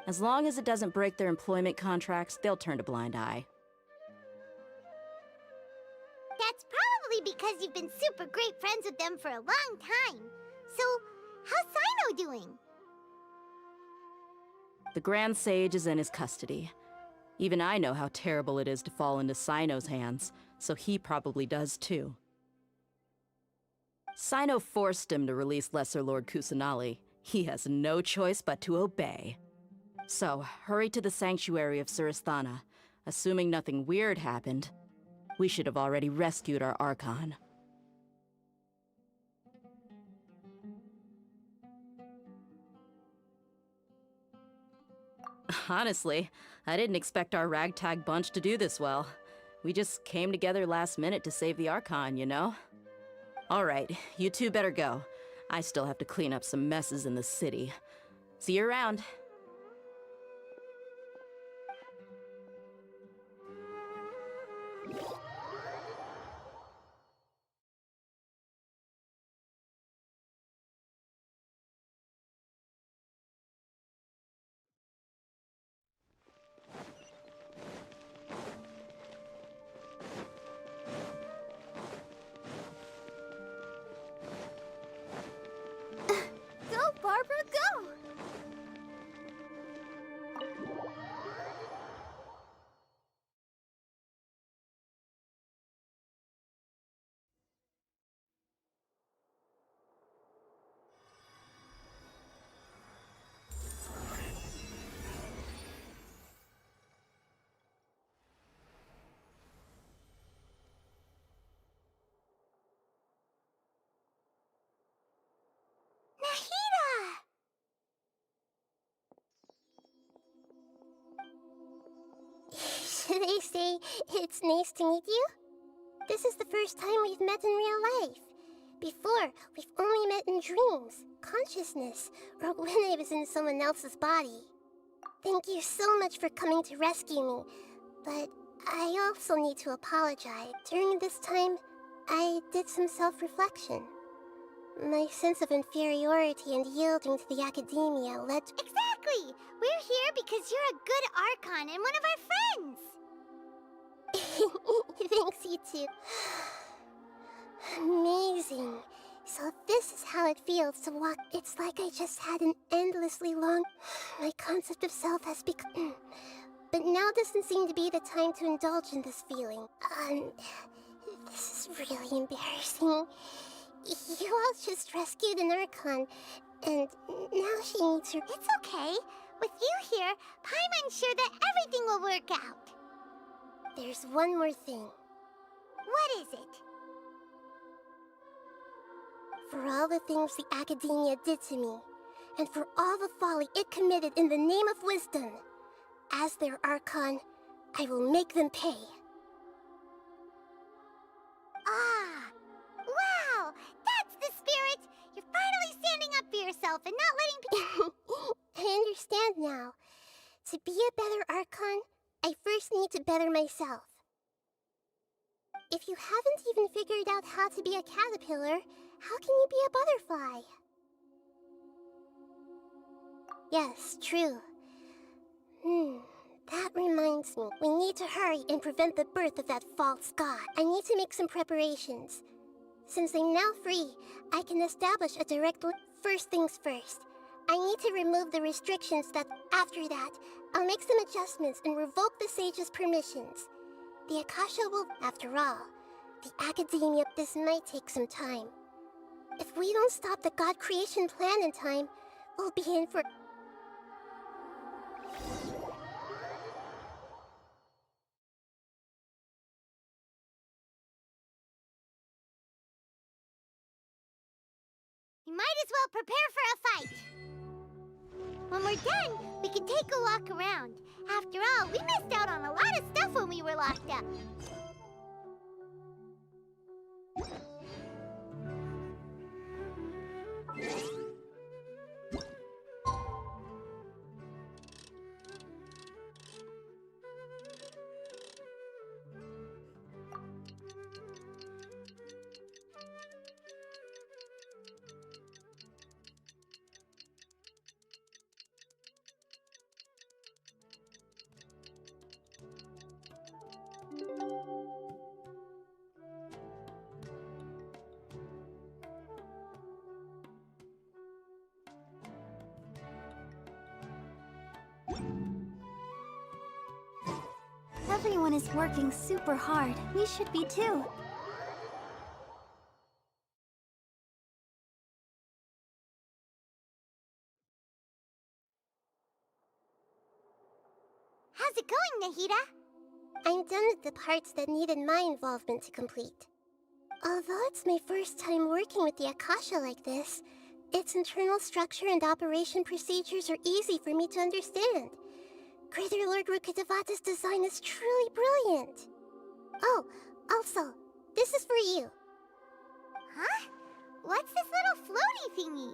As long as it doesn't break their employment contracts, they'll turn a blind eye. That's probably because you've been super great friends with them for a long time. So, how's Sino doing? The Grand Sage is in his custody. Even I know how terrible it is to fall into Sino's hands, so he probably does too. Sino forced him to release Lesser Lord Kusanali. He has no choice but to obey. So, hurry to the sanctuary of Surasthana. Assuming nothing weird happened, we should have already rescued our Archon. Honestly, I didn't expect our ragtag bunch to do this well. We just came together last minute to save the Archon, you know? Alright, you two better go. I still have to clean up some messes in the city. See you around. Go, Barbara, go! Nahida! Should I say it's nice to meet you? This is the first time we've met in real life. Before, we've only met in dreams, consciousness, or when I was in someone else's body. Thank you so much for coming to rescue me, but I also need to apologize. During this time, I did some self-reflection. My sense of inferiority and yielding to the academia led to— Exactly! Exactly! We're here because you're a good Archon and one of our friends! Thanks, you two. Amazing. So this is how it feels to walk. It's like I just had an endlessly long... My concept of self has become... But now doesn't seem to be the time to indulge in this feeling. This is really embarrassing. You all just rescued an Archon, and now she needs her... It's okay. With you here, Paimon's sure that everything will work out. There's one more thing. What is it? For all the things the Academia did to me, and for all the folly it committed in the name of wisdom, as their Archon, I will make them pay. Ah! Wow! That's the spirit! You're finally standing up for yourself and not letting people... I understand now. To be a better Archon, I first need to better myself. If you haven't even figured out how to be a caterpillar, how can you be a butterfly? Yes, true. That reminds me. We need to hurry and prevent the birth of that false god. I need to make some preparations. Since I'm now free, I can establish a direct... First things first. I need to remove the restrictions that... After that, I'll make some adjustments and revoke the sage's permissions. The Akasha will... After all, the Academia... This might take some time. If we don't stop the god creation plan in time, we'll be in for... We might as well prepare for a fight. When we're done, we can take a walk around. After all, we missed out on a lot of stuff when we were locked up. Everyone is working super hard. We should be too. How's it going, Nahida? I'm done with the parts that needed my involvement to complete. Although it's my first time working with the Akasha like this, its internal structure and operation procedures are easy for me to understand. Greater Lord Rukkhadevata's design is truly brilliant. Oh, also, this is for you. Huh? What's this little floaty thingy?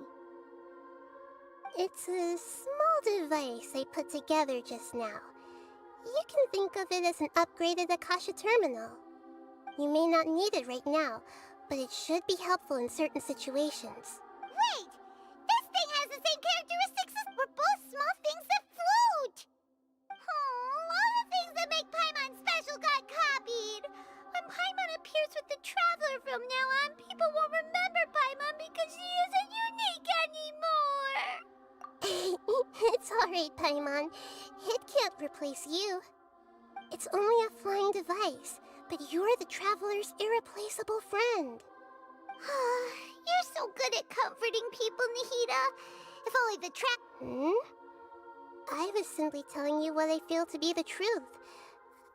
It's a small device I put together just now. You can think of it as an upgraded Akasha terminal. You may not need it right now, but it should be helpful in certain situations. Wait! This thing has the same characteristics as... We're both small things that float! Oh, all the things that make Paimon special got copied! When Paimon appears with the Traveler from now on, people won't remember Paimon because she isn't unique anymore! It's alright, Paimon. It can't replace you. It's only a flying device, but you're the Traveler's irreplaceable friend. You're so good at comforting people, Nahida. If only the I was simply telling you what I feel to be the truth.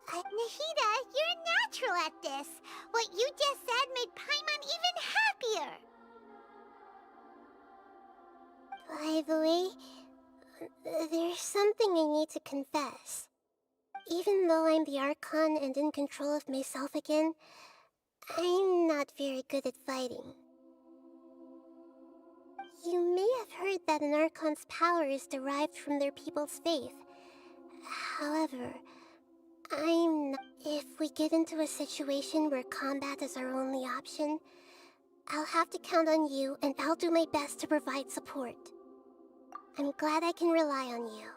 Nahida, you're natural at this. What you just said made Paimon even happier. By the way, there's something I need to confess. Even though I'm the Archon and in control of myself again, I'm not very good at fighting. You may have heard that an Archon's power is derived from their people's faith. However, I'm not... If we get into a situation where combat is our only option, I'll have to count on you and I'll do my best to provide support. I'm glad I can rely on you.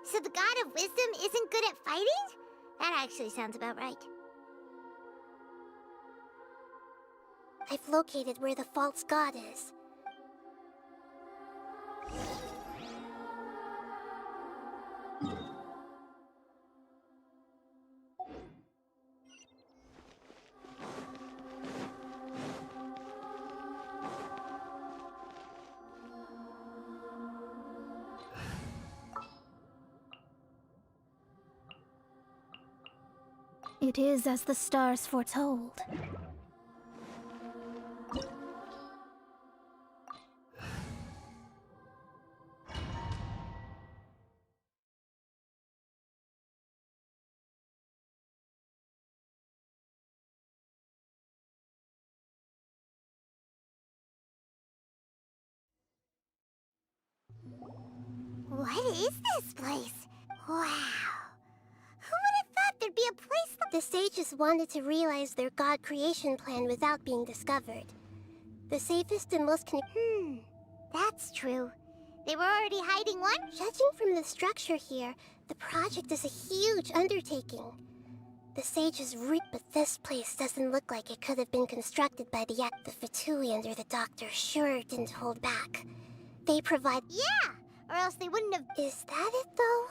So the God of Wisdom isn't good at fighting? That actually sounds about right. I've located where the false god is. It is as the stars foretold. What is this place? Wow. Who would have thought there'd be a place like The sages wanted to realize their god creation plan without being discovered. The safest and most That's true. They were already hiding one? Judging from the structure here, the project is a huge undertaking. The sages but this place doesn't look like it could have been constructed by the Fatui under the doctor sure didn't hold back. They provide— Yeah! Or else they wouldn't have— Is that it, though?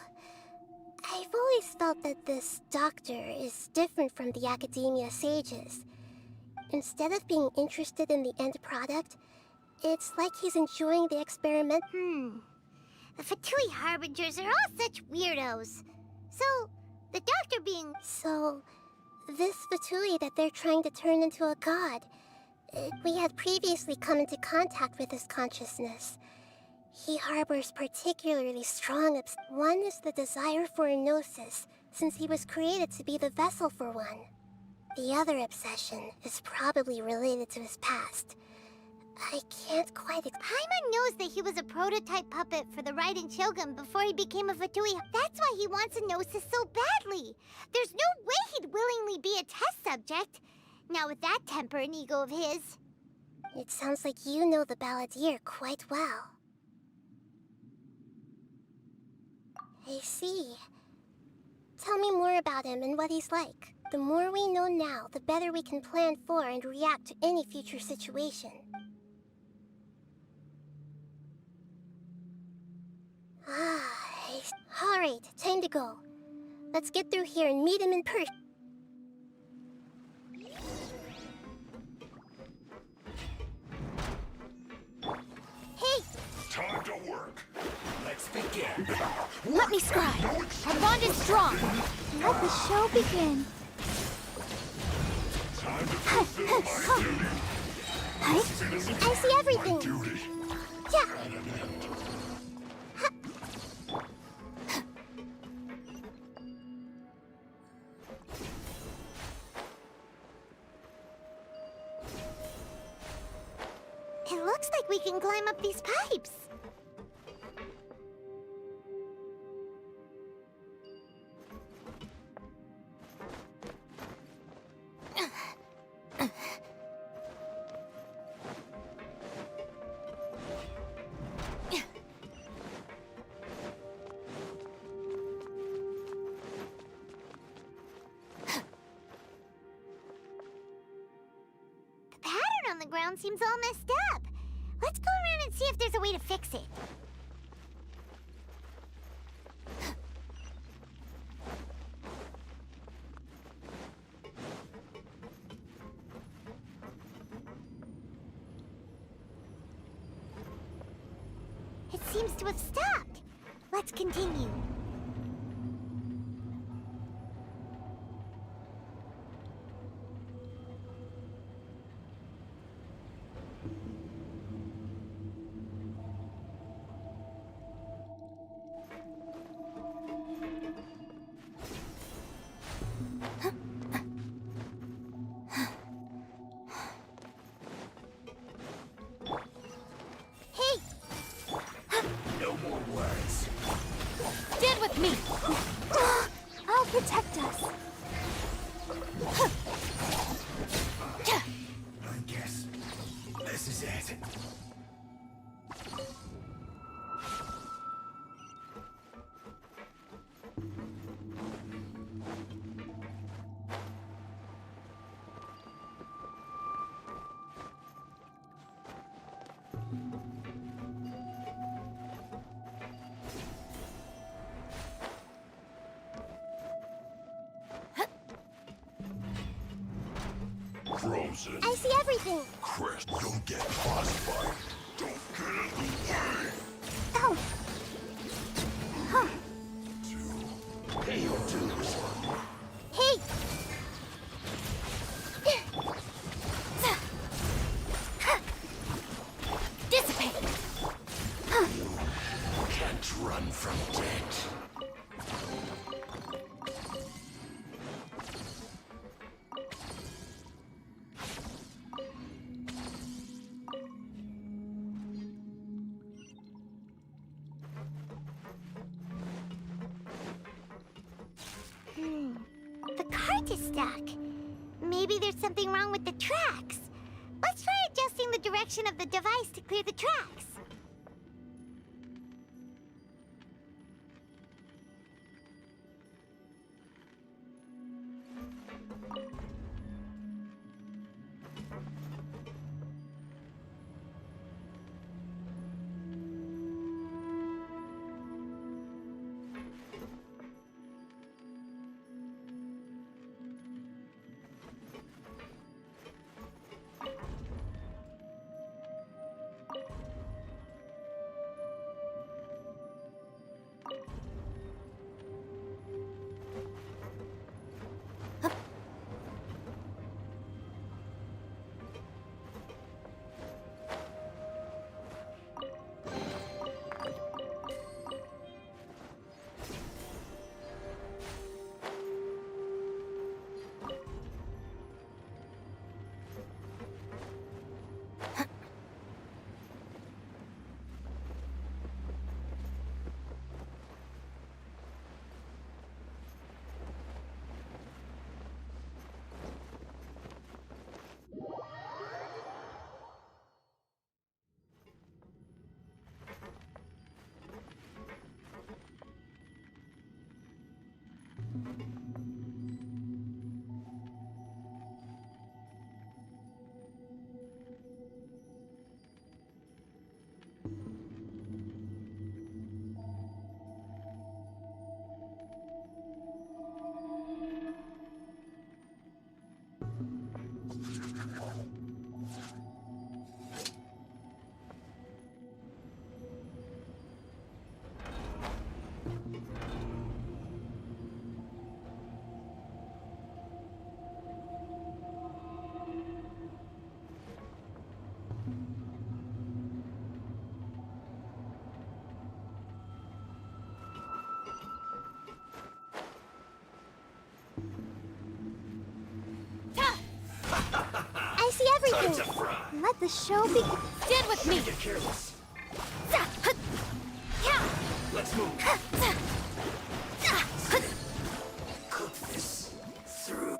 I've always felt that this doctor is different from the academia sages. Instead of being interested in the end product, it's like he's enjoying the experiment. The Fatui Harbingers are all such weirdos. So, the doctor being— So, this Fatui that they're trying to turn into a god, we had previously come into contact with his consciousness. He harbors particularly strong one is the desire for a gnosis, since he was created to be the vessel for one. The other obsession is probably related to his past. I can't quite Paimon knows that he was a prototype puppet for the Raiden Shogun before he became a Fatui. That's why he wants a gnosis so badly. There's no way he'd willingly be a test subject. Not with that temper and ego of his. It sounds like you know the balladeer quite well. I see. Tell me more about him and what he's like. The more we know now, the better we can plan for and react to any future situation. Alright, time to go. Let's get through here and meet him in person. Hey! Time to work. Let's begin. Let me scribe. Our bond is strong. Let the show begin. Time to fulfill my duty. I see everything. Yeah. It looks like we can climb up these pipes. On the ground seems all messed up. Let's go around and see if there's a way to fix it. It seems to have stopped. Let's continue. Me! I'll protect us. I guess this is it. I see everything. Crest, don't get frostbite. Don't get in the way. Oh. Huh. Pay your dues. Hey! Dissipate! Can't run from death. The cart is stuck. Maybe there's something wrong with the tracks. Let's try adjusting the direction of the device to clear the tracks. I see everything. Let the show begin. Stand with me. Get careless. Let's move. Cook this through.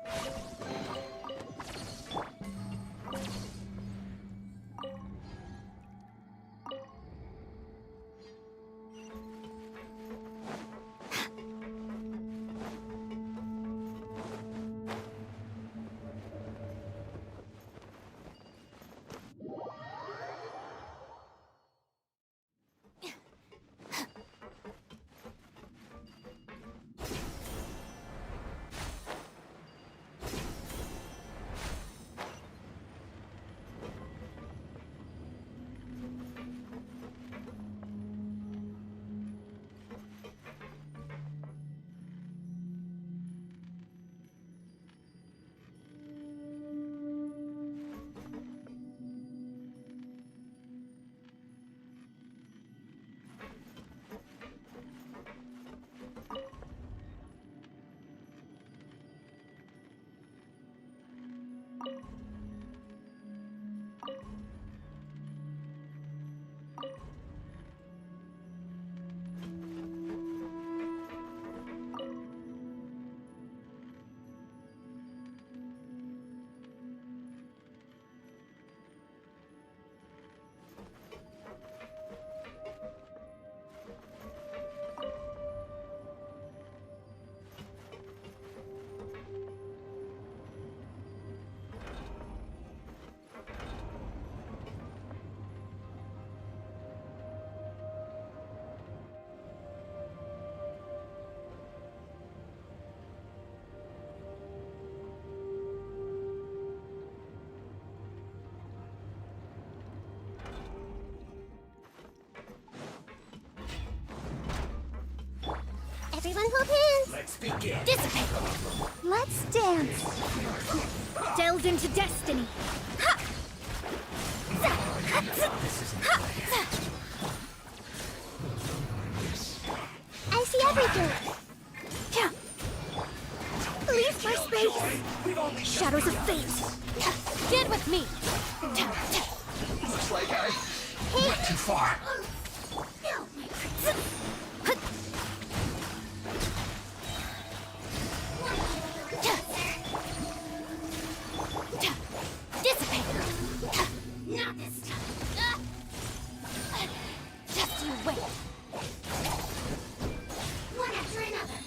Everyone hold hands. Let's begin. Dissipate. Let's dance. Delve into destiny. Ha! This isn't fair. I see everything. Yeah. Leave my space. Shadows of fate. Get with me. Looks like I went too far. Dissipate. Not this time. Just you wait. One after another.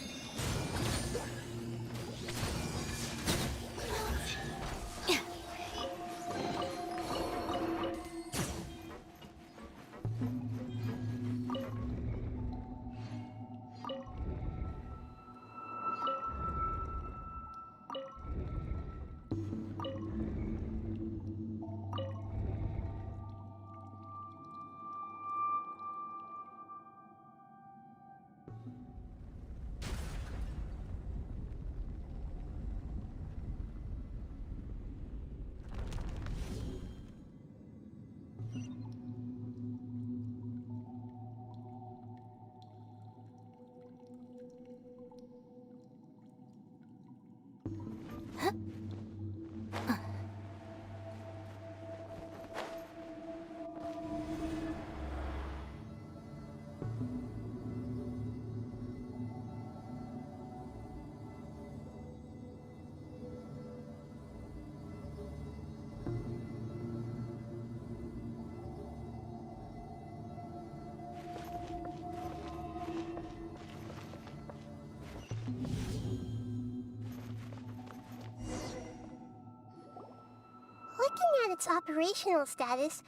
Looking at its operational status,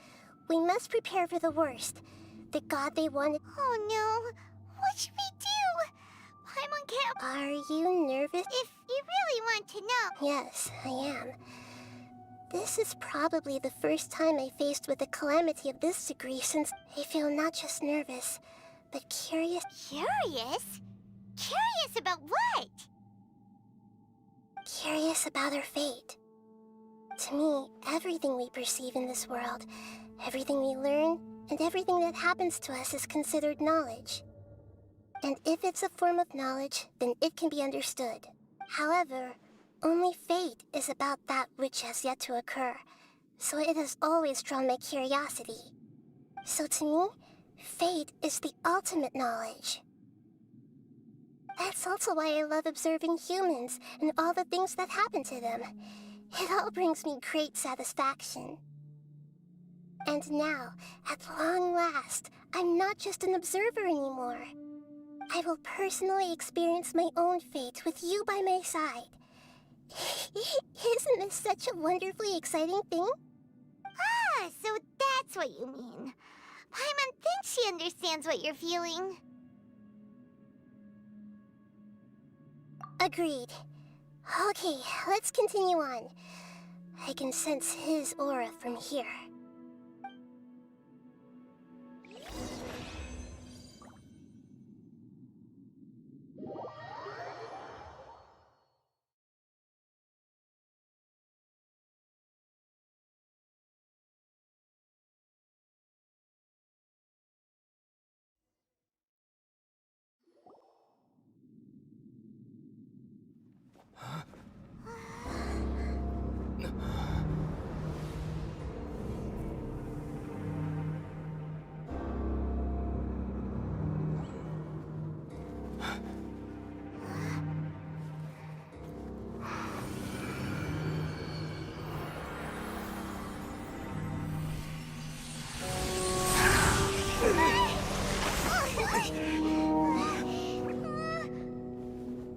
we must prepare for the worst. The god they wanted. Oh no! What should we do? Paimon can't. Are you nervous? If you really want to know. Yes, I am. This is probably the first time I faced with a calamity of this degree since I feel not just nervous, but curious. Curious? Curious about what? Curious about our fate. To me, everything we perceive in this world, everything we learn, and everything that happens to us is considered knowledge. And if it's a form of knowledge, then it can be understood. However, only fate is about that which has yet to occur, so it has always drawn my curiosity. So to me, fate is the ultimate knowledge. That's also why I love observing humans and all the things that happen to them. It all brings me great satisfaction. And now, at long last, I'm not just an observer anymore. I will personally experience my own fate with you by my side. Isn't this such a wonderfully exciting thing? Ah, so that's what you mean. Paimon thinks she understands what you're feeling. Agreed. Okay, let's continue on. I can sense his aura from here.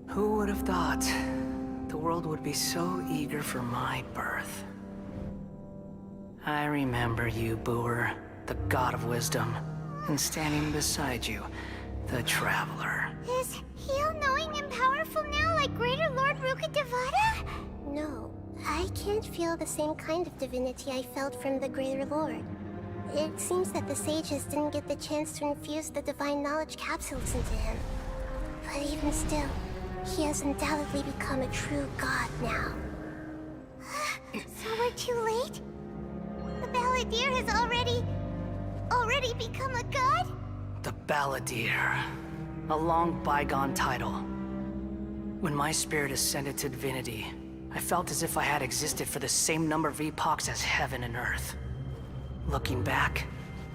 Who would have thought the world would be so eager for my birth? I remember you, Booer, the god of wisdom, and standing beside you, the traveler. Is he all-knowing and powerful now like Greater Lord Rukkhadevata? No, I can't feel the same kind of divinity I felt from the Greater Lord. It seems that the sages didn't get the chance to infuse the divine knowledge capsules into him. But even still, he has undoubtedly become a true god now. So we're too late? The Balladeer has already become a god? The Balladeer. A long bygone title. When my spirit ascended to divinity, I felt as if I had existed for the same number of epochs as heaven and earth. Looking back,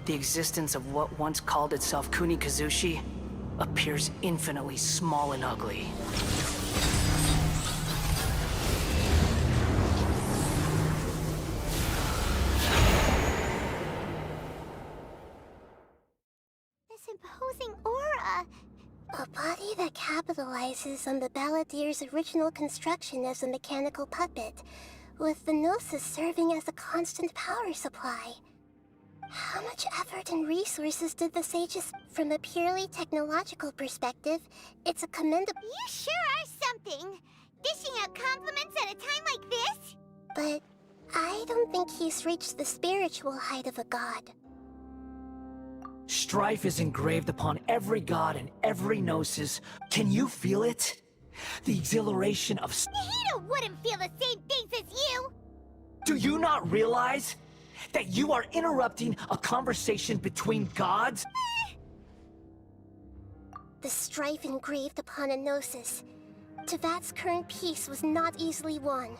the existence of what once called itself Kunikazushi appears infinitely small and ugly. This imposing aura. A body that capitalizes on the Balladeer's original construction as a mechanical puppet, with the Gnosis serving as a constant power supply. How much effort and resources did the sages... From a purely technological perspective, it's a commendable... You sure are something! Dishing out compliments at a time like this? But I don't think he's reached the spiritual height of a god. Strife is engraved upon every god and every gnosis. Can you feel it? The exhilaration of... Nahida wouldn't feel the same things as you! Do you not realize that you are interrupting a conversation between gods? The strife engraved upon a gnosis. Tevat's current peace was not easily won.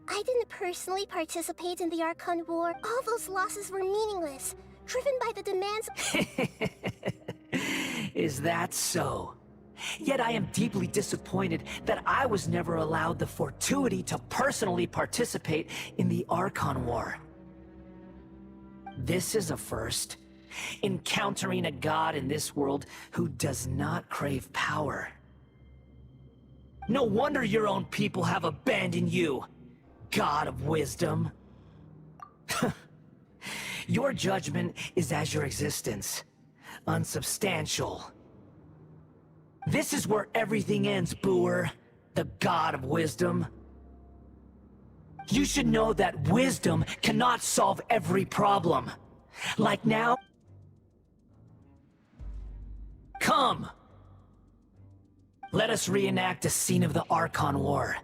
I didn't personally participate in the Archon War. All those losses were meaningless, driven by the demands... Is that so? Yet I am deeply disappointed that I was never allowed the fortuity to personally participate in the Archon War. This is a first. Encountering a god in this world who does not crave power. No wonder your own people have abandoned you, God of Wisdom. Your judgment is as your existence, unsubstantial. This is where everything ends, Booer, the God of Wisdom. You should know that wisdom cannot solve every problem. Like now... Come! Let us reenact a scene of the Archon War.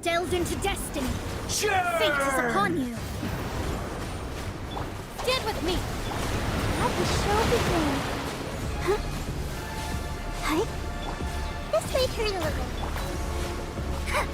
Delve into destiny. Sure! Fate is upon you. Stand with me. Let the show begin. Huh? Hi? This might hurt a little. Huh.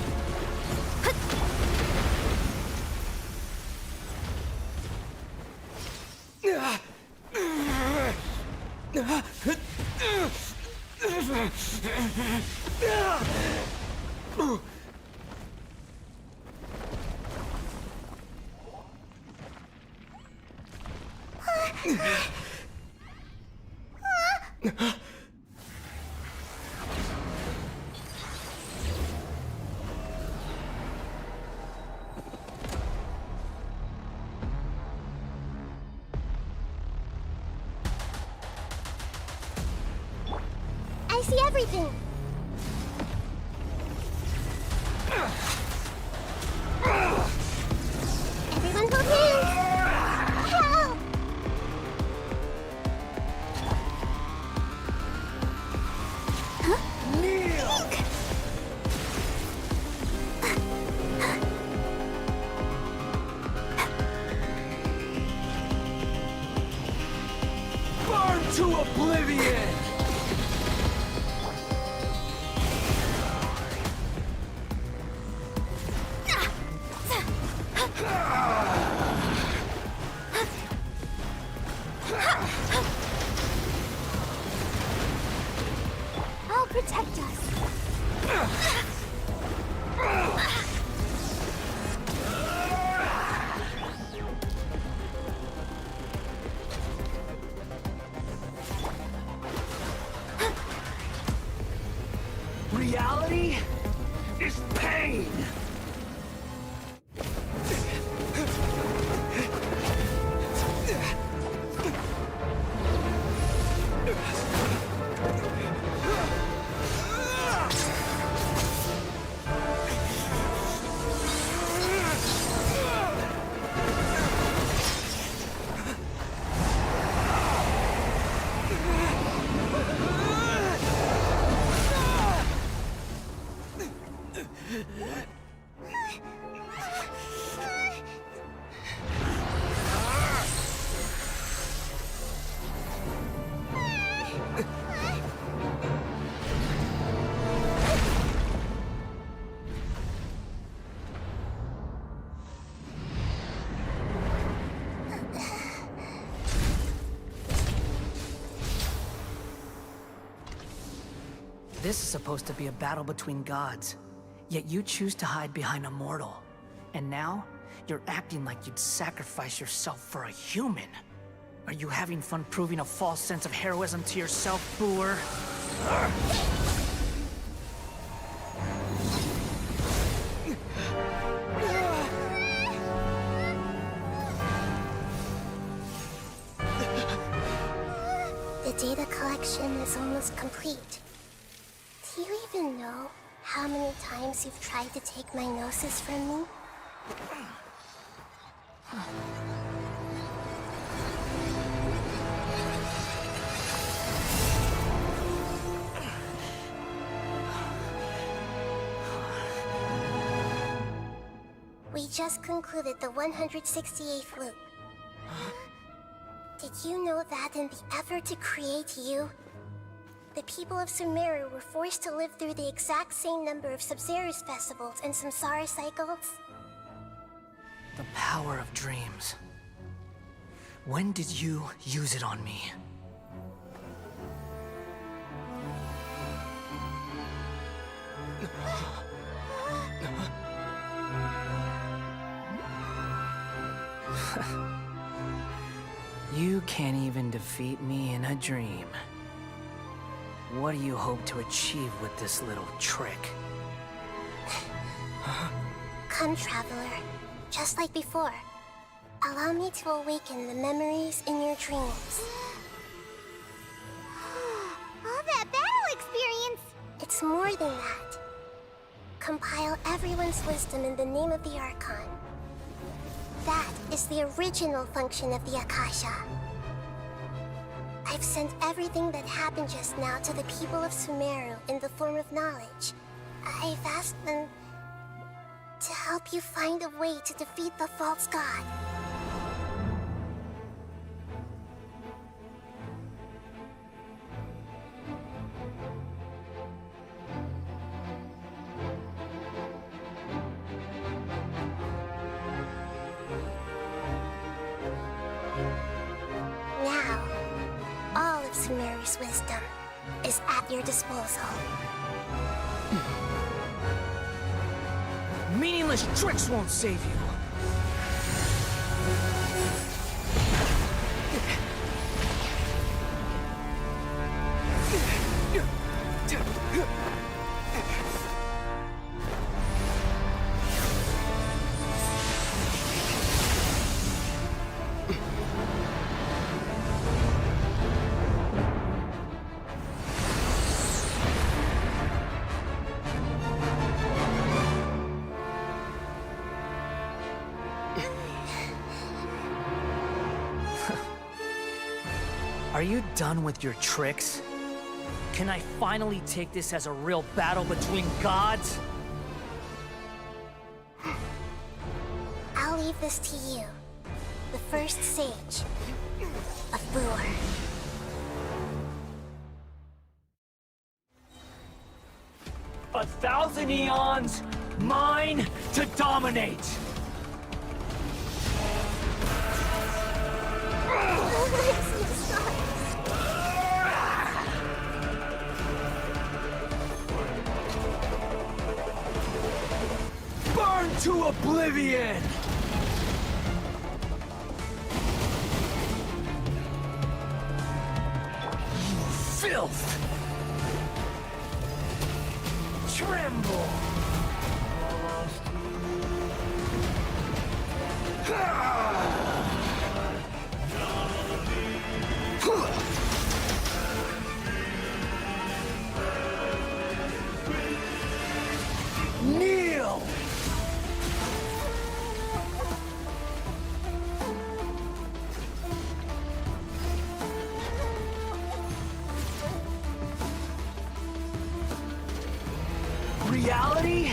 I see everything. Everyone hold hands. Help! Huh? Link! Burn to oblivion! I'll protect us. This is supposed to be a battle between gods, yet you choose to hide behind a mortal. And now, you're acting like you'd sacrifice yourself for a human. Are you having fun proving a false sense of heroism to yourself, Boor? The data collection is almost complete. Do you even know how many times you've tried to take my gnosis from me? We just concluded the 168th loop. Did you know that in the effort to create you, the people of Sumeru were forced to live through the exact same number of Sub-Zerus festivals and samsara cycles? The power of dreams. When did you use it on me? You can't even defeat me in a dream. What do you hope to achieve with this little trick? Come, Traveler. Just like before. Allow me to awaken the memories in your dreams. All that battle experience! It's more than that. Compile everyone's wisdom in the name of the Archon. That is the original function of the Akasha. I've sent everything that happened just now to the people of Sumeru in the form of knowledge. I've asked them to help you find a way to defeat the false god. Now, all of Sumeru's wisdom is at your disposal. Meaningless tricks won't save you. Are you done with your tricks? Can I finally take this as a real battle between gods? I'll leave this to you, the first sage of Boor. A thousand eons, mine to dominate! Burn to oblivion! You filth! Tremble! Kneel! Reality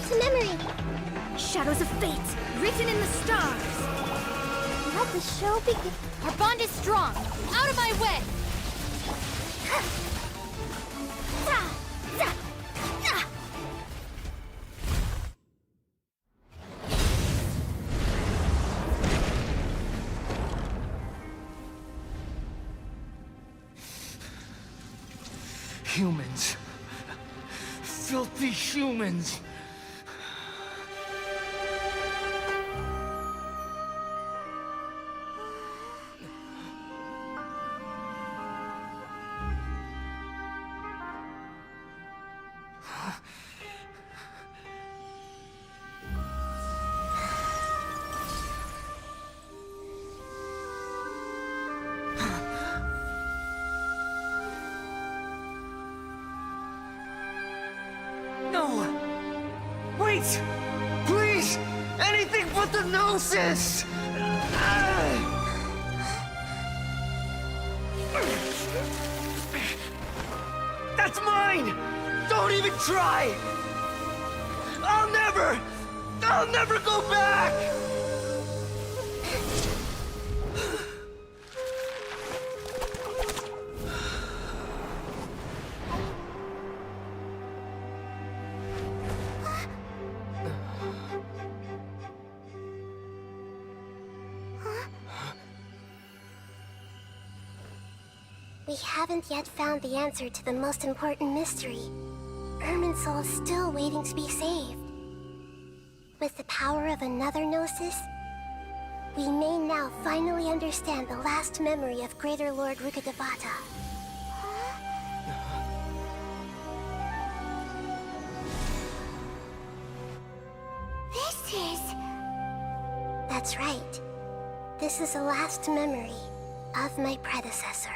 to memory. Shadows of fate, written in the stars. Let the show begin. Our bond is strong. Out of my way! Humans. Filthy humans. Wait! Please! Anything but the Gnosis! That's mine! Don't even try! I'll never go back! We haven't yet found the answer to the most important mystery. Irminsul is still waiting to be saved. With the power of another Gnosis, we may now finally understand the last memory of Greater Lord Rukkhadevata. This is... That's right. This is the last memory of my predecessor.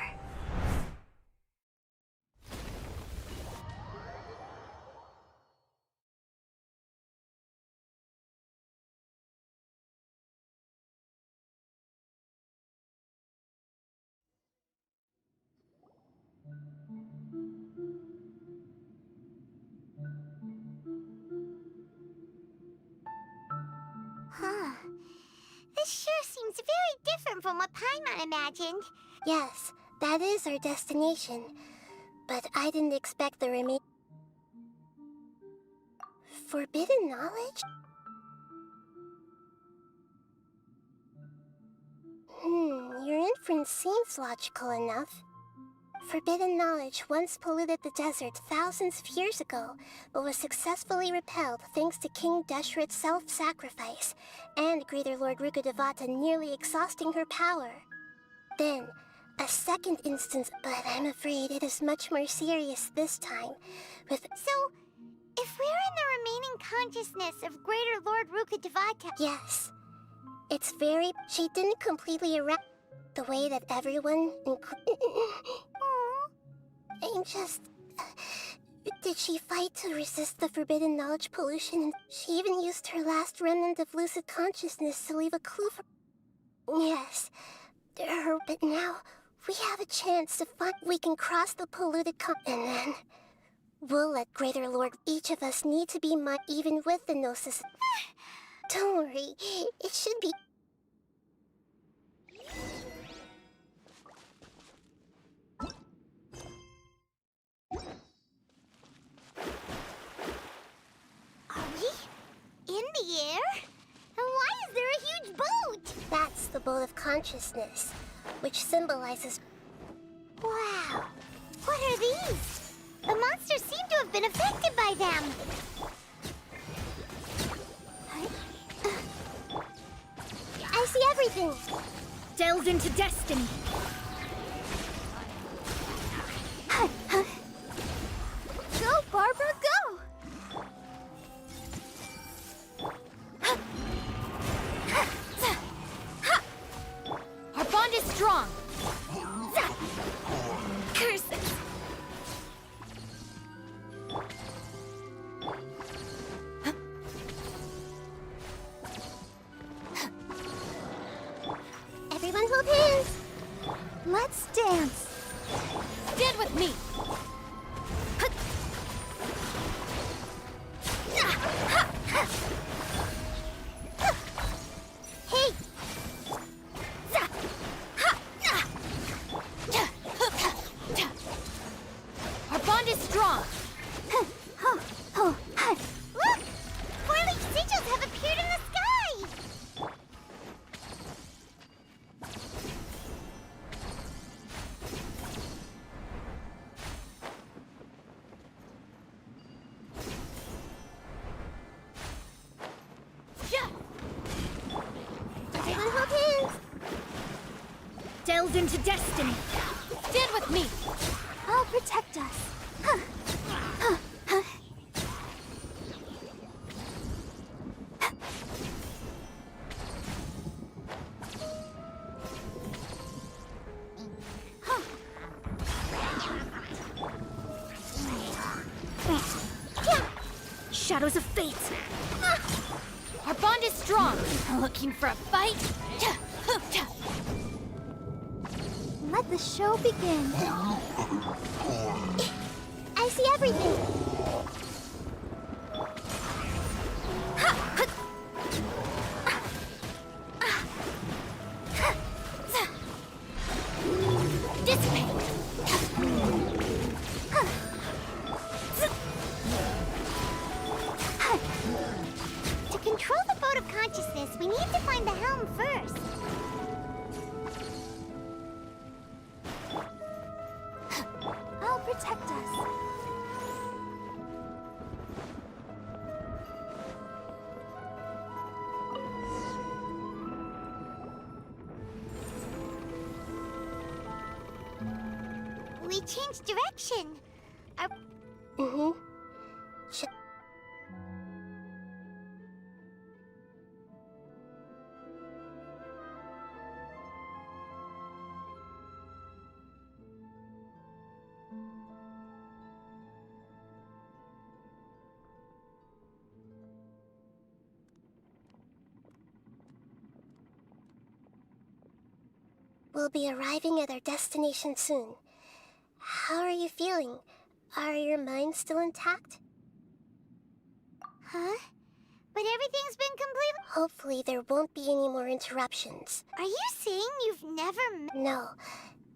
Huh. This sure seems very different from what Paimon imagined. Yes, that is our destination. But I didn't expect the remain... Forbidden knowledge? Your inference seems logical enough. Forbidden knowledge once polluted the desert thousands of years ago, but was successfully repelled thanks to King Deshret's self-sacrifice, and Greater Lord Rukkhadevata nearly exhausting her power. Then, a second instance, but I'm afraid it is much more serious this time, with... So, if we're in the remaining consciousness of Greater Lord Rukkhadevata... Yes. It's very... She didn't completely erect the way that everyone... I'm just... Did she fight to resist the forbidden knowledge pollution? She even used her last remnant of lucid consciousness to leave a clue for... Yes. But now, we have a chance to find... We can cross the polluted and then... We'll let Greater Lord... Each of us need to be even with the Gnosis. Don't worry. It should be... Are we in the air? And why is there a huge boat? That's the boat of consciousness, which symbolizes... Wow. What are these? The monsters seem to have been affected by them. I see everything. Delved into destiny. Go, Barbara, go! Our bond is strong. Curses. Everyone hold hands. Let's dance. Stand with me. Hey! Our bond is strong! Look! 4-leaf sigils have appeared in the sky! Everyone hold hands. Delve into destiny. Stand with me! I'll protect us. Shadows of fate. Our bond is strong! Looking for a fight? Let the show begin. I see everything. To control the boat of consciousness, we need to find the helm first. I'll protect us. We changed direction. Mm-hmm. We'll be arriving at our destination soon. How are you feeling? Are your minds still intact? Huh? But everything's been completely... Hopefully there won't be any more interruptions. Are you saying you've never met... No,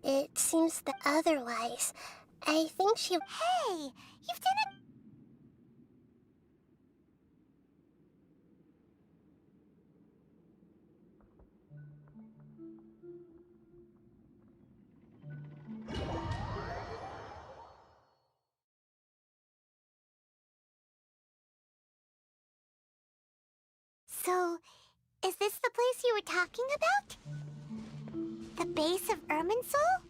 it seems that otherwise. I think she... Hey, you've done it... So, is this the place you were talking about? The base of Irminsul?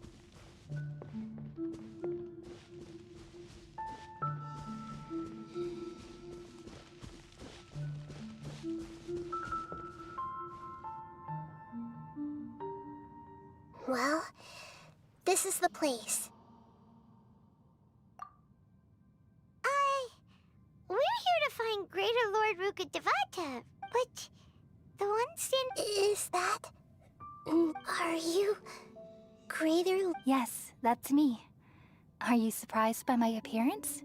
Well, this is the place. We're here to find Greater Lord Rukkhadevata, but the one Is that... Are you... Greater... Yes, that's me. Are you surprised by my appearance?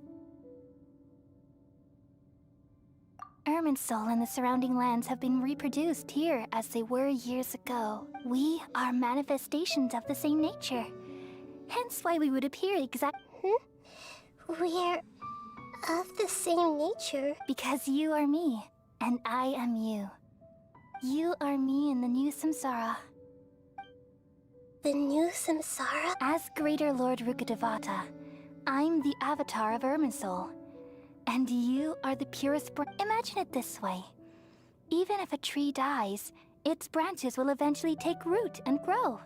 Irminsul and the surrounding lands have been reproduced here as they were years ago. We are manifestations of the same nature. Hence why we would appear We're... of the same nature. Because you are me, and I am you. You are me in the new samsara. The new samsara? As Greater Lord Rukkhadevata, I'm the avatar of Irminsul. And you are the purest Imagine it this way. Even if a tree dies, its branches will eventually take root and grow.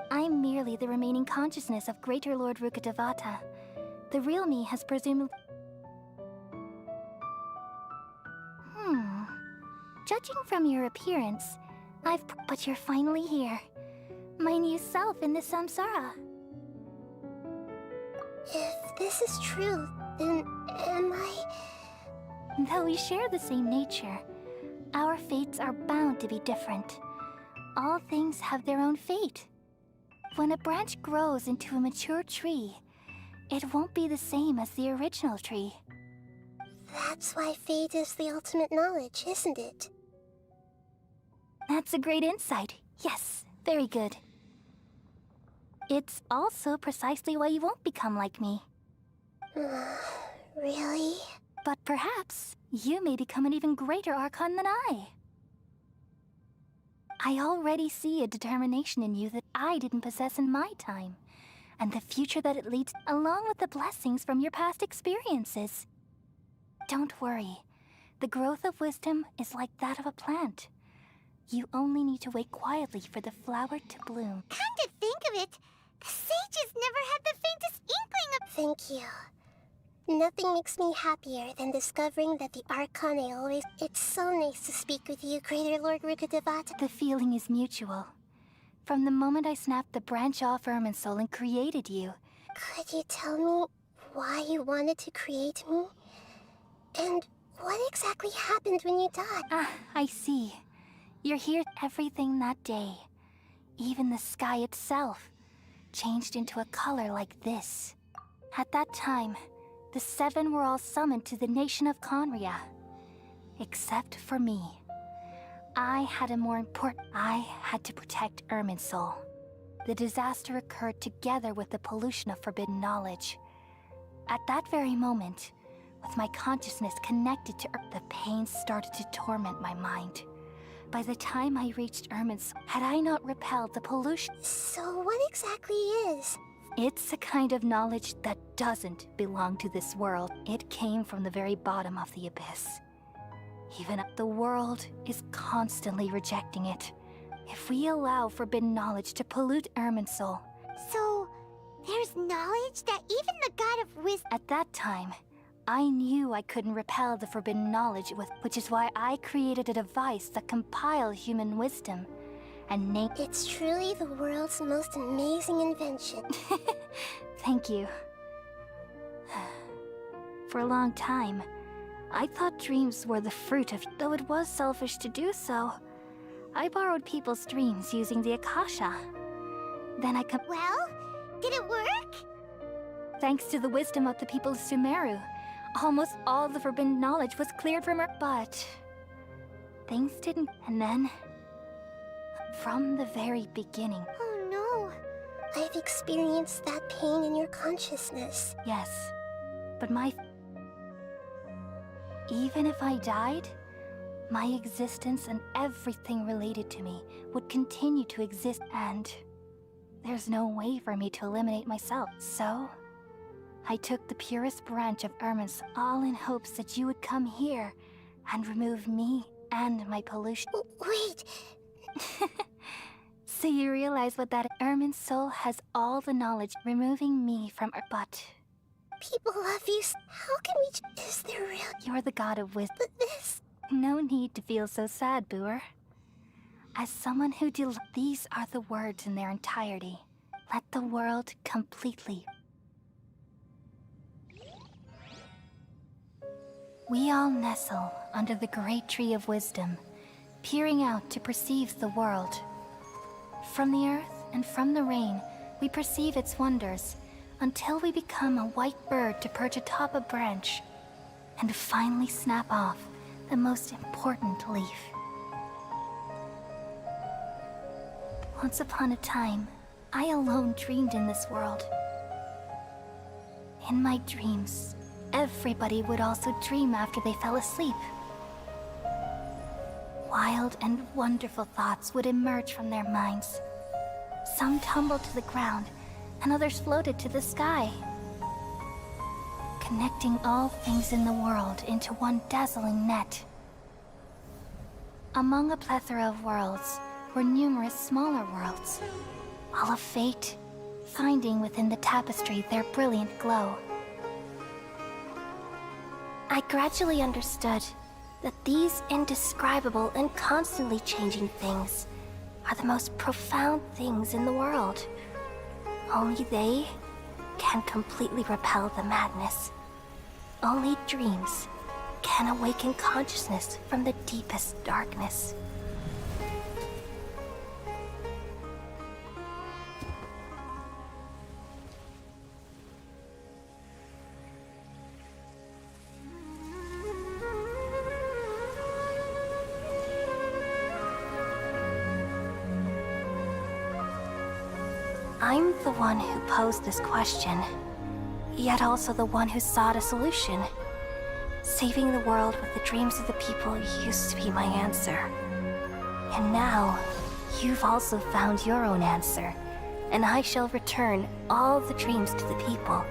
I'm merely the remaining consciousness of Greater Lord Rukkhadevata. The real me has presumably... Judging from your appearance, But you're finally here. My new self in the samsara. If this is true, then am I... Though we share the same nature, our fates are bound to be different. All things have their own fate. When a branch grows into a mature tree, it won't be the same as the original tree. That's why fate is the ultimate knowledge, isn't it? That's a great insight. Yes, very good. It's also precisely why you won't become like me. Really? But perhaps you may become an even greater Archon than I. I already see a determination in you that I didn't possess in my time, and the future that it leads, along with the blessings from your past experiences. Don't worry. The growth of wisdom is like that of a plant. You only need to wait quietly for the flower to bloom. Come to think of it, the sages never had the faintest inkling of— Thank you. Nothing makes me happier than discovering that the Archon I always— It's so nice to speak with you, Greater Lord Rukkhadevata. The feeling is mutual. From the moment I snapped the branch off Irminsul and created you. Could you tell me why you wanted to create me? And what exactly happened when you died? Ah, I see. You're here. Everything that day, even the sky itself, changed into a color like this. At that time, the seven were all summoned to the nation of Conria. Except for me. I had to protect Irminsul. The disaster occurred together with the pollution of forbidden knowledge. At that very moment, with my consciousness connected to the pain started to torment my mind. By the time I reached Irminsul, had I not repelled the pollution— So what exactly is? It's a kind of knowledge that doesn't belong to this world. It came from the very bottom of the abyss. Even the world is constantly rejecting it. If we allow forbidden knowledge to pollute Irminsul— So, there's knowledge that even the god of wisdom— At that time, I knew I couldn't repel the forbidden knowledge, which is why I created a device that compiled human wisdom and named— It's truly the world's most amazing invention. Thank you. For a long time, I thought dreams were the fruit of— Though it was selfish to do so, I borrowed people's dreams using the Akasha. Then I Well, did it work? Thanks to the wisdom of the people of Sumeru, almost all the forbidden knowledge was cleared from her. But things didn't. And then, from the very beginning— Oh no. I've experienced that pain in your consciousness. Yes, but even if I died, my existence and everything related to me would continue to exist, and there's no way for me to eliminate myself. So, I took the purest branch of Irminsul, all in hopes that you would come here and remove me and my pollution. Wait! So you realize what that— Irminsul has all the knowledge, removing me from her. But people love you. How can we— Is there real— You're the god of wisdom. But this— No need to feel so sad, Boer. As someone who these are the words in their entirety. Let the world completely— We all nestle under the great tree of wisdom, peering out to perceive the world. From the earth and from the rain, we perceive its wonders, until we become a white bird to perch atop a branch, and finally snap off the most important leaf. Once upon a time, I alone dreamed in this world. In my dreams, everybody would also dream after they fell asleep. Wild and wonderful thoughts would emerge from their minds. Some tumbled to the ground, and others floated to the sky, connecting all things in the world into one dazzling net. Among a plethora of worlds were numerous smaller worlds, all of fate, finding within the tapestry their brilliant glow. I gradually understood that these indescribable and constantly changing things are the most profound things in the world. Only they can completely repel the madness. Only dreams can awaken consciousness from the deepest darkness. I'm the one who posed this question, yet also the one who sought a solution. Saving the world with the dreams of the people used to be my answer. And now, you've also found your own answer, and I shall return all the dreams to the people.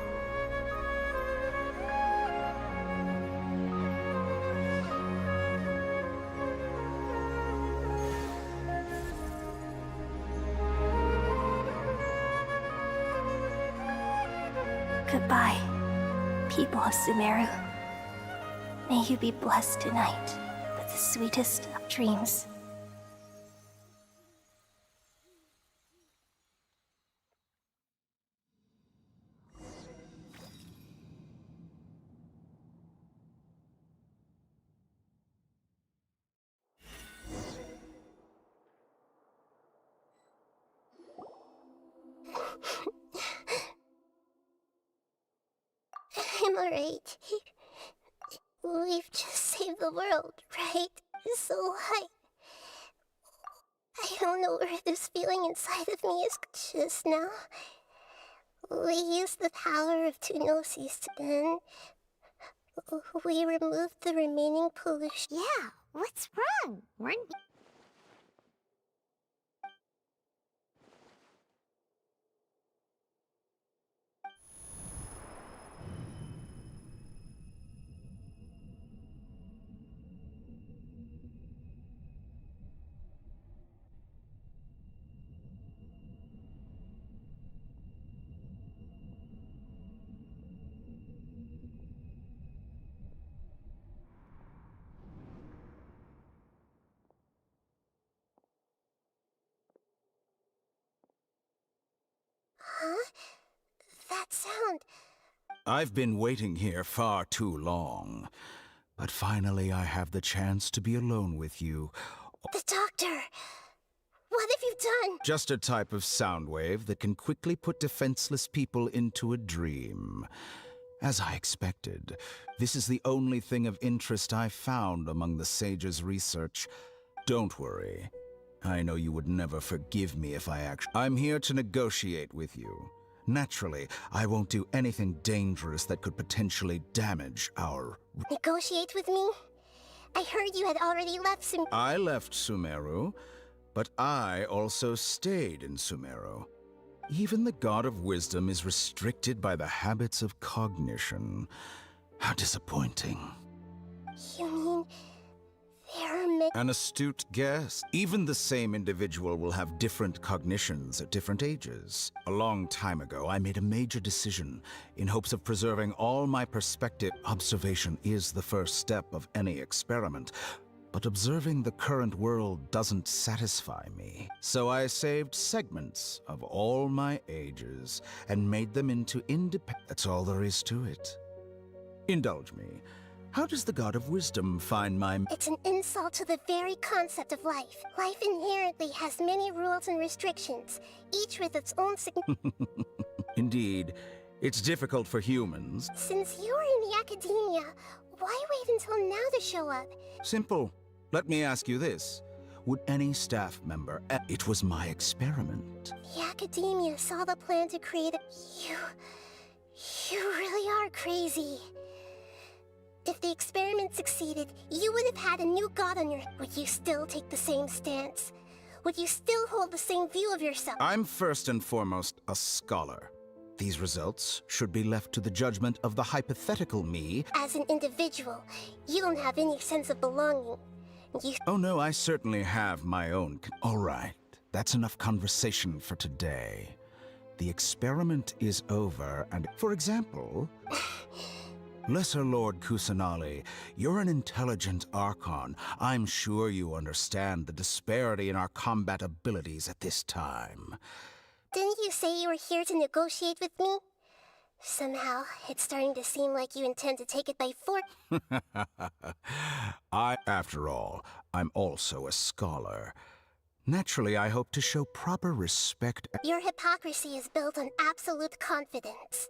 Goodbye, people of Sumeru. May you be blessed tonight with the sweetest of dreams. I'm alright. We've just saved the world, right? So I don't know where this feeling inside of me is just now. We used the power of two gnosis to then we removed the remaining pollution. Yeah, what's wrong? Weren't Huh? That sound. I've been waiting here far too long. But finally I have the chance to be alone with you. The doctor! What have you done? Just a type of sound wave that can quickly put defenseless people into a dream. As I expected, this is the only thing of interest I found among the sage's research. Don't worry. I know you would never forgive me if I actually... I'm here to negotiate with you. Naturally, I won't do anything dangerous that could potentially damage our... Negotiate with me? I heard you had already left Sumeru. I left Sumeru, but I also stayed in Sumeru. Even the God of Wisdom is restricted by the habits of cognition. How disappointing. You mean... there are many... An astute guess. Even the same individual will have different cognitions at different ages. A long time ago, I made a major decision in hopes of preserving all my perspective. Observation is the first step of any experiment, but observing the current world doesn't satisfy me. So I saved segments of all my ages and made them into independent... That's all there is to it. Indulge me. How does the God of Wisdom find my... It's an insult to the very concept of life. Life inherently has many rules and restrictions, each with its own Indeed. It's difficult for humans. Since you were in the academia, why wait until now to show up? Simple. Let me ask you this. Would any staff member... It was my experiment. The academia saw the plan to create a... You really are crazy. If the experiment succeeded, you would have had a new god on your... Would you still take the same stance? Would you still hold the same view of yourself? I'm first and foremost a scholar. These results should be left to the judgment of the hypothetical me. As an individual, you don't have any sense of belonging. Oh no, I certainly have my own... All right, that's enough conversation for today. The experiment is over and... For example... Lesser Lord Kusanali, you're an intelligent Archon. I'm sure you understand the disparity in our combat abilities at this time. Didn't you say you were here to negotiate with me? Somehow, it's starting to seem like you intend to take it by force. After all, I'm also a scholar. Naturally, I hope to show proper respect. Your hypocrisy is built on absolute confidence.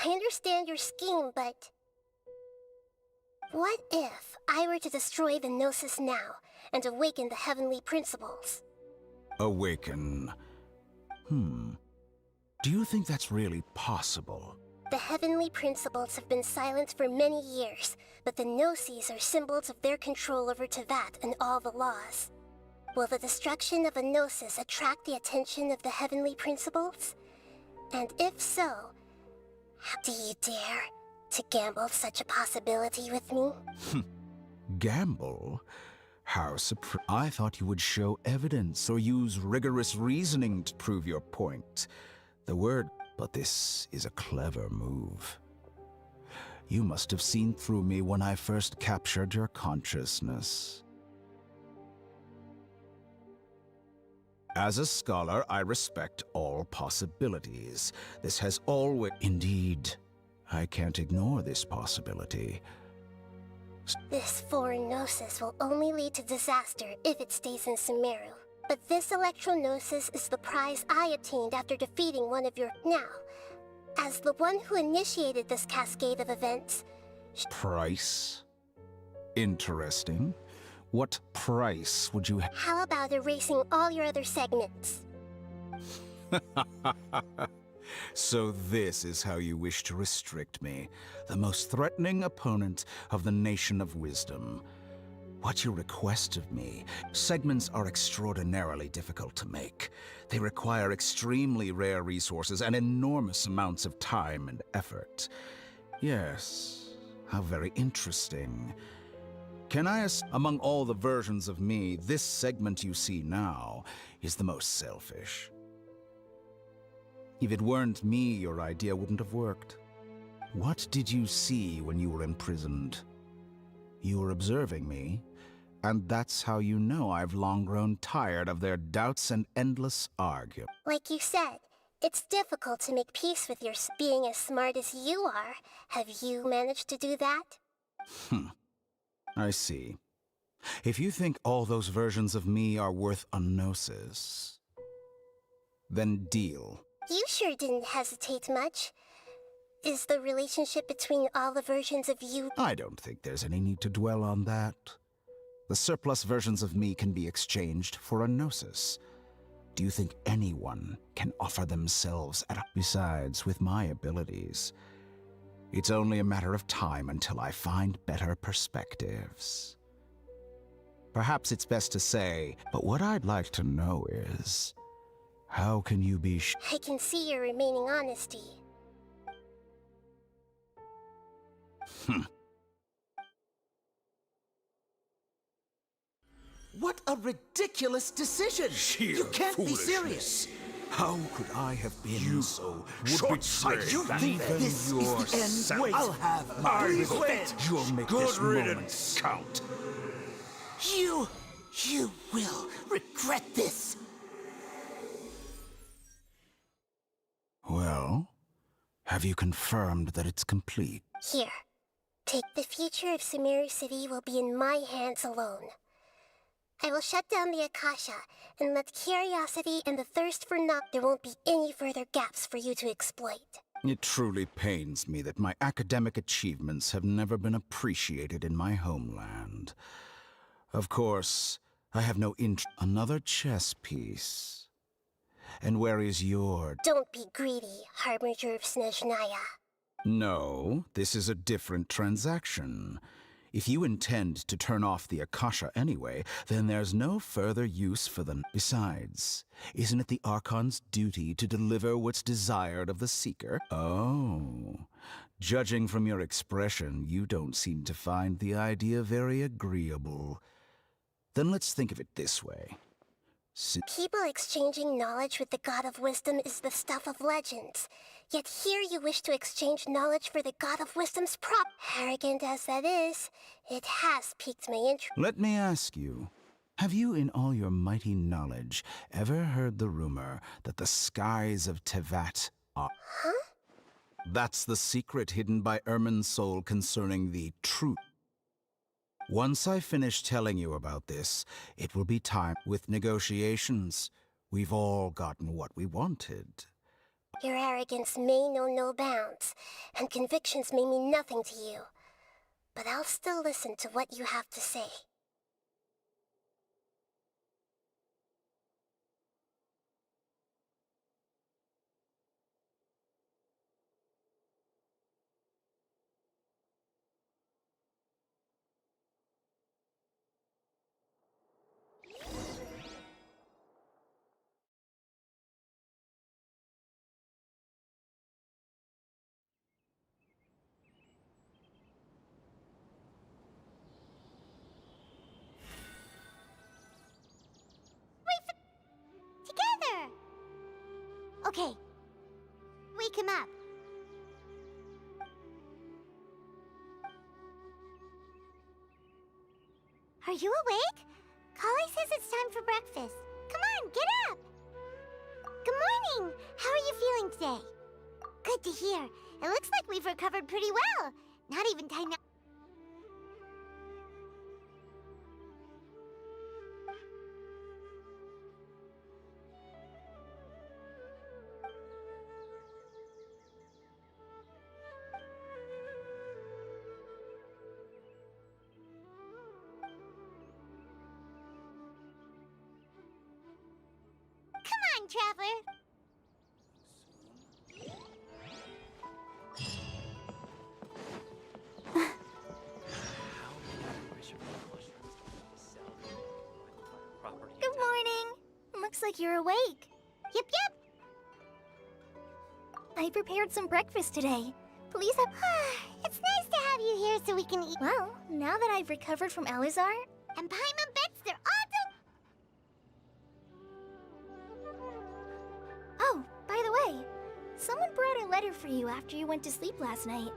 I understand your scheme, but... What if I were to destroy the Gnosis now and awaken the heavenly principles? Awaken. Do you think that's really possible? The heavenly principles have been silent for many years, but the Gnosis are symbols of their control over Tevat and all the laws. Will the destruction of a Gnosis attract the attention of the heavenly principles? And if so, how do you dare to gamble such a possibility with me? Gamble? How I thought you would show evidence or use rigorous reasoning to prove your point. But this is a clever move. You must have seen through me when I first captured your consciousness. As a scholar, I respect all possibilities. This has always... Indeed, I can't ignore this possibility. This foreign Gnosis will only lead to disaster if it stays in Sumeru. But this Electro-Gnosis is the prize I obtained after defeating one of your... Now, as the one who initiated this cascade of events... Price? Interesting. What price would you How about erasing all your other segments? So this is how you wish to restrict me, the most threatening opponent of the Nation of Wisdom. What you request of me, segments are extraordinarily difficult to make. They require extremely rare resources and enormous amounts of time and effort. Yes, how very interesting. Can I among all the versions of me, this segment you see now is the most selfish. If it weren't me, your idea wouldn't have worked. What did you see when you were imprisoned? You were observing me, and that's how you know I've long grown tired of their doubts and endless argument. Like you said, it's difficult to make peace with your being as smart as you are. Have you managed to do that? I see. If you think all those versions of me are worth a gnosis, then deal. You sure didn't hesitate much. Is the relationship between all the versions of you... I don't think there's any need to dwell on that. The surplus versions of me can be exchanged for a gnosis. Do you think anyone can offer themselves at a... Besides, with my abilities, it's only a matter of time until I find better perspectives. Perhaps it's best to say, but what I'd like to know is, how can you be I can see your remaining honesty. What a ridiculous decision! You can't be serious! How could I have been so short-sighted? You think this is the end? Wait, I'll have my revenge! You'll make Good this riddance, moment Count. You will regret this! Well, have you confirmed that it's complete? Here. Take the future of Sumeru City will be in my hands alone. I will shut down the Akasha and let curiosity and the thirst for knowledge. There won't be any further gaps for you to exploit. It truly pains me that my academic achievements have never been appreciated in my homeland. Of course, I have no Another chess piece. And where is your... Don't be greedy, Harbinger of Snezhnaya. No, this is a different transaction. If you intend to turn off the Akasha anyway, then there's no further use for them. Besides, isn't it the Archon's duty to deliver what's desired of the Seeker? Oh, judging from your expression, you don't seem to find the idea very agreeable. Then let's think of it this way. People exchanging knowledge with the God of Wisdom is the stuff of legends. Yet here you wish to exchange knowledge for the God of Wisdom's prop. Arrogant as that is, it has piqued my interest. Let me ask you, have you in all your mighty knowledge ever heard the rumor that the skies of Tevat are... Huh? That's the secret hidden by Irminsul concerning the truth. Once I finish telling you about this, it will be time with negotiations. We've all gotten what we wanted. Your arrogance may know no bounds, and convictions may mean nothing to you. But I'll still listen to what you have to say. Okay. Wake him up. Are you awake? Kale says it's time for breakfast. Come on, get up! Good morning! How are you feeling today? Good to hear. It looks like we've recovered pretty well. Not even Tina. Come on, Traveler. Good morning. Looks like you're awake. Yep. I prepared some breakfast today. Please have... It's nice to have you here so we can eat. Well, now that I've recovered from Alizar... And Paimon bets they're all Oh, by the way, someone brought a letter for you after you went to sleep last night.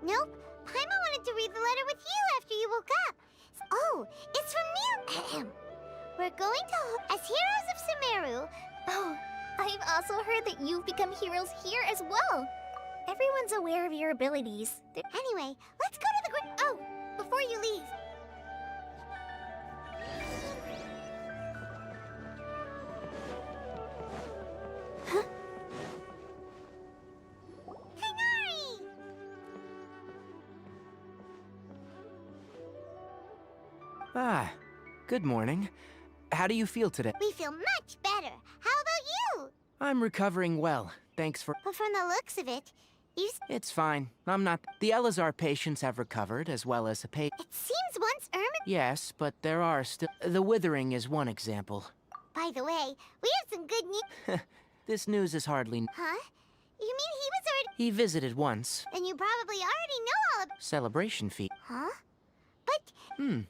Nope. Paimon wanted to read the letter with you after you woke up. Oh, it's from Neil. We're going to... As heroes of Sumeru... Oh, I've also heard that you've become heroes here as well. Everyone's aware of your abilities. Anyway, let's go to the... Oh, before you leave... Tighnari! Ah, good morning. How do you feel today? We feel much better. How about you? I'm recovering well, thanks for... But from the looks of it, you... It's fine. I'm not... The Elazar patients have recovered, as well as the It seems once Ermin... Yes, but there are still... The withering is one example. By the way, we have some good news... This news is hardly... Huh? You mean he was already... He visited once. Then you probably already know all about... Celebration fee. Huh? But... Hmm.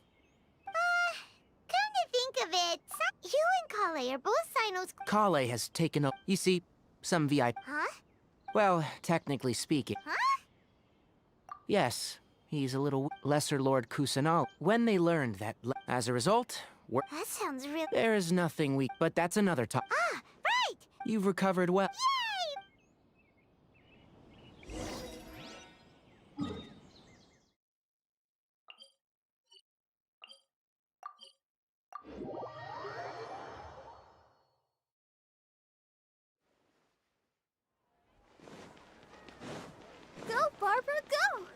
Come to think of it, you and Kale are both Sinos... Kale has taken a... You see, some VIP... Huh? Well, technically speaking... Huh? Yes, he's a little... Lesser Lord Kusanal. When they learned that... As a result, we're... That sounds real... There is nothing we... But that's another topic. Ah, right! You've recovered well. Go, Barbara, go!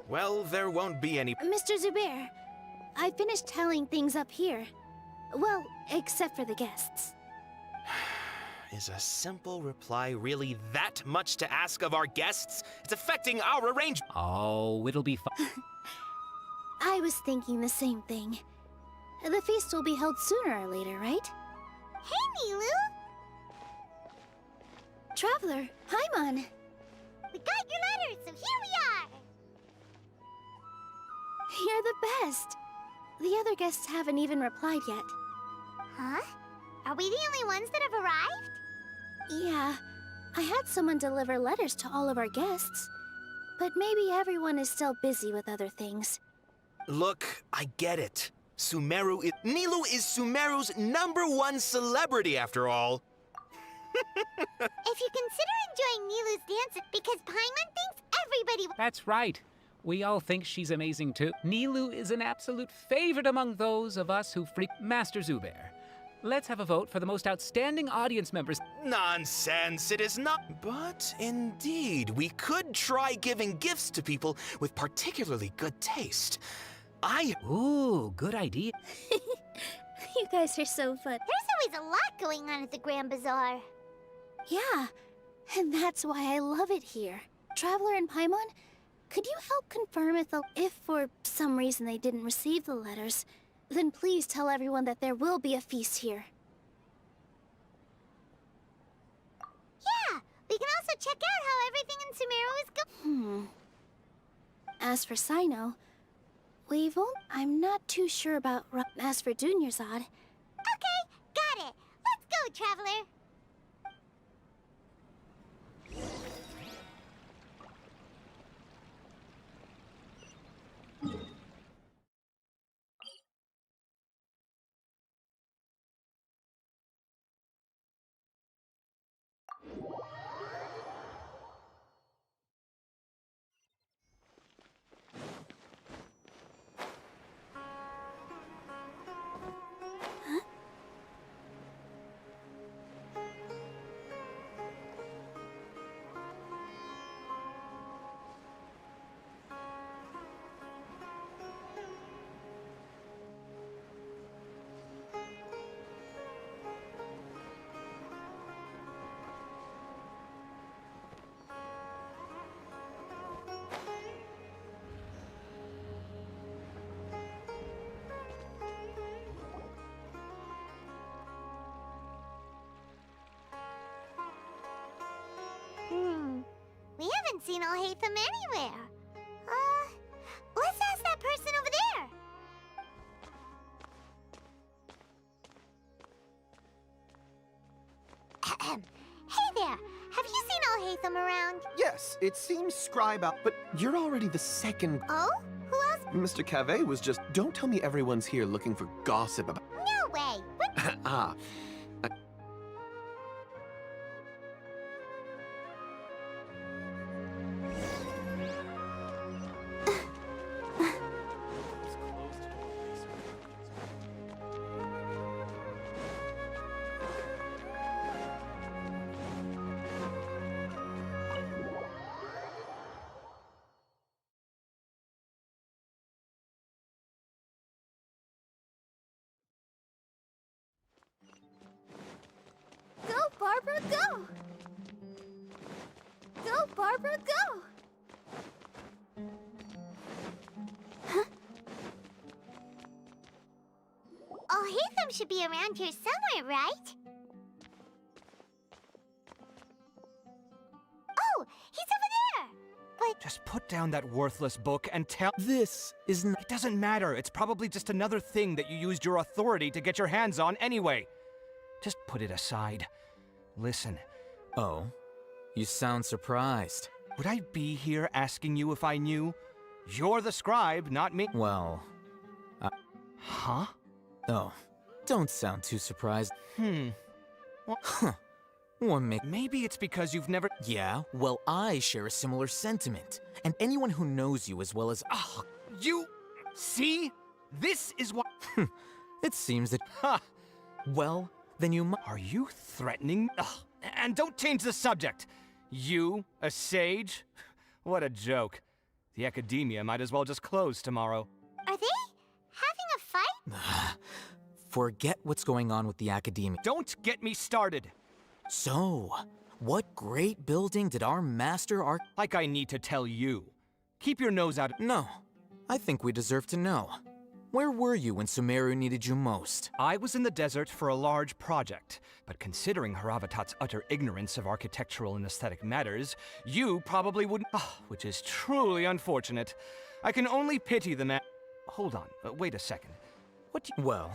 Well, there won't be any... Mr. Zubair, I finished tallying things up here. Well, except for the guests. Is a simple reply really that much to ask of our guests? It's affecting our arrangement. Oh, it'll be fine. I was thinking the same thing. The feast will be held sooner or later, right? Hey, Nilu! Traveler, Paimon! We got your letter, so here we are! You're the best! The other guests haven't even replied yet. Huh? Are we the only ones that have arrived? Yeah, I had someone deliver letters to all of our guests. But maybe everyone is still busy with other things. Look, I get it. Sumeru is... Nilou is Sumeru's #1 celebrity, after all. If you consider enjoying Nilu's dance, because Paimon thinks everybody... That's right. We all think she's amazing too. Nilou is an absolute favorite among those of us who freak Master Zubair. Let's have a vote for the most outstanding audience members. Nonsense, it is not. But indeed, we could try giving gifts to people with particularly good taste. Ooh, good idea. You guys are so fun. There's always a lot going on at the Grand Bazaar. Yeah, and that's why I love it here. Traveler and Paimon, could you help confirm if for some reason they didn't receive the letters, then please tell everyone that there will be a feast here. Yeah, check out how everything in Sumeru is going. As for Sino, I'm not too sure about as for Dunyarzad. Okay, got it. Let's go, Traveler. We haven't seen Alhaitham anywhere. Let's ask that person over there. Hey there, have you seen Alhaitham around? Yes, it seems scribe out, but you're already the second. Oh? Who else? Mr. Cave was just. Don't tell me everyone's here looking for gossip about. No way. What? Ah. Go, Barbara, go! Go, Barbara, go! Alhaitham should be around here somewhere, right? Oh, he's over there! But Just put down that worthless book and tell— This isn't— It doesn't matter. It's probably just another thing that you used your authority to get your hands on anyway. Just put it aside. Listen. Oh? You sound surprised. Would I be here asking you if I knew? You're the scribe, not me. Well, Huh? Oh, don't sound too surprised. Well, maybe it's because you've never— Yeah, well, I share a similar sentiment. And anyone who knows you as well as— You... See? This is what— It seems that— Ha! Well, then you Are you threatening? And don't change the subject! You, a sage? What a joke. The academia might as well just close tomorrow. are they having a fight? Forget what's going on with the academia. Don't get me started! So, what great building did our master Like I need to tell you. Keep your nose out of— No, I think we deserve to know. Where were you when Sumeru needed you most? I was in the desert for a large project, but considering Haravatat's utter ignorance of architectural and aesthetic matters, you probably wouldn't— which is truly unfortunate. I can only pity the man— Hold on, wait a second. What do you— Well,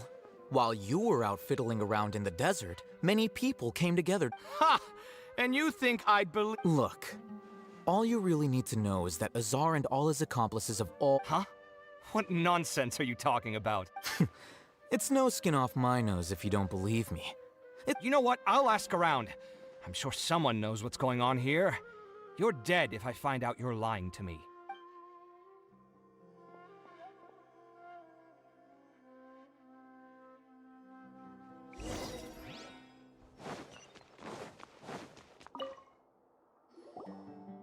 while you were out fiddling around in the desert, many people came together. Ha! And you think I'd believe— Look, all you really need to know is that Azar and all his accomplices of all— Huh? What nonsense are you talking about? It's no skin off my nose if you don't believe me. You know what? I'll ask around. I'm sure someone knows what's going on here. You're dead if I find out you're lying to me.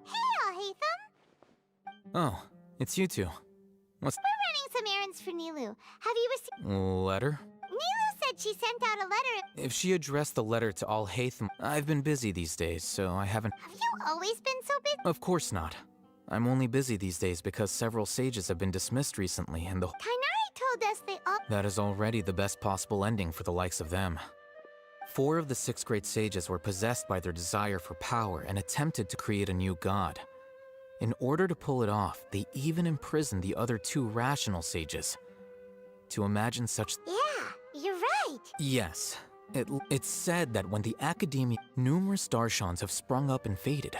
Hey, Alhaitham! Oh, it's you two. What's— We're running some errands for Nilu. Have you received— Letter? Nilu said she sent out a letter. If she addressed the letter to Alhaitham, I've been busy these days, so I haven't— Have you always been so busy? Of course not. I'm only busy these days because several sages have been dismissed recently, and the— Kainari told us they all— That is already the best possible ending for the likes of them. 4 of the 6th grade sages were possessed by their desire for power and attempted to create a new god. In order to pull it off, they even imprisoned the other 2 rational sages. To imagine such... Yeah, you're right. Yes. It's said that when the Academia... Numerous Darshans have sprung up and faded.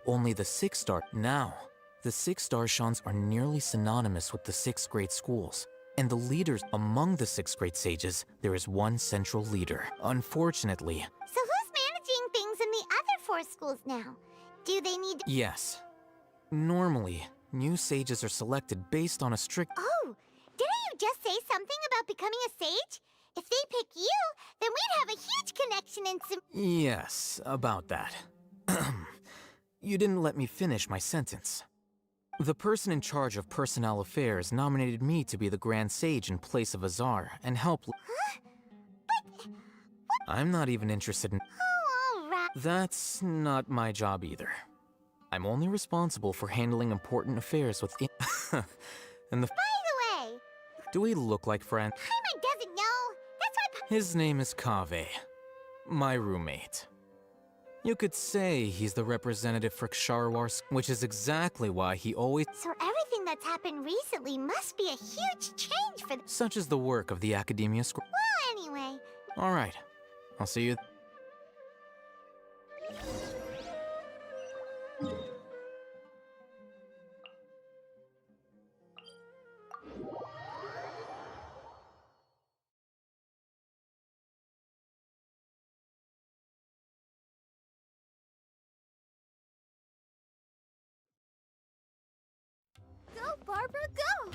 Only the 6th Dar... Now, the 6 Darshans are nearly synonymous with the 6th grade schools. And the leaders among the 6th grade sages, there is one central leader. Unfortunately... So who's managing things in the other 4 schools now? Do they need... Yes. Normally, new sages are selected based on a strict... Oh, didn't you just say something about becoming a sage? If they pick you, then we'd have a huge connection in some... Yes, about that. You didn't let me finish my sentence. The person in charge of personnel affairs nominated me to be the Grand Sage in place of Azar and help... Huh? But... I'm not even interested in... Oh, all right. That's not my job either. I'm only responsible for handling important affairs with... and the... By the way... Do we look like friends? Paimon doesn't know. That's why... His name is Kaveh, my roommate. You could say he's the representative for Ksharwar, which is exactly why he always... So everything that's happened recently must be a huge change for... Such is the work of the Academia School. Well, anyway... Alright, I'll see you... Go, Barbara, go!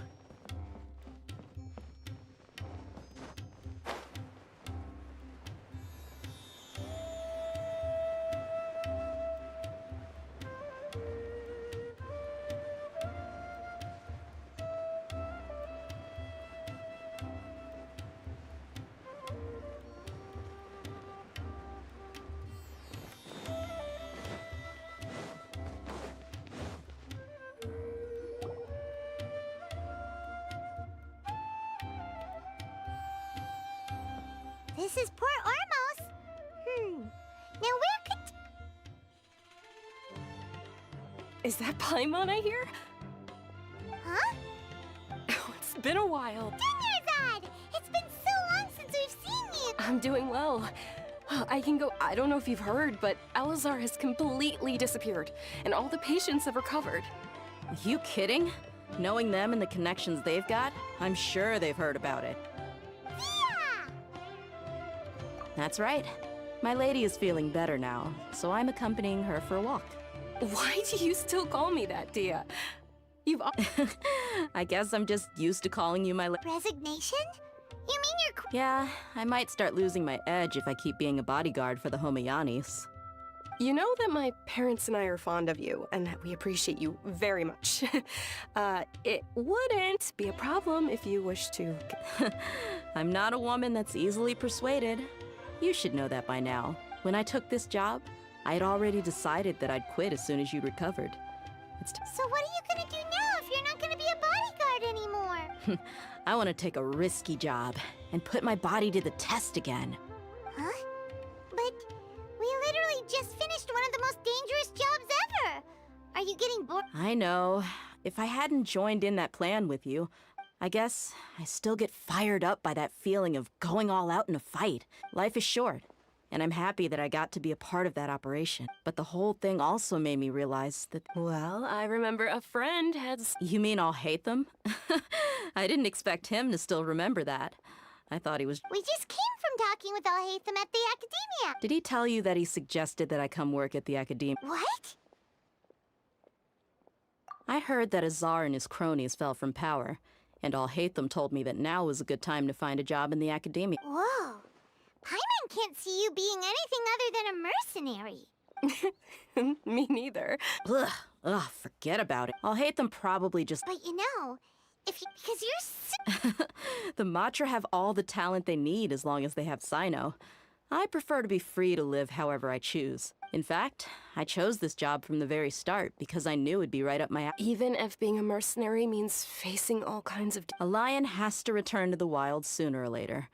This is Port Ormos. Now where could... Is that Paimon I hear? Huh? Oh, it's been a while. Dinnerzad! It's been so long since we've seen you! I'm doing well. I can go... I don't know if you've heard, but Alizar has completely disappeared, and all the patients have recovered. You kidding? Knowing them and the connections they've got, I'm sure they've heard about it. That's right. My lady is feeling better now, so I'm accompanying her for a walk. Why do you still call me that, Dia? You've... I guess I'm just used to calling you my Resignation? You mean you're... Yeah, I might start losing my edge if I keep being a bodyguard for the Homayanis. You know that my parents and I are fond of you, and that we appreciate you very much. It wouldn't be a problem if you wish to... I'm not a woman that's easily persuaded. You should know that by now. When I took this job, I had already decided that I'd quit as soon as you recovered. So what are you gonna do now if you're not gonna be a bodyguard anymore? I want to take a risky job and put my body to the test again. Huh? But we literally just finished one of the most dangerous jobs ever! Are you getting bored? I know. If I hadn't joined in that plan with you, I guess I still get fired up by that feeling of going all out in a fight. Life is short, and I'm happy that I got to be a part of that operation. But the whole thing also made me realize that... Well, I remember a friend had... You mean I'll hate them? I didn't expect him to still remember that. I thought he was... We just came from talking with Alhaitham at the Academia. Did he tell you that he suggested that I come work at the Academia? What? I heard that Azar and his cronies fell from power. And Alhaitham told me that now was a good time to find a job in the Academia. Whoa. Paimon can't see you being anything other than a mercenary. Me neither. Ugh, forget about it. Alhaitham probably just... But you know, because you're The Matra have all the talent they need as long as they have Sino. I prefer to be free to live however I choose. In fact, I chose this job from the very start because I knew it'd be right up my alley. Even if being a mercenary means facing all kinds of... A lion has to return to the wild sooner or later.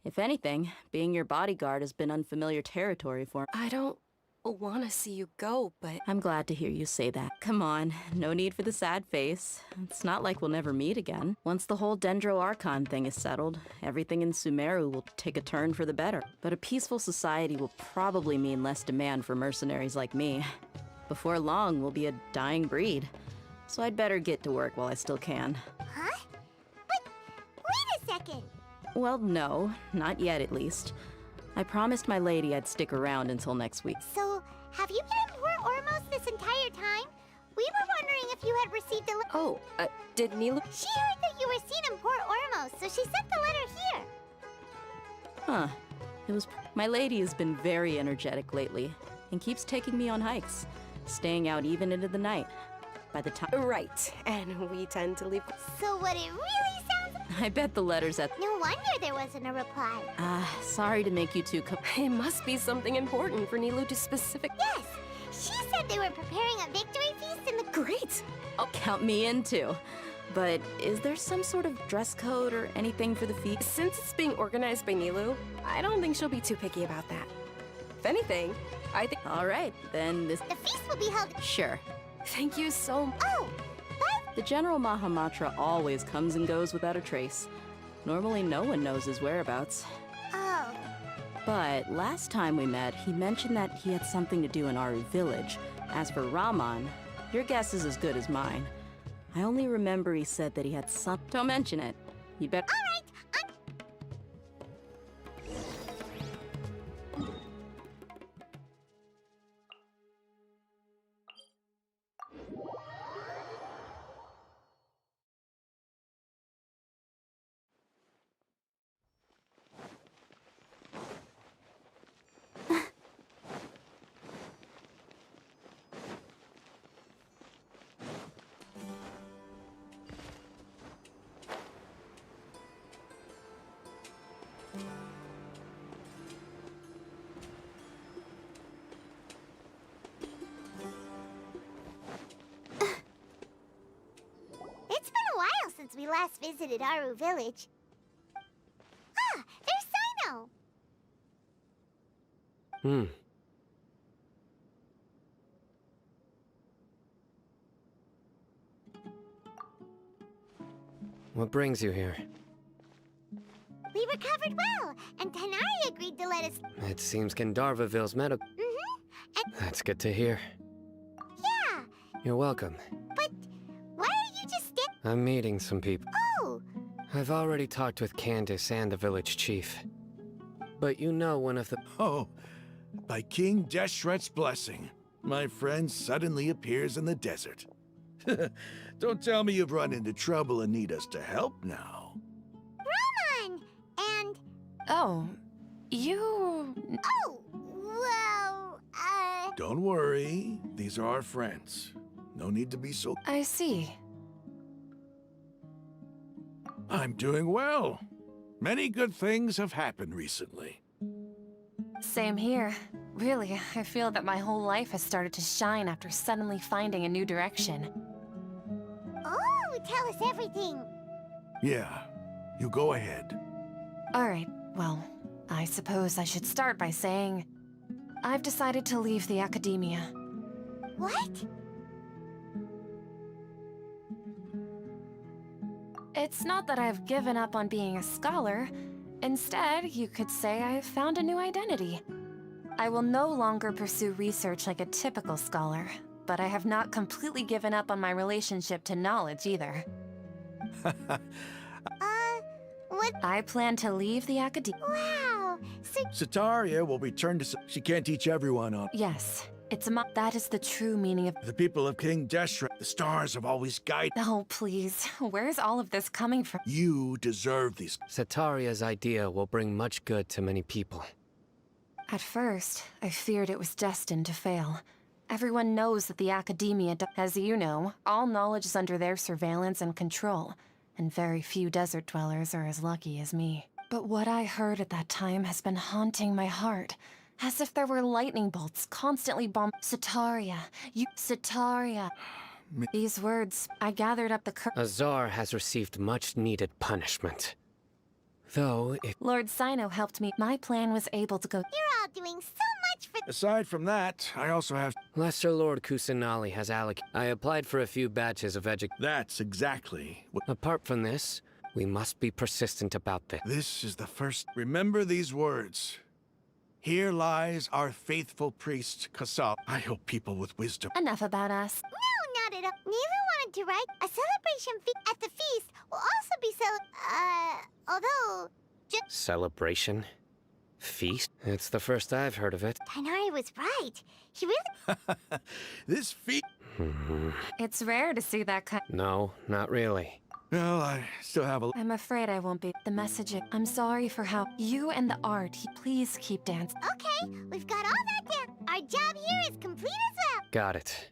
If anything, being your bodyguard has been unfamiliar territory for me. I don't want to see you go, but... I'm glad to hear you say that. Come on, no need for the sad face. It's not like we'll never meet again. Once the whole Dendro Archon thing is settled, everything in Sumeru will take a turn for the better. But a peaceful society will probably mean less demand for mercenaries like me. Before long, we'll be a dying breed. So I'd better get to work while I still can. Huh? But wait a second! Well, no, not yet at least. I promised my lady I'd stick around until next week. So, have you been in Port Ormos this entire time? We were wondering if you had received a Oh, did Nilou... She heard that you were seen in Port Ormos, so she sent the letter here. Huh. It was... My lady has been very energetic lately, and keeps taking me on hikes, staying out even into the night. By the time... Right, and we tend to leave... So what it really sounds... I bet the letter's at... No wonder there wasn't a reply. Sorry to make you two... It must be something important for Nilou to specific... Yes! She said they were preparing a victory feast in the... Great! Oh, count me in too. But is there some sort of dress code or anything for the feast? Since it's being organized by Nilou, I don't think she'll be too picky about that. If anything, I think... All right, then this... The feast will be held... Sure. Thank you so much. Oh, but... The General Mahamatra always comes and goes without a trace. Normally no one knows his whereabouts. Oh. But last time we met, he mentioned that he had something to do in Aru village. As for Raman, your guess is as good as mine. I only remember he said that he had some... Don't mention it. You better... All right, It's been a while since we last visited Aru village. Ah, there's Sino! What brings you here? We recovered well, and Tanari agreed to let us... It seems Gandharvaville's medical... And... That's good to hear. Yeah! You're welcome. But why are you just I'm meeting some people. Oh! I've already talked with Candace and the village chief. But you know one of the... Oh, by King Deshret's blessing, my friend suddenly appears in the desert. Don't tell me you've run into trouble and need us to help now. Raman! And... Oh, you... Oh, well, Don't worry, these are our friends. No need to be so... I see. I'm doing well. Many good things have happened recently. Same here. Really, I feel that my whole life has started to shine after suddenly finding a new direction. Oh, tell us everything. Yeah, you go ahead. Alright, well, I suppose I should start by saying... I've decided to leave the academia. What? It's not that I've given up on being a scholar. Instead, you could say I've found a new identity. I will no longer pursue research like a typical scholar, but I have not completely given up on my relationship to knowledge either. What? I plan to leave the academia. Wow! Sataria will return to... She can't teach everyone on... Yes, it's a that is the true meaning of... The people of King Deshret, the stars have always guided... Oh, please. Where's all of this coming from? You deserve these... Sataria's idea will bring much good to many people. At first, I feared it was destined to fail. Everyone knows that the academia, as you know, all knowledge is under their surveillance and control, and very few desert dwellers are as lucky as me. But what I heard at that time has been haunting my heart, as if there were lightning bolts constantly Sataria, Sataria. These words, I gathered up the Azar has received much-needed punishment. Though, if... Lord Sino helped me. My plan was able to go. You're all doing so much for. Aside from that, I also have... Lesser Lord Kusanali has I applied for a few batches of That's exactly what... Apart from this, we must be persistent about this. This is the first... Remember these words. Here lies our faithful priest, Kasal. I hope people with wisdom... Enough about us. No, not at all. Neither wanted to write. A celebration at the feast will also be although... Celebration? Feast? It's the first I've heard of it. Tighnari was right. He really... This feast... It's rare to see that kind. No, not really. Well, I still have a... I'm afraid I won't be. The message. I'm sorry for how you and the art. Please keep dancing. Okay, we've got all that down. Our job here is complete as well. Got it.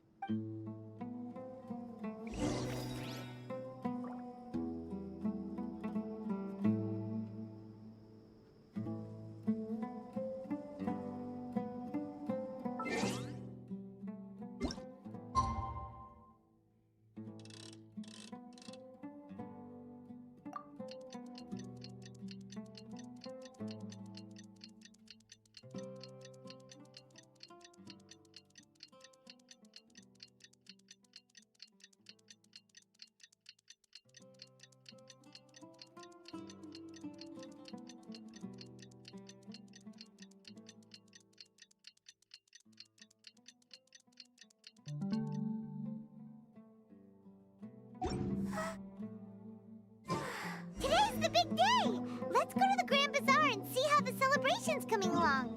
Today's the big day! Let's go to the Grand Bazaar and see how the celebration's coming along.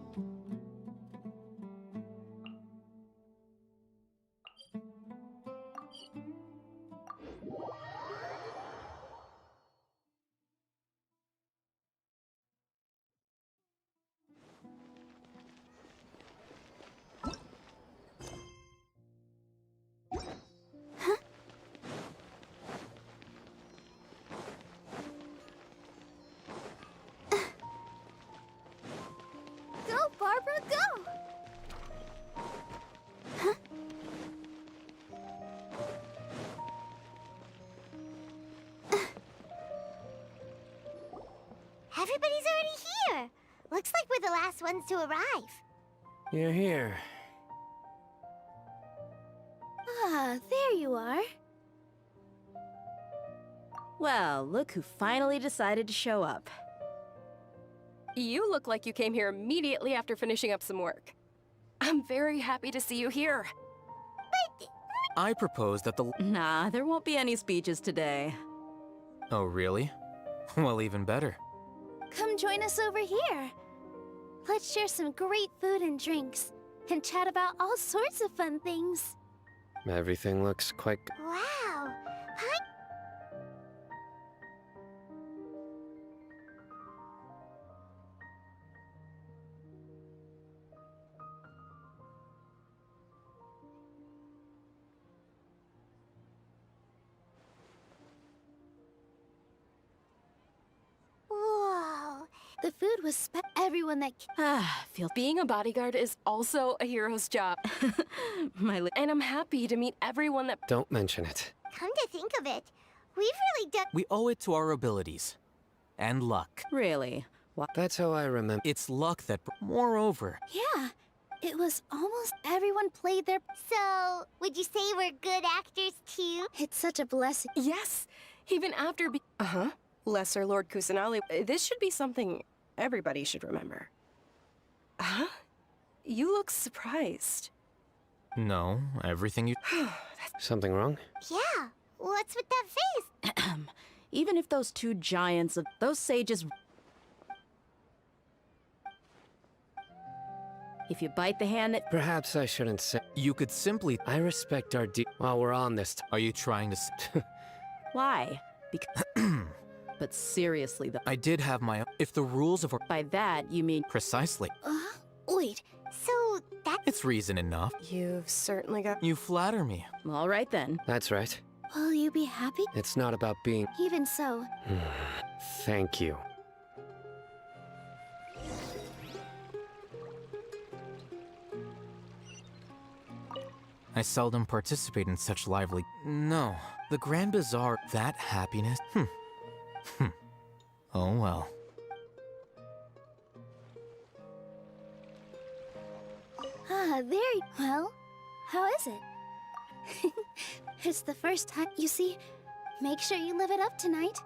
Go, Barbara, go! Huh? Everybody's already here. Looks like we're the last ones to arrive. You're here. Ah, there you are. Well, look who finally decided to show up. You look like you came here immediately after finishing up some work. I'm very happy to see you here. I propose that the... Nah, there won't be any speeches today. Oh, really? Well, even better. Come join us over here. Let's share some great food and drinks, and chat about all sorts of fun things. Everything looks quite... Wow. Whoa. The food was everyone that... Being a bodyguard is also a hero's job. And I'm happy to meet everyone that... Don't mention it. Come to think of it, we've really done... We owe it to our abilities. And luck. Really? What? That's how I remember. It's luck that... Moreover... Yeah, it was almost everyone played their... So, would you say we're good actors too? It's such a blessing. Yes, even after Lesser Lord Kusanali. This should be something everybody should remember. Huh? You look surprised. No, everything you... Something wrong? Yeah, what's with that face? Even if those two giants of... Those sages... If you bite the hand that... Perhaps I shouldn't say... You could simply... I respect our While we're on this... Are you trying to... Why? Because... But seriously, though... I did have my... If the rules of... By that, you mean... Precisely. Wait, so that's... It's reason enough. You've certainly got... You flatter me. All right, then. That's right. will you be happy? It's not about being... Even so... Thank you. I seldom participate in such lively... No. The Grand Bazaar... That happiness... Oh well. Well, how is it? It's the first time. You see, make sure you live it up tonight.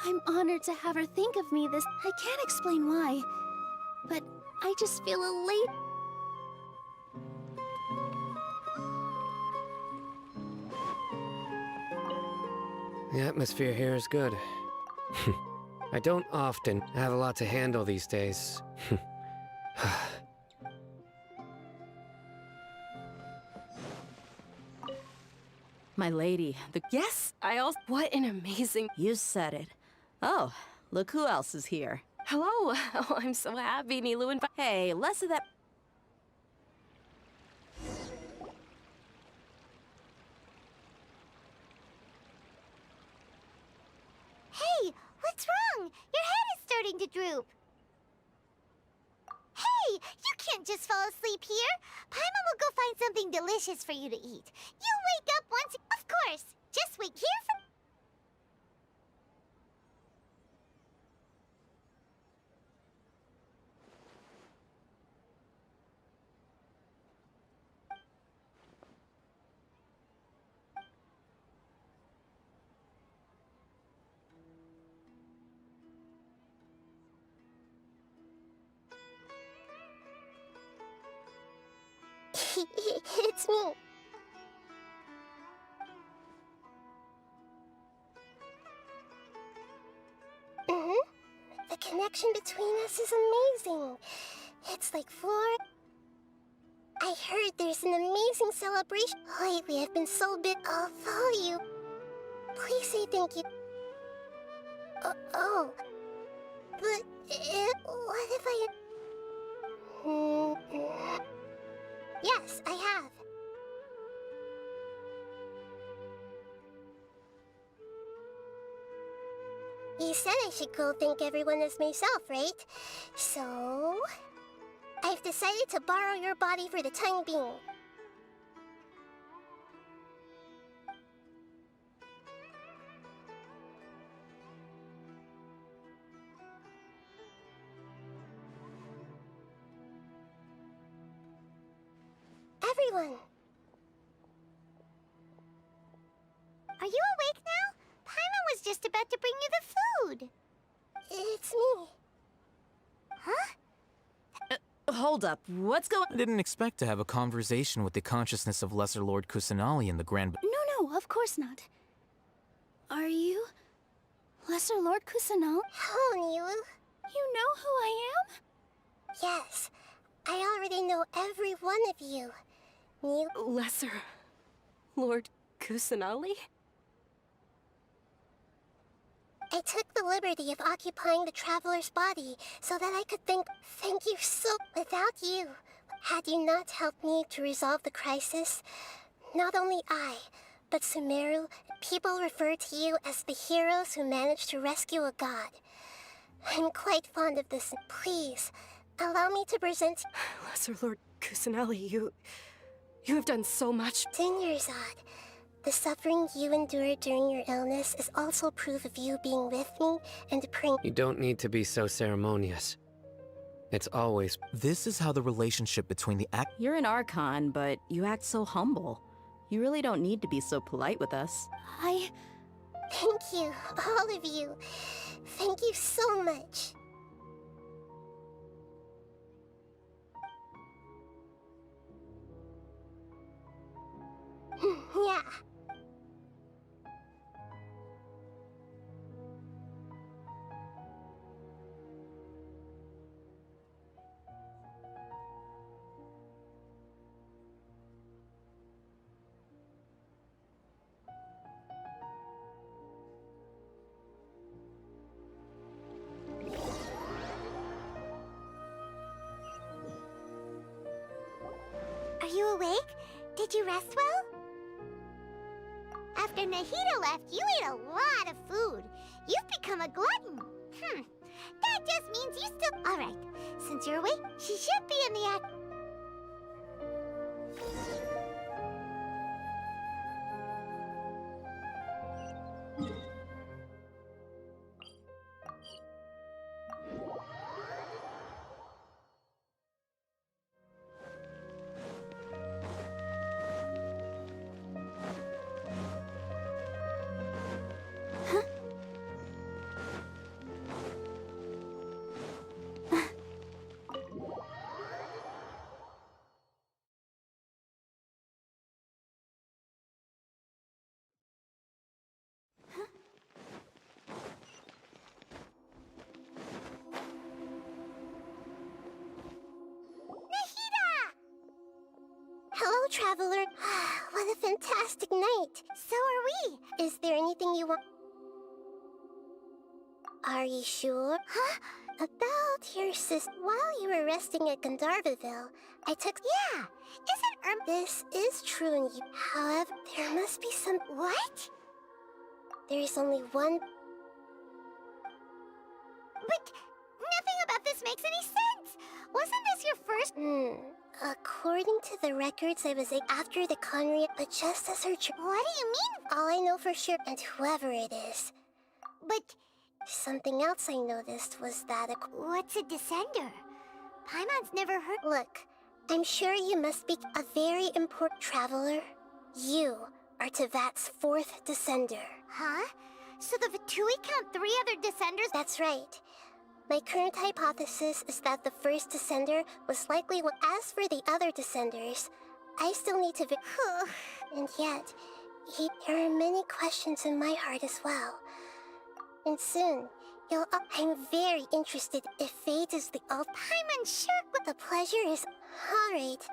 I'm honored to have her think of me this. I can't explain why, but I just feel elated. The atmosphere here is good. I don't often have a lot to handle these days. My lady, Yes, I also. What an amazing. You said it. Oh, look who else is here. Hello. Oh, I'm so happy, Nilu and. Hey, less of that. Hey, what's wrong? Your head is starting to droop. Hey, you can't just fall asleep here. Paimon will go find something delicious for you to eat. You'll wake up once. Of course. Just wait here for. It's me. The connection between us is amazing. It's like Flora. I heard there's an amazing celebration. Lately, I've been so big. I'll follow you. Please say thank you. Oh. But what if I... Yes, I have. You said I should go thank everyone as myself, right? So... I've decided to borrow your body for the time being. Everyone! Are you awake now? Paimon was just about to bring you the food. It's me. Huh? Hold up, what's going on? I didn't expect to have a conversation with the consciousness of Lesser Lord Kusanali in the Grand... No, of course not. Are you... Lesser Lord Kusanali? Hello, Nilu. You know who I am? Yes, I already know every one of you. Lesser Lord Kusanali? I took the liberty of occupying the traveler's body so that I could thank you so... Without you, had you not helped me to resolve the crisis, not only I, but Sumeru, people refer to you as the heroes who managed to rescue a god. I'm quite fond of this. Please, allow me to present... Lesser Lord Kusanali, you have done so much. Dingerzad, the suffering you endured during your illness is also proof of you being with me and praying. You don't need to be so ceremonious. It's always... This is how the relationship between the You're an Archon, but you act so humble. You really don't need to be so polite with us. Thank you, all of you. Thank you so much. Yeah. Are you awake? Did you rest well? After Nahida left, you ate a lot of food. You've become a glutton. That just means you still... Alright, since you're awake, she should be in the act... traveler. What a fantastic night. So are we. Is there anything you want? Are you sure? Huh? About your sister. While you were resting at Gandharvaville, I took. Yeah. Isn't This is true in you. However, there must be some. What? There is only one. But nothing about this makes any sense. Wasn't this your first? According to the records, I was after the Conria, but just as her. What do you mean? All I know for sure, and whoever it is. But something else I noticed was that what's a descender? Paimon's never heard. Look, I'm sure you must be a very important traveler. You are Tevat's 4th descender. Huh? So the Vatui count 3 other descenders? That's right. My current hypothesis is that the first descender was likely one. As for the other descenders, I still need to and yet, there are many questions in my heart as well. And soon, I'm very interested if fate is the Paimon sure. The pleasure is... Alright,